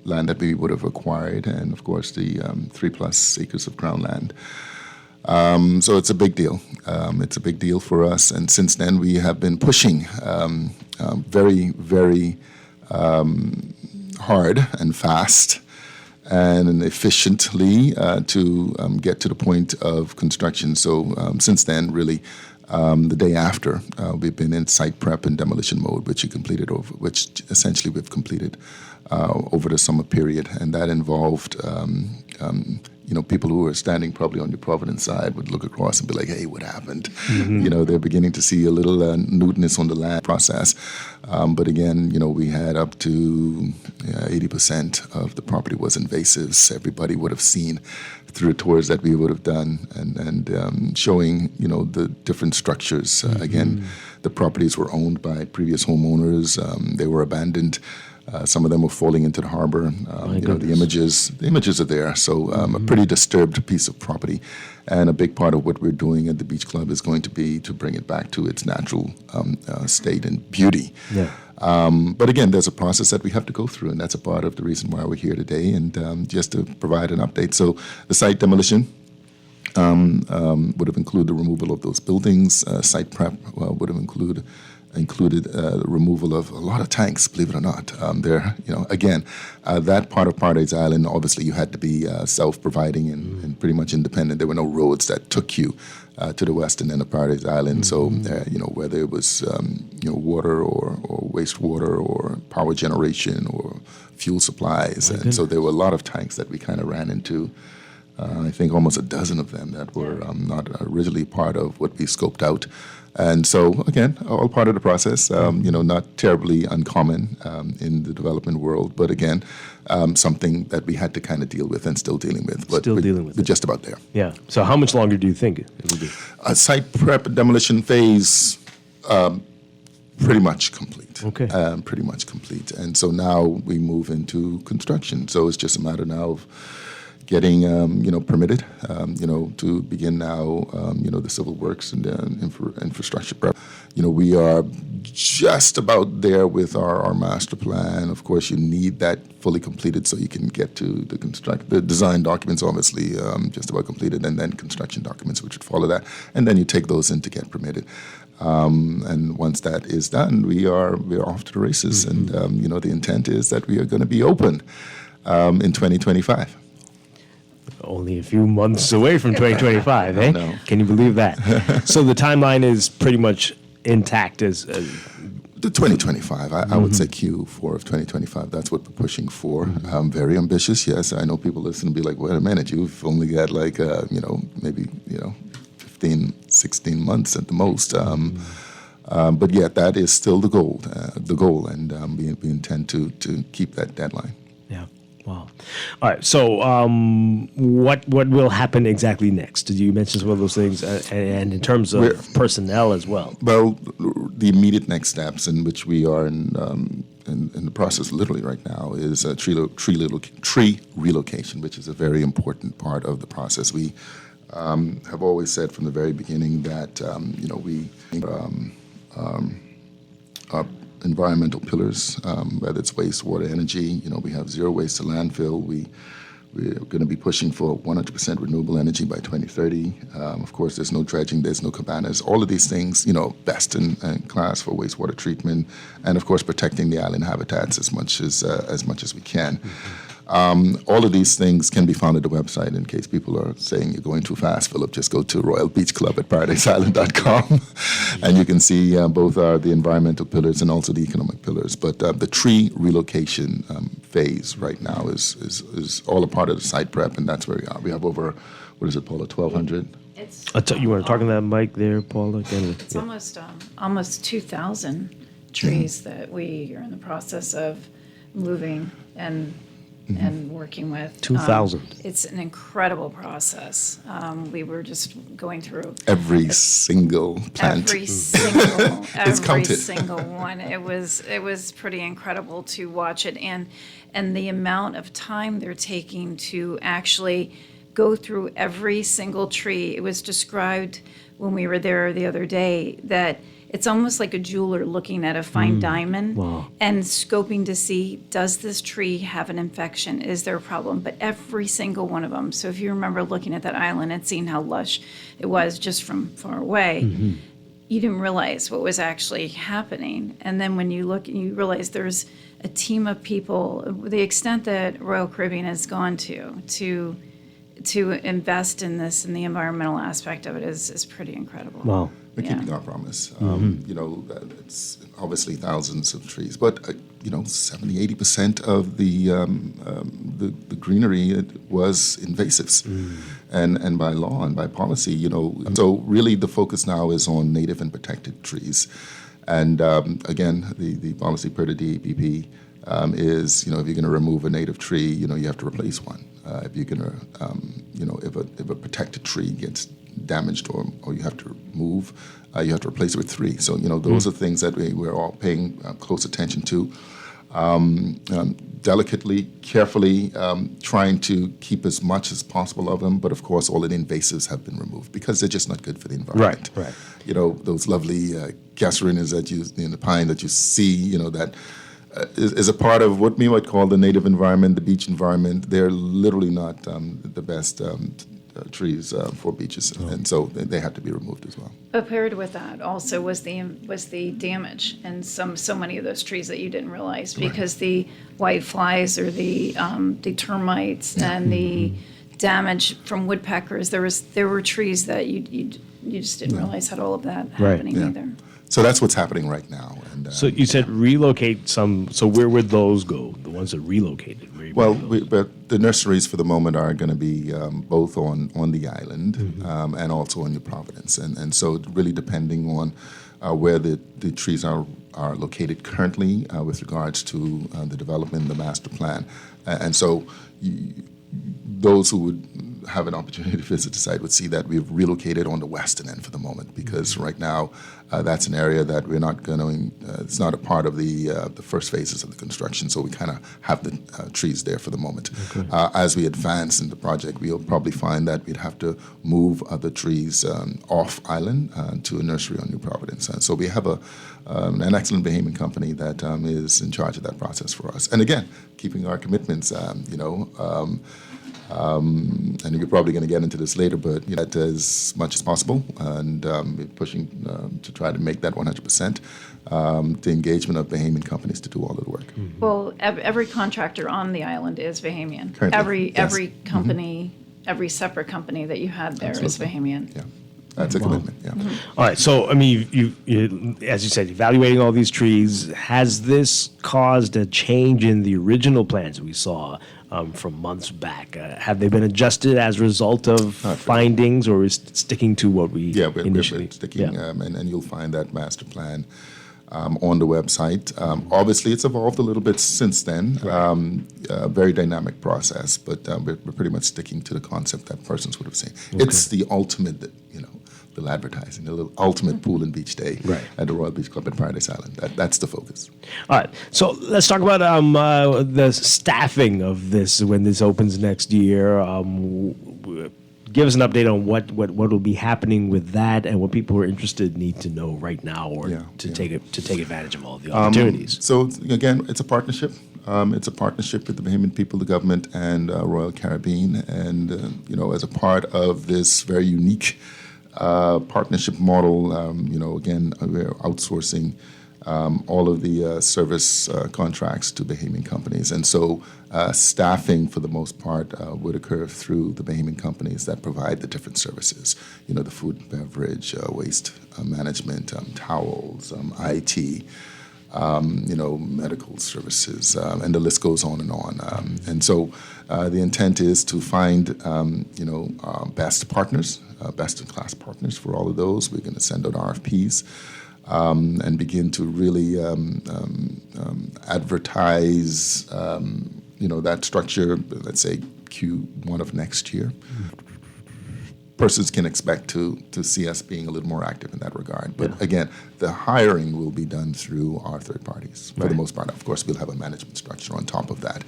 land that we would have acquired, and of course the 3+ acres of Crown land. So it's a big deal. It's a big deal for us, and since then we have been pushing very, very hard and fast and efficiently to get to the point of construction. So since then, really, the day after, we've been in site prep and demolition mode, which essentially we've completed over the summer period, and that involved people who are standing probably on your Providence side would look across and be like, hey, what happened? Mm-hmm. They're beginning to see a little newness on the land process. But again, we had up to 80% of the property was invasives. Everybody would have seen through tours that we would have done and showing, the different structures. Again, the properties were owned by previous homeowners. They were abandoned. Some of them were falling into the harbor. The images are there. So a pretty disturbed piece of property. And a big part of what we're doing at the Beach Club is going to be to bring it back to its natural state and beauty. Yeah. But again, there's a process that we have to go through, and that's a part of the reason why we're here today, and just to provide an update. So the site demolition would have included the removal of those buildings. Site prep would have included the removal of a lot of tanks, believe it or not. That part of Paradise Island, obviously you had to be self-providing and pretty much independent. There were no roads that took you to the western end of Paradise Island. So, whether it was, water or wastewater or power generation or fuel supplies. And so there were a lot of tanks that we kind of ran into. I think almost a dozen of them that were not originally part of what we scoped out. And so, again, all part of the process, not terribly uncommon in the development world, but again, something that we had to kind of deal with and still dealing with. But we're just about there. Yeah. So how much longer do you think it will be? Site prep demolition phase, pretty much complete. Okay. Pretty much complete. And so now we move into construction. So it's just a matter now of getting, permitted, to begin now, the civil works and infrastructure prep. We are just about there with our master plan. Of course, you need that fully completed so you can get to the design documents, obviously, just about completed, and then construction documents, which would follow that. And then you take those in to get permitted. And once that is done, we are off to the races. And, the intent is that we are going to be open in 2025. Only a few months away from 2025, eh? No. Can you believe that? So the timeline is pretty much intact as the 2025. I would say Q4 of 2025. That's what we're pushing for. Very ambitious, yes. I know people listen and be like, wait a minute, you've only got like, maybe 15, 16 months at the most. But yet that is still the goal, and we intend to keep that deadline. Yeah. Wow. All right. So, what will happen exactly next? Did you mention some of those things, and in terms of personnel as well? Well, the immediate next steps, in which we are in the process, literally right now, is tree relocation, which is a very important part of the process. We have always said from the very beginning that our environmental pillars, whether it's wastewater, energy. We have zero waste to landfill. We're going to be pushing for 100% renewable energy by 2030. Of course, there's no dredging, there's no cabanas. All of these things, best in class for wastewater treatment, and of course, protecting the island habitats as much as we can. All of these things can be found at the website. In case people are saying you're going too fast, Philip, just go to Royal Beach Club at ParadiseIsland.com, and you can see both the environmental pillars and also the economic pillars. But the tree relocation phase right now is all a part of the site prep, and that's where we are. We have over, what is it, Paula, 1,200? You want to talk on that mic there, Paula? It's almost 2,000 trees that we are in the process of moving and working with. 2,000. It's an incredible process. We were just going through every single plant. Every single counted. Single one. It was pretty incredible to watch it, and the amount of time they're taking to actually go through every single tree. It was described when we were there the other day that it's almost like a jeweler looking at a fine diamond and scoping to see, does this tree have an infection? Is there a problem? But every single one of them. So if you remember looking at that island and seeing how lush it was just from far away, you didn't realize what was actually happening. And then when you look and you realize there's a team of people, the extent that Royal Caribbean has gone to invest in this and the environmental aspect of it is pretty incredible. Wow. We're keeping our promise. It's obviously thousands of trees, but 70-80% of the greenery was invasives, and by law and by policy, So really, the focus now is on native and protected trees, and again, the policy per the DEPP is if you're going to remove a native tree, you have to replace one. If you're going to, if a protected tree gets damaged or you have to move, you have to replace it with 3. So, those are things that we're all paying close attention to. Delicately, carefully, trying to keep as much as possible of them. But of course, all of the invasives have been removed because they're just not good for the environment. Right. Those lovely casuarinas that in the pine that you see, that is a part of what we might call the native environment, the beach environment. They're literally not the best trees for beaches, and so they had to be removed as well. But paired with that also was the damage and so many of those trees that you didn't realize because the white flies or the termites and the damage from woodpeckers. There were trees that you just didn't realize had all of that happening either. So that's what's happening right now. And so you said relocate some. So where would those go? The ones that relocated. But the nurseries for the moment are going to be both on the island and also in New Providence, and so really depending on where the trees are located currently with regards to the development, the master plan, and so those who would have an opportunity to visit the site would see that we've relocated on the western end for the moment because right now that's an area that we're not going to, it's not a part of the first phases of the construction, so we kind of have the trees there for the moment. Okay. As we advance in the project, we'll probably find that we'd have to move other trees off island to a nursery on New Providence. And so we have an excellent Bahamian company that is in charge of that process for us. And again, keeping our commitments, and you're probably going to get into this later, but that as much as possible, and we're pushing to try to make that 100%. The engagement of Bahamian companies to do all of the work. Well, every contractor on the island is Bahamian. Currently, every company, every separate company that you had there is Bahamian. Yeah. That's a commitment, yeah. All right, so, I mean, you, as you said, evaluating all these trees, has this caused a change in the original plans we saw from months back? Have they been adjusted as a result of findings, or is it sticking to what we initially? We're sticking, and you'll find that master plan on the website. Obviously, it's evolved a little bit since then. Very dynamic process, but we're pretty much sticking to the concept that persons would have seen. Okay. It's the ultimate, little advertising, the little ultimate pool and beach day at the Royal Beach Club in Paradise Island. That's the focus. All right, so let's talk about the staffing of this when this opens next year. Give us an update on what will be happening with that and what people who are interested need to know right now or to take advantage of all the opportunities. So again, it's a partnership. It's a partnership with the Bahamian people, the government, and Royal Caribbean. And as a part of this very unique partnership model, again, we're outsourcing all of the service contracts to Bahamian companies. And so staffing, for the most part, would occur through the Bahamian companies that provide the different services, the food and beverage, waste management, towels, IT, medical services, and the list goes on and on. And so the intent is to find, best partners, best-in-class partners for all of those. We're going to send out RFPs. And begin to really advertise, that structure, let's say Q1 of next year. Persons can expect to see us being a little more active in that regard. But again, the hiring will be done through our third parties for the most part. Of course, we'll have a management structure on top of that.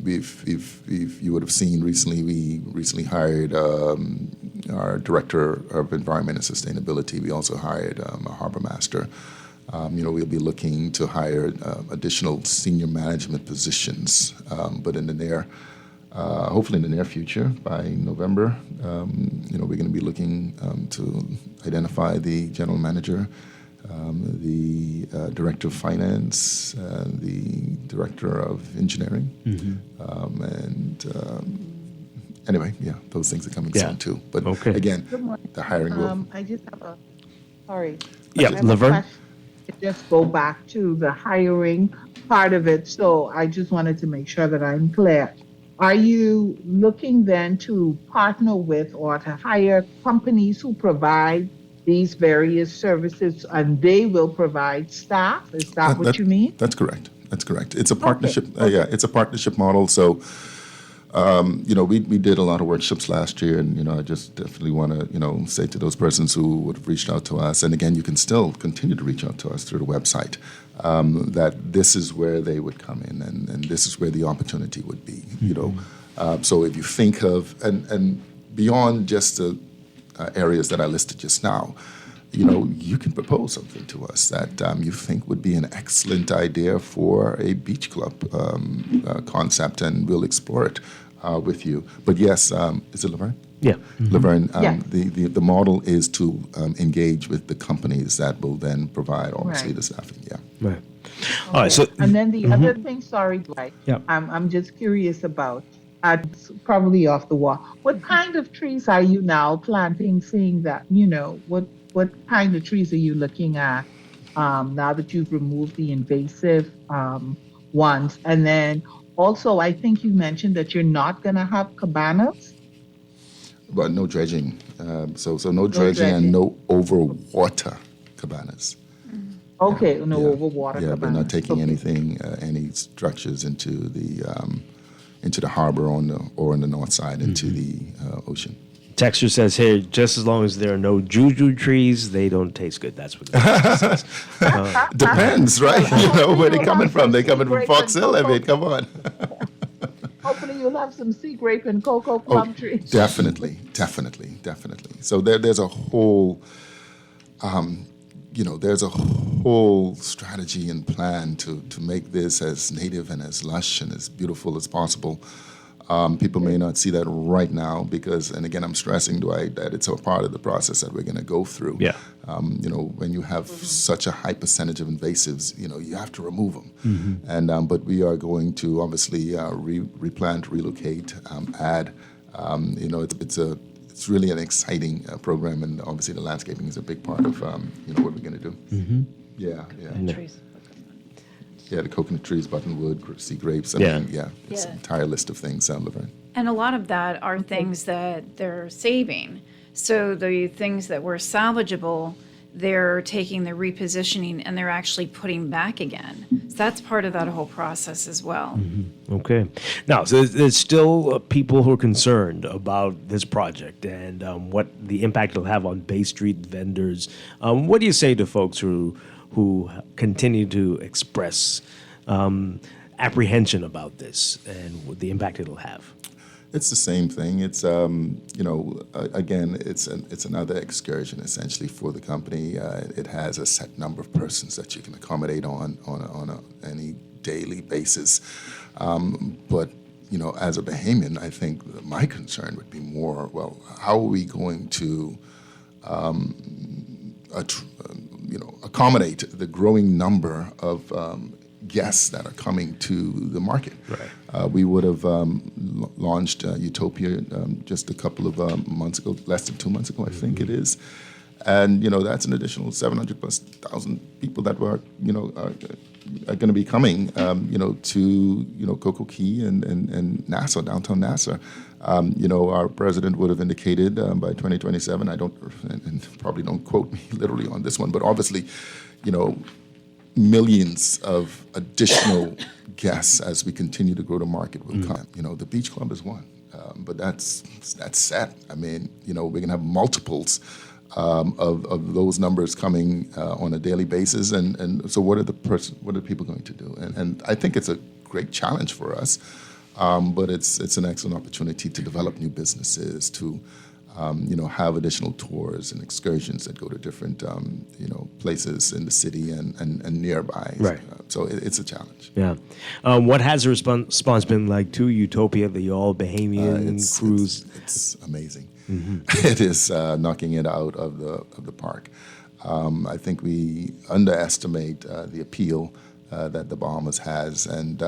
You would have seen recently, we recently hired our Director of Environment and Sustainability. We also hired a Harbor Master. We'll be looking to hire additional senior management positions, but hopefully in the near future, by November, we're going to be looking to identify the general manager, the director of finance, anyway, yeah, those things are coming Yeah. soon too. But Okay. again, Good morning. the hiring will. I just have a, sorry. Yeah, I have a Laverne? question. Just go back to the hiring part of it. So I just wanted to make sure that I'm clear. Are you looking then to partner with or to hire companies who provide these various services and they will provide staff? Is that what you mean? That's correct. That's correct. It's a partnership. Yeah, it's a partnership model. So, we did a lot of workshops last year, and I just definitely want to say to those persons who would have reached out to us, and again, you can still continue to reach out to us through the website. That this is where they would come in, and this is where the opportunity would be. So if you think of and beyond just the areas that I listed just now, you can propose something to us that you think would be an excellent idea for a beach club concept, and we'll explore it with you. But yes, is it Laverne? Yeah. Laverne, Yeah. the model is to engage with the companies that will then provide, obviously, Right. the staffing. Yeah. Right. All right. So, And then the other thing, sorry, Dwight, Yeah. I'm just curious about, it's probably off the wall. What kind of trees are you now planting, seeing that, what kind of trees are you looking at now that you've removed the invasive ones? And then also, I think you mentioned that you're not going to have cabanas. But no dredging. So no dredging and no overwater cabanas. Okay, no Yeah. overwater Yeah, cabanas. we're not taking Okay. anything, any structures into the harbor or on the north side into the ocean. Texture says here, just as long as there are no juju trees, they don't taste good. That's what the texture says. Depends, right? Where they coming from? They coming from Fox Hill, I mean, come on. Hopefully you'll have some sea grape and cocoa plum trees. Definitely. So there's a whole, there's a whole strategy and plan to make this as native and as lush and as beautiful as possible. People may not see that right now because, and again, I'm stressing, Dwight, that it's a part of the process that we're going to go through. Yeah. When you have such a high percentage of invasives, you have to remove them. Mm-hmm. And but we are going to obviously replant, relocate, add. It's really an exciting program, and obviously the landscaping is a big part of what we're going to do. Mm-hmm. Yeah. Trees. Yeah, the coconut trees, buttonwood, sea grapes. It's an entire list of things, Laverne. And a lot of that are things that they're saving. So the things that were salvageable, they're taking the repositioning and they're actually putting back again. So that's part of that whole process as well. Okay. Now, so there's still people who are concerned about this project and what the impact it'll have on Bay Street vendors. What do you say to folks who continue to express apprehension about this and the impact it'll have? It's the same thing. It's again, it's another excursion essentially for the company. It has a set number of persons that you can accommodate on any daily basis. But as a Bahamian, I think my concern would be more, well, how are we going to accommodate the growing number of guests that are coming to the market. Right. We would have launched Utopia just a couple of months ago, less than 2 months ago, I think it is. And, that's an additional 700,000+ people that were, are going to be coming, to, Cocoa Key and Nassau, downtown Nassau. Our president would have indicated by 2027, and probably don't quote me literally on this one, but obviously, millions of additional guests as we continue to grow the market will come. The beach club is one, but that's set. I mean, we're going to have multiples of those numbers coming on a daily basis. And so what are the people going to do? And I think it's a great challenge for us, but it's an excellent opportunity to develop new businesses, to have additional tours and excursions that go to different places in the city and nearby. Right. So it's a challenge. Yeah. What has the response been like to Utopia, the all Bahamian cruise? It's amazing. Mm-hmm. It is knocking it out of the park. I think we underestimate the appeal that the Bahamas has, and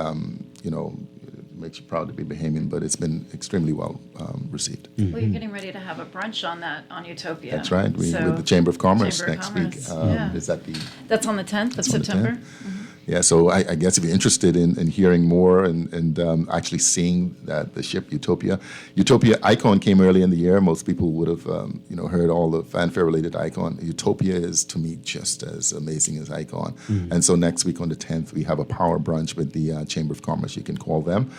makes you proud to be Bahamian, but it's been extremely well received. Well, you're getting ready to have a brunch on Utopia. That's right. So- With the Chamber of Commerce Chamber of next Commerce, week. yeah. Is that the? That's on the 10th of That's on the September. 10th. Yeah, so I guess if you're interested in hearing more and actually seeing the ship Utopia Icon came early in the year. Most people would have heard all the fanfare related to Icon. Utopia is to me just as amazing as Icon. And so next week on the 10th we have a power brunch with the Chamber of Commerce. You can call them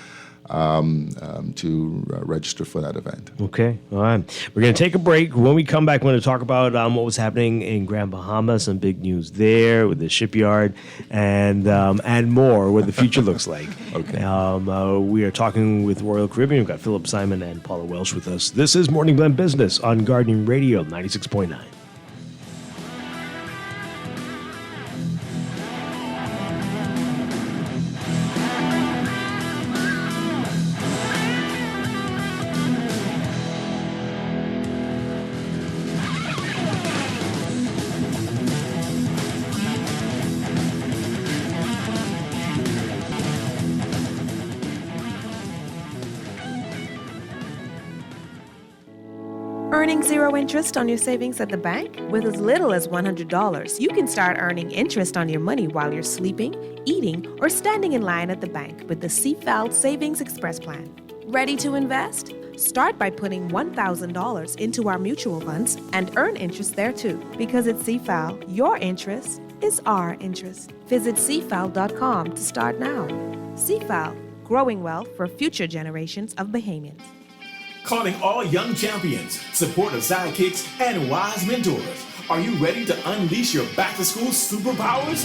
to register for that event. Okay, all right. We're going to take a break. When we come back, we're going to talk about what was happening in Grand Bahama, some big news there with the shipyard, and more, what the future looks like. Okay. We are talking with Royal Caribbean. We've got Philip Simon and Paula Welsh with us. This is Morning Blend Business on Gardening Radio 96.9. Earning zero interest on your savings at the bank? With as little as $100, you can start earning interest on your money while you're sleeping, eating, or standing in line at the bank with the CFAL Savings Express Plan. Ready to invest? Start by putting $1,000 into our mutual funds and earn interest there too. Because at CFAL, your interest is our interest. Visit CFAL.com to start now. CFAL, growing wealth for future generations of Bahamians. Calling all young champions, supportive sidekicks, and wise mentors. Are you ready to unleash your back-to-school superpowers?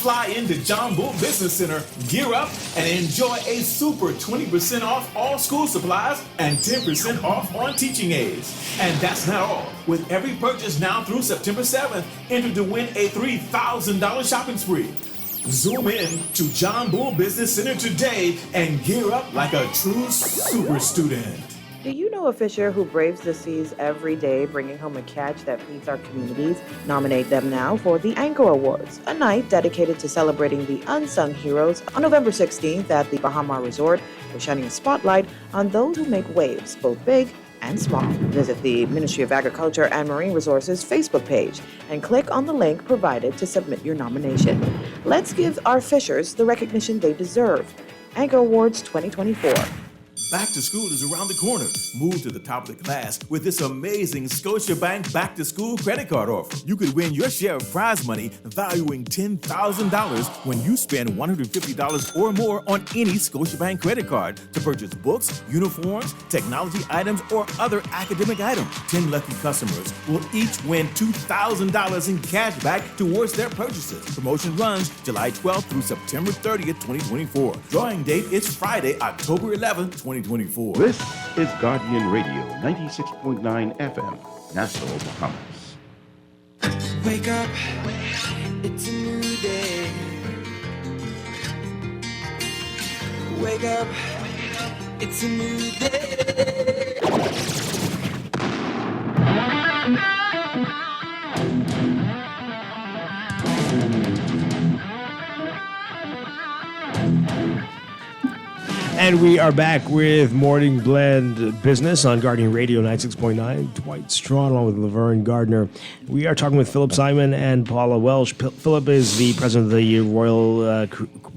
Fly into John Bull Business Center, gear up, and enjoy a super 20% off all school supplies and 10% off on teaching aids. And that's not all. With every purchase now through September 7th, enter to win a $3,000 shopping spree. Zoom in to John Bull Business Center today and gear up like a true super student. Do you know a fisher who braves the seas every day, bringing home a catch that feeds our communities? Nominate them now for the Anchor Awards, a night dedicated to celebrating the unsung heroes on November 16th at the Bahama Resort. We're shining a spotlight on those who make waves, both big and small. Visit the Ministry of Agriculture and Marine Resources Facebook page and click on the link provided to submit your nomination. Let's give our fishers the recognition they deserve. Anchor Awards 2024. Back to school is around the corner. Move to the top of the class with this amazing Scotiabank Back to School credit card offer. You could win your share of prize money valuing $10,000 when you spend $150 or more on any Scotiabank credit card to purchase books, uniforms, technology items, or other academic items. 10 lucky customers will each win $2,000 in cash back towards their purchases. Promotion runs July 12th through September 30th, 2024. Drawing date is Friday, October 11th, 2024. This is Guardian Radio 96.9 FM, Nassau, Bahamas. Wake up, it's a new day. Wake up, it's a new day. And we are back with Morning Blend Business on Guardian Radio 96.9. Dwight Strachan along with Laverne Gardner. We are talking with Philip Simon and Paula Welsh. Philip is the president of the Royal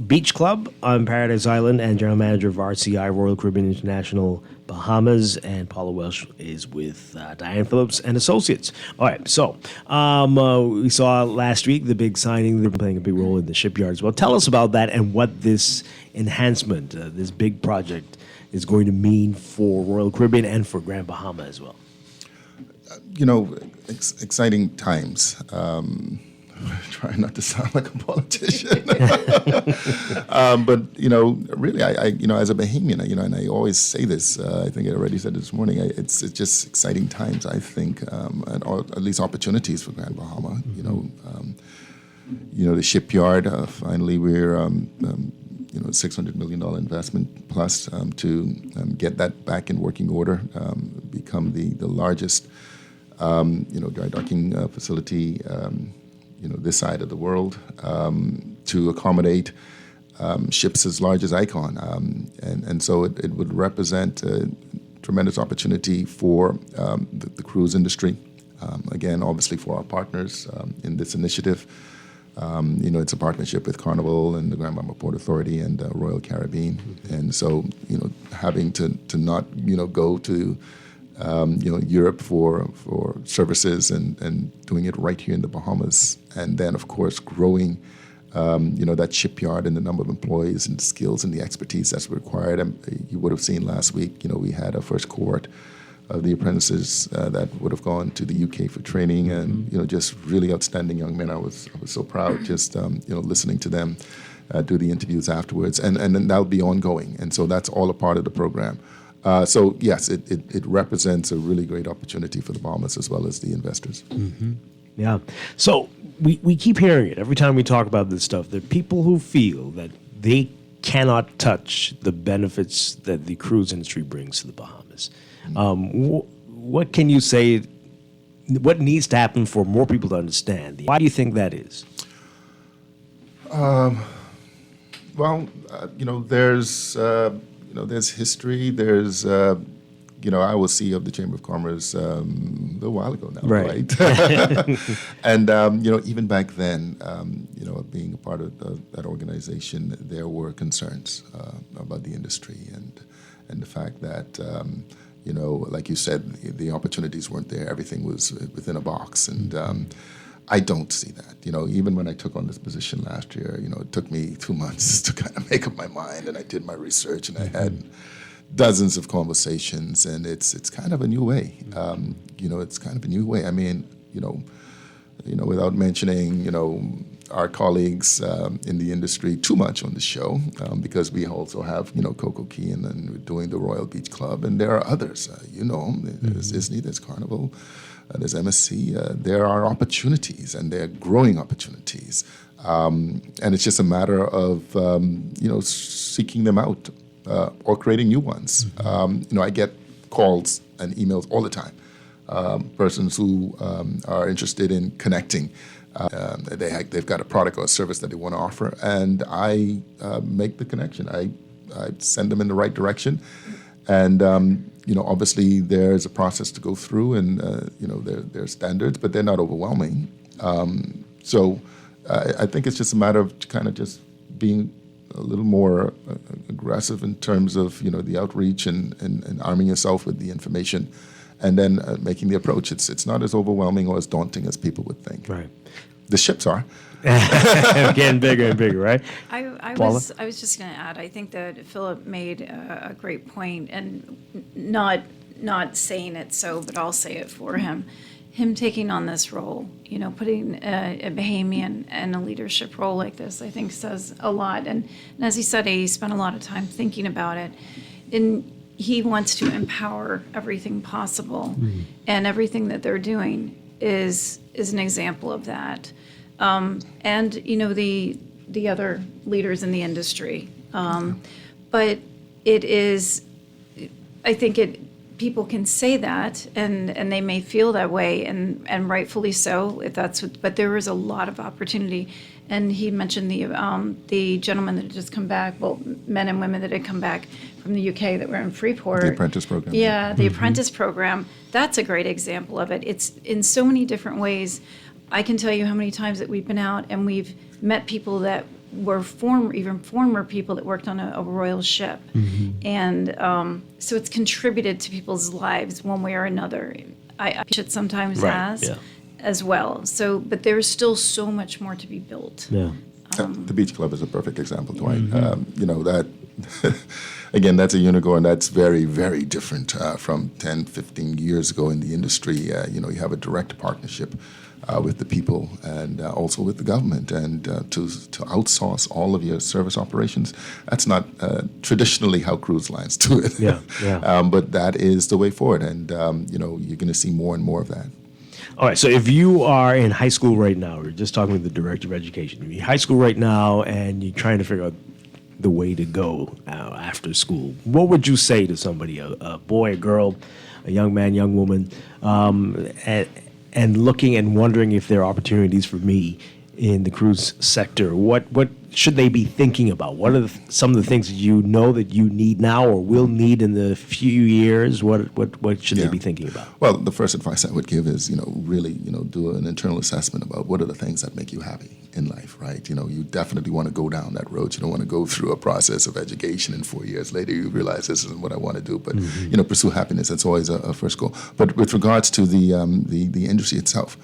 Beach Club on Paradise Island and general manager of RCI, Royal Caribbean International Bahamas, and Paula Welsh is with Diane Phillips and Associates. All right, so we saw last week the big signing. They're playing a big role in the shipyard as well. Tell us about that and what this enhancement, this big project, is going to mean for Royal Caribbean and for Grand Bahama as well. Exciting times. Trying not to sound like a politician, but really, I as a Bahamian, and I always say this. I think I already said this morning. It's just exciting times. I think, and at least opportunities for Grand Bahama. The shipyard. Finally, we're $600 million investment plus to get that back in working order, become the largest dry docking facility. This side of the world, to accommodate ships as large as Icon. And so it would represent a tremendous opportunity for the cruise industry. Again, obviously for our partners in this initiative. It's a partnership with Carnival and the Grand Bahama Port Authority and Royal Caribbean. And so, having to not, go to, Europe for services and doing it right here in the Bahamas. And then, of course, growing, that shipyard and the number of employees and the skills and the expertise that's required. You would have seen last week, we had our first cohort of the apprentices that would have gone to the UK for training, and just really outstanding young men. I was so proud just listening to them do the interviews afterwards, and then that'll be ongoing, and so that's all a part of the program. So yes, it represents a really great opportunity for the Bahamas as well as the investors. Mm-hmm. Yeah. So we keep hearing it every time we talk about this stuff. There are people who feel that they cannot touch the benefits that the cruise industry brings to the Bahamas. What can you say? What needs to happen for more people to understand? Why do you think that is? There's history. There's, I was CEO of the Chamber of Commerce a little while ago now, right? And, even back then, being a part of that organization, there were concerns about the industry and the fact that, like you said, the opportunities weren't there. Everything was within a box. And I don't see that. Even when I took on this position last year, it took me 2 months to kind of make up my mind. And I did my research and I had dozens of conversations. And it's kind of a new way. It's kind of a new way. I mean, without mentioning, our colleagues in the industry too much on the show, because we also have, Coco Key, and then we're doing the Royal Beach Club, and there are others. There's Disney, there's Carnival, there's MSC. There are opportunities, and they're growing opportunities, and it's just a matter of seeking them out or creating new ones. I get calls and emails all the time. Persons who are interested in connecting. They've got a product or a service that they want to offer, and I make the connection. I send them in the right direction, and obviously there's a process to go through, and there are standards, but they're not overwhelming. So I think it's just a matter of kind of just being a little more aggressive in terms of the outreach and arming yourself with the information. And then making the approach. It's not as overwhelming or as daunting as people would think. Right. The ships are. Getting bigger and bigger, right? I was just going to add, I think that Philip made a great point, and not saying it so, but I'll say it for him. Him taking on this role, putting a Bahamian in a leadership role like this, I think says a lot. And as he said, he spent a lot of time thinking about it. He wants to empower everything possible, and everything that they're doing is an example of that. And the other leaders in the industry, but it is. I think people can say that, and they may feel that way, and rightfully so, if that's what. But there is a lot of opportunity. And he mentioned the gentleman that had just come back, well, men and women that had come back from the UK that were in Freeport. The apprentice program. Yeah, the apprentice program. That's a great example of it. It's in so many different ways. I can tell you how many times that we've been out and we've met people that were former people that worked on a royal ship. And so it's contributed to people's lives one way or another. I it sometimes has. Yeah. As well. So, but there's still so much more to be built. Yeah. The Beach Club is a perfect example, Dwight. That, again, that's a unicorn that's very, very different from 10, 15 years ago in the industry. You have a direct partnership with the people and also with the government. And to outsource all of your service operations, that's not traditionally how cruise lines do it. But that is the way forward. And, you're going to see more and more of that. All right, so if you are in high school right now, we're just talking with the director of education. You're in high school right now, and you're trying to figure out the way to go after school. What would you say to somebody, a boy, a girl, a young man, young woman, and looking and wondering if there are opportunities for me in the cruise sector. What should they be thinking about? What are some of the things that you know that you need now or will need in the few years? What should they be thinking about? Well, the first advice I would give is, really, do an internal assessment about what are the things that make you happy in life, right? You definitely want to go down that road. You don't want to go through a process of education and 4 years later you realize this isn't what I want to do. But, pursue happiness. That's always a first goal. But with regards to the industry itself,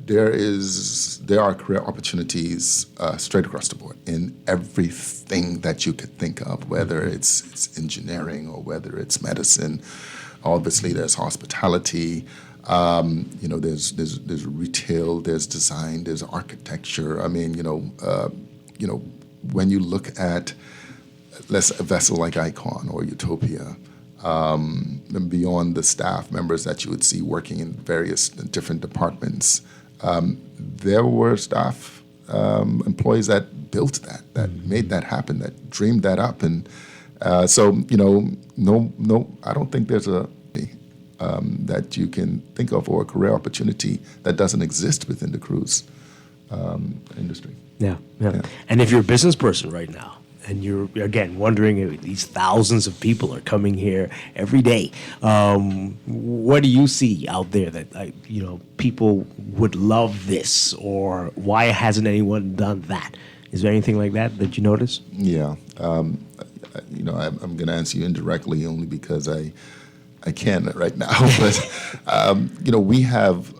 there are career opportunities straight across the board in everything that you could think of, whether it's engineering or whether it's medicine. Obviously, there's hospitality. There's retail, there's design, there's architecture. I mean, when you look at a vessel like Icon or Utopia, and beyond the staff members that you would see working in various different departments, there were staff employees that built that made that happen, that dreamed that up, and no, I don't think there's a that you can think of or a career opportunity that doesn't exist within the cruise industry. Yeah. And if you're a business person right now, and you're, again, wondering if these thousands of people are coming here every day, what do you see out there that, people would love this, or why hasn't anyone done that? Is there anything like that you notice? Yeah. I'm going to answer you indirectly only because I can right now. But, we have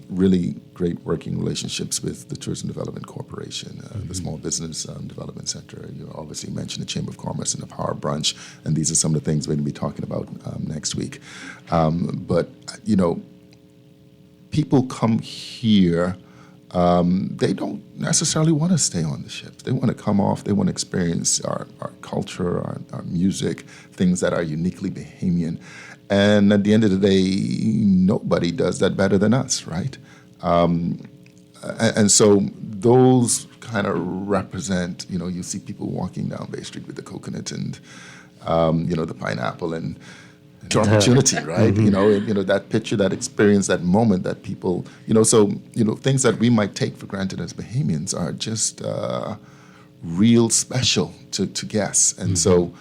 really great working relationships with the Tourism Development Corporation, the Small Business Development Center. You obviously mentioned the Chamber of Commerce and the Power Brunch, and these are some of the things we're going to be talking about next week. But people come here, they don't necessarily want to stay on the ships. They want to come off, they want to experience our culture, our music, things that are uniquely Bahamian. And at the end of the day, nobody does that better than us, right? And so those kind of represent, you see people walking down Bay Street with the coconut and, the pineapple and the opportunity, right? That picture, that experience, that moment that people, things that we might take for granted as Bahamians are just real special to guests. And so,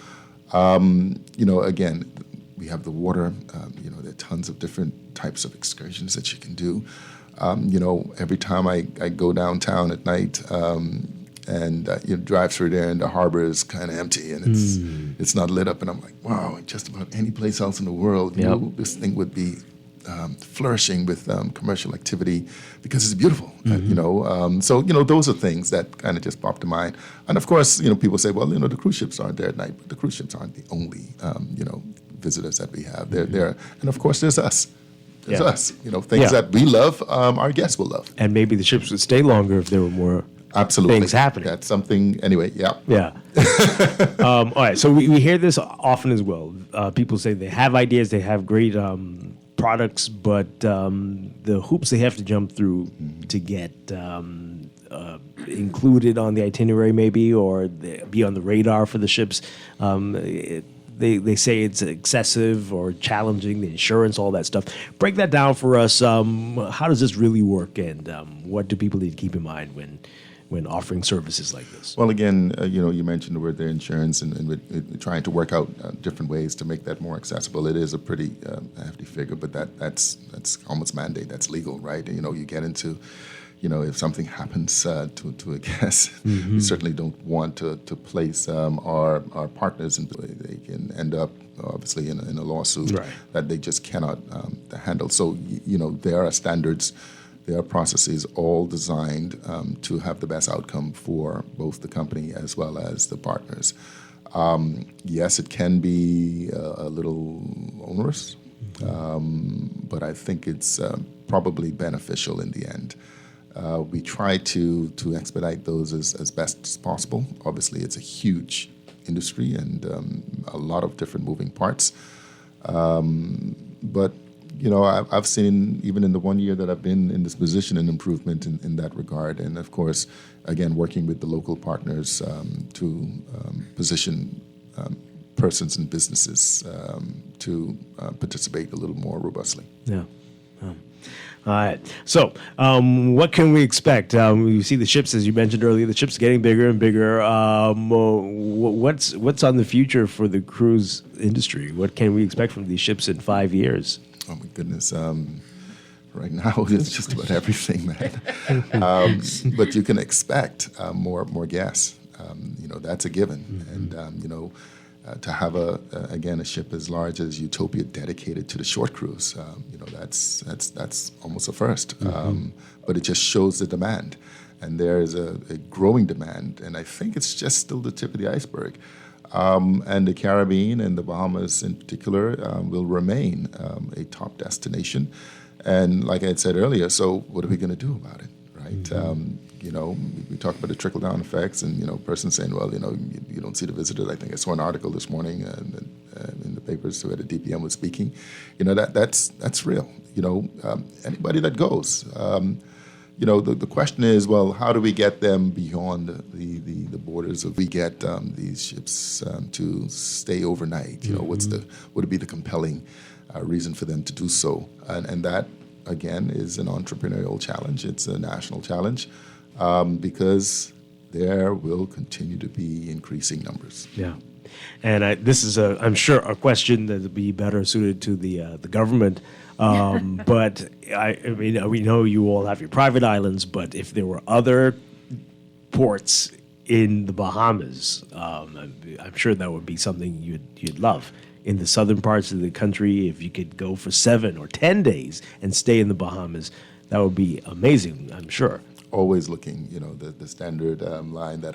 again, we have the water. There are tons of different types of excursions that you can do. Every time I go downtown at night and drive through there, and the harbor is kind of empty and it's not lit up, and I'm like, wow, just about any place else in the world, this thing would be flourishing with commercial activity because it's beautiful. So those are things that kind of just pop to mind. And of course, people say, well, the cruise ships aren't there at night, but the cruise ships aren't the only visitors that we have. They're there, and of course, there's us. There's us. Things that we love, our guests will love. And maybe the ships would stay longer if there were more things happening. That's something. Anyway, Yeah. All right. So we hear this often as well. People say they have ideas, they have great products, but the hoops they have to jump through to get included on the itinerary, maybe, or be on the radar for the ships. They say it's excessive or challenging, the insurance, all that stuff. Break that down for us. How does this really work, and what do people need to keep in mind when offering services like this? Well, again, you mentioned the word there, insurance, and we're trying to work out different ways to make that more accessible. It is a pretty hefty figure, but that's almost mandate. That's legal, right? You get into, if something happens to a guest, we certainly don't want to place our partners in. They can end up obviously in a lawsuit that they just cannot handle. So there are standards. There are processes all designed to have the best outcome for both the company as well as the partners. Yes, it can be a little onerous, but I think it's probably beneficial in the end. We try to expedite those as best as possible. Obviously, it's a huge industry and a lot of different moving parts. But I've seen, even in the 1 year that I've been in this position, an improvement in that regard. And of course, again, working with the local partners to position persons and businesses to participate a little more robustly. Yeah. All right. So, what can we expect? You see the ships, as you mentioned earlier, the ships getting bigger and bigger. What's on the future for the cruise industry? What can we expect from these ships in 5 years? Oh my goodness. Right now, it's just about everything, man. But you can expect more gas. That's a given. And to have a ship as large as Utopia dedicated to the short cruise, that's almost a first. But it just shows the demand, and there is a growing demand, and I think it's just still the tip of the iceberg. And the Caribbean and the Bahamas in particular will remain a top destination. And like I had said earlier, so what are we going to do about it, right? We talk about the trickle-down effects, and, person saying, well, you don't see the visitors. I think I saw an article this morning in the papers where the DPM was speaking. That's real. Anybody that goes, the question is, well, how do we get them beyond the borders? If we get these ships to stay overnight, what would be the compelling reason for them to do so? And that, again, is an entrepreneurial challenge. It's a national challenge. Because there will continue to be increasing numbers. Yeah, and this is I'm sure a question that would be better suited to the government. But I mean, we know you all have your private islands, but if there were other ports in the Bahamas, I'm sure that would be something you'd love. In the southern parts of the country, if you could go for 7 or 10 days and stay in the Bahamas, that would be amazing, I'm sure. Always looking, the standard line that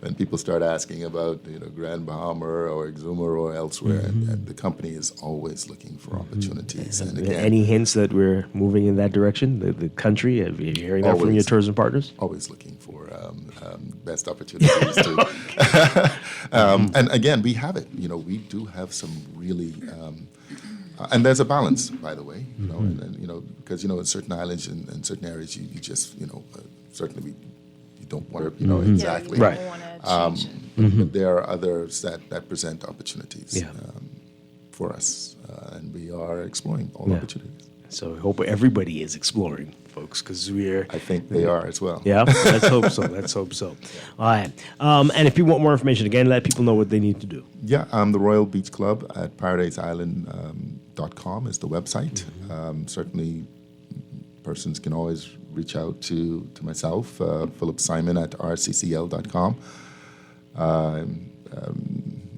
when people start asking about, Grand Bahama or Exuma or elsewhere, and the company is always looking for opportunities. And again, any hints that we're moving in that direction, the country? Are you hearing that from your tourism partners? Always looking for best opportunities too. And again, we have it. We do have some really... and there's a balance, by the way, because in certain islands and certain areas, you just certainly you don't want to exactly right. But there are others that present opportunities for us, and we are exploring all opportunities. So I hope everybody is exploring, folks, because I think they are as well. Yeah, let's hope so. Let's hope so. All right. And if you want more information, again, let people know what they need to do. Yeah, the Royal Beach Club at ParadiseIsland.com is the website. Certainly, persons can always reach out to myself, Philip Simon at rccl.com.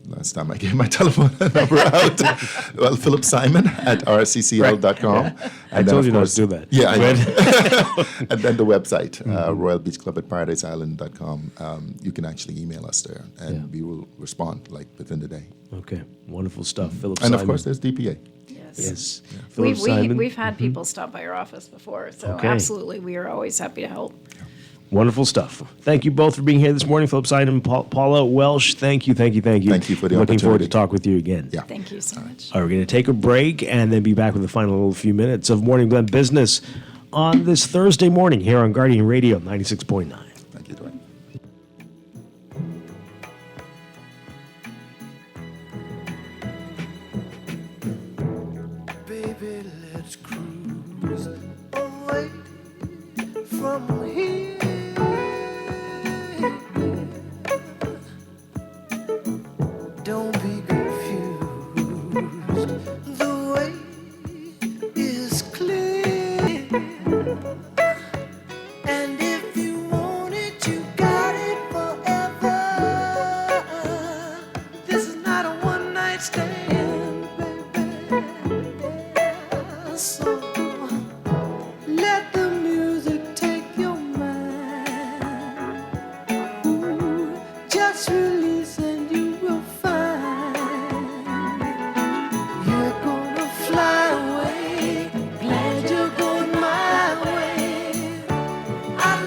Last time I gave my telephone number out. Well, Philip Simon at rccl.com. Right. Yeah. I told you not to do that. Yeah, I know. And then the website, Royal Beach Club at ParadiseIsland.com. You can actually email us there, and we will respond within the day. Okay, wonderful stuff, Philip And Simon. of course, there's DPA. Yes. Yeah. We've had people stop by our office before, so absolutely, we are always happy to help. Wonderful stuff. Thank you both for being here this morning, Philip Simon and Paula Welsh. Thank you. Thank you for the opportunity. Looking forward to talk with you again. Yeah. Thank you so much. All right, we're going to take a break and then be back with the final few minutes of Morning Blend Business on this Thursday morning here on Guardian Radio 96.9. Thank you, Dwight. Baby, let's cruise away from here. Don't be confused. The way is clear. And if you want it, you got it forever. This is not a one-night stand, baby. So let the music take your mind. Ooh, just release and you will find you're gonna fly away. Glad you're going my way. I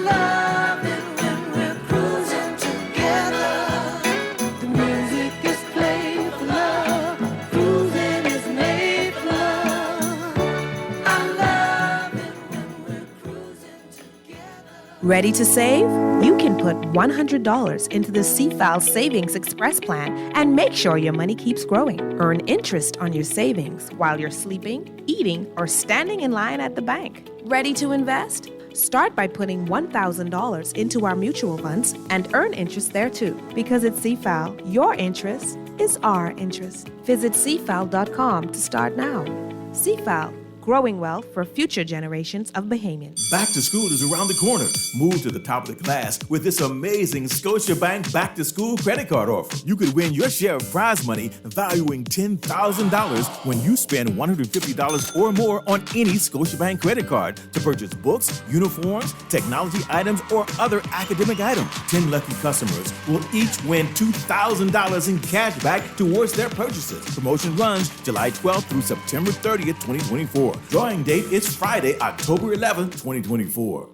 Ready to save? You can put $100 into the CFAL Savings Express Plan and make sure your money keeps growing. Earn interest on your savings while you're sleeping, eating, or standing in line at the bank. Ready to invest? Start by putting $1,000 into our mutual funds and earn interest there too. Because at CFAL, your interest is our interest. Visit cfal.com to start now. CFAL, growing wealth for future generations of Bahamians. Back to school is around the corner. Move to the top of the class with this amazing Scotiabank Back to School credit card offer. You could win your share of prize money valuing $10,000 when you spend $150 or more on any Scotiabank credit card to purchase books, uniforms, technology items, or other academic items. 10 lucky customers will each win $2,000 in cash back towards their purchases. Promotion runs July 12th through September 30th, 2024. Drawing date is Friday, October 11th, 2024.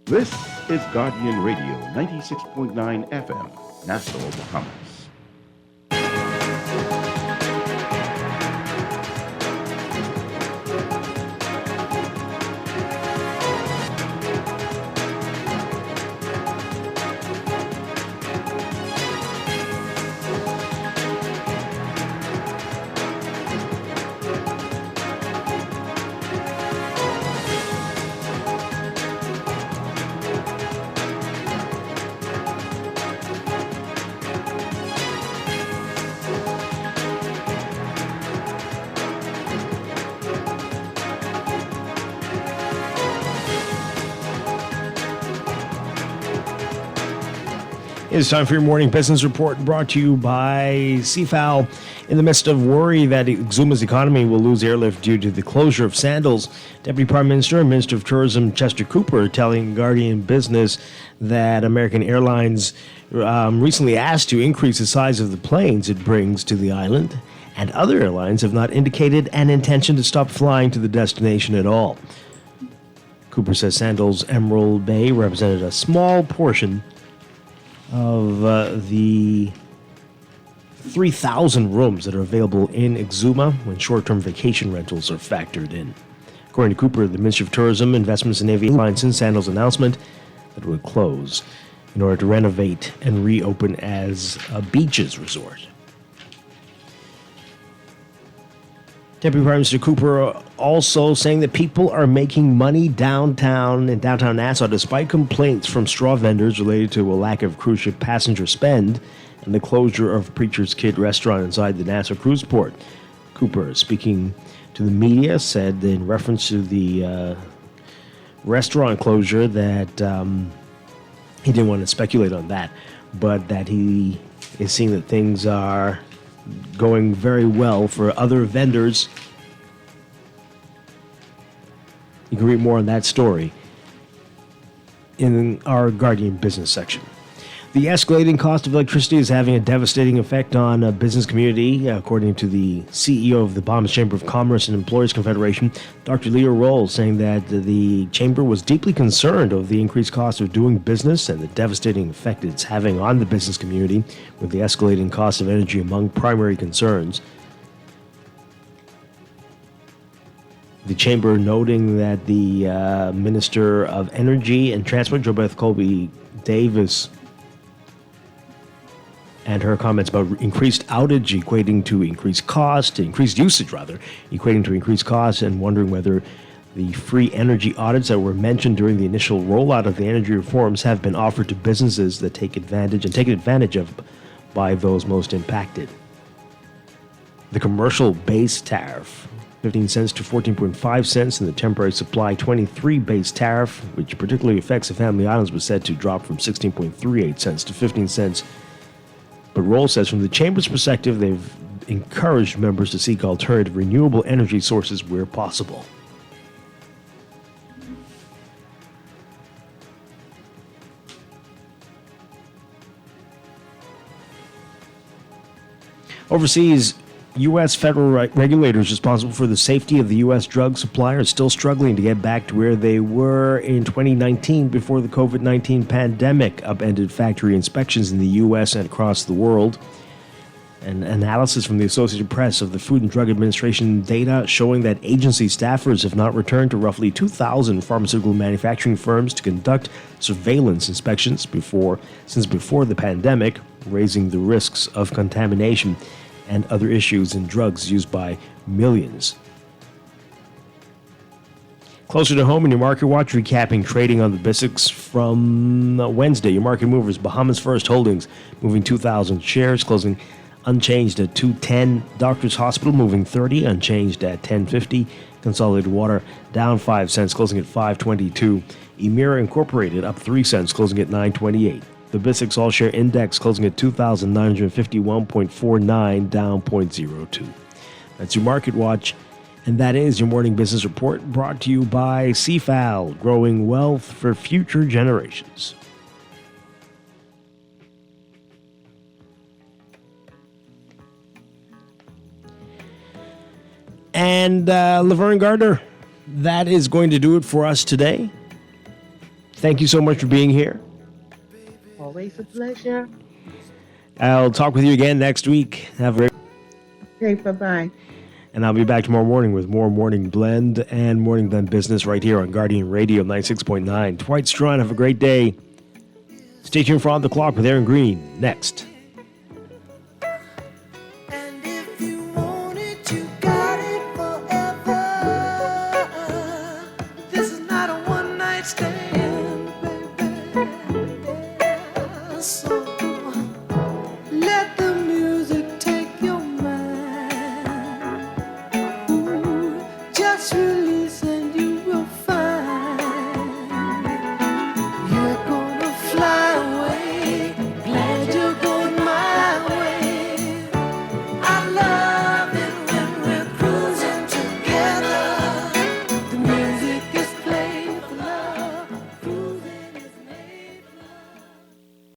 This is Guardian Radio 96.9 FM, Nassau, Bahamas. It's time for your morning business report brought to you by CFAL. In the midst of worry that Exuma's economy will lose airlift due to the closure of Sandals, Deputy Prime Minister and Minister of Tourism Chester Cooper telling Guardian Business that American Airlines recently asked to increase the size of the planes it brings to the island, and other airlines have not indicated an intention to stop flying to the destination at all. Cooper says Sandals Emerald Bay represented a small portion of the 3,000 rooms that are available in Exuma when short-term vacation rentals are factored in. According to Cooper, the Ministry of Tourism, Investments and Aviation since Sandals' announcement that it would close in order to renovate and reopen as a beaches resort. Deputy Prime Minister Cooper also saying that people are making money in downtown Nassau despite complaints from straw vendors related to a lack of cruise ship passenger spend and the closure of Preacher's Kid restaurant inside the Nassau cruise port. Cooper, speaking to the media, said in reference to the restaurant closure that he didn't want to speculate on that, but that he is seeing that things are going very well for other vendors. You can read more on that story in our Guardian Business section. The escalating cost of electricity is having a devastating effect on a business community, according to the CEO of the Bahamas Chamber of Commerce and Employers Confederation, Dr. Leo Roll, saying that the chamber was deeply concerned over the increased cost of doing business and the devastating effect it's having on the business community, with the escalating cost of energy among primary concerns. The chamber noting that the Minister of Energy and Transport, JoBeth Colby Davis, and her comments about increased outage equating to increased usage, equating to increased costs, and wondering whether the free energy audits that were mentioned during the initial rollout of the energy reforms have been offered to businesses that taken advantage of by those most impacted. The commercial base tariff, 15 cents to 14.5 cents, and the temporary supply 23 base tariff, which particularly affects the Family Islands, was said to drop from 16.38 cents to 15 cents. But Roll says from the Chamber's perspective, they've encouraged members to seek alternative renewable energy sources where possible. Overseas, U.S. federal regulators responsible for the safety of the U.S. drug supply are still struggling to get back to where they were in 2019 before the COVID-19 pandemic upended factory inspections in the U.S. and across the world. An analysis from the Associated Press of the Food and Drug Administration data showing that agency staffers have not returned to roughly 2,000 pharmaceutical manufacturing firms to conduct surveillance inspections since before the pandemic, raising the risks of contamination and other issues in drugs used by millions. Closer to home in your Market Watch, recapping trading on the BISX from Wednesday. Your market movers, Bahamas First Holdings, moving 2,000 shares, closing unchanged at 210. Doctors Hospital moving 30, unchanged at 1050. Consolidated Water down 5 cents, closing at 522. Emira Incorporated up 3 cents, closing at 928. The BISX All Share Index closing at 2,951.49, down 0.02. That's your Market Watch. And that is your morning business report, brought to you by CFAL, growing wealth for future generations. And Laverne Gardner, that is going to do it for us today. Thank you so much for being here. Always a pleasure. I'll talk with you again next week. Have a great. Okay, bye-bye. And I'll be back tomorrow morning with more Morning Blend and Morning Blend Business right here on Guardian Radio 96.9. Dwight, Strachan, have a great day. Stay tuned for On the Clock with Aaron Green next. This is not a one-night stand, baby. So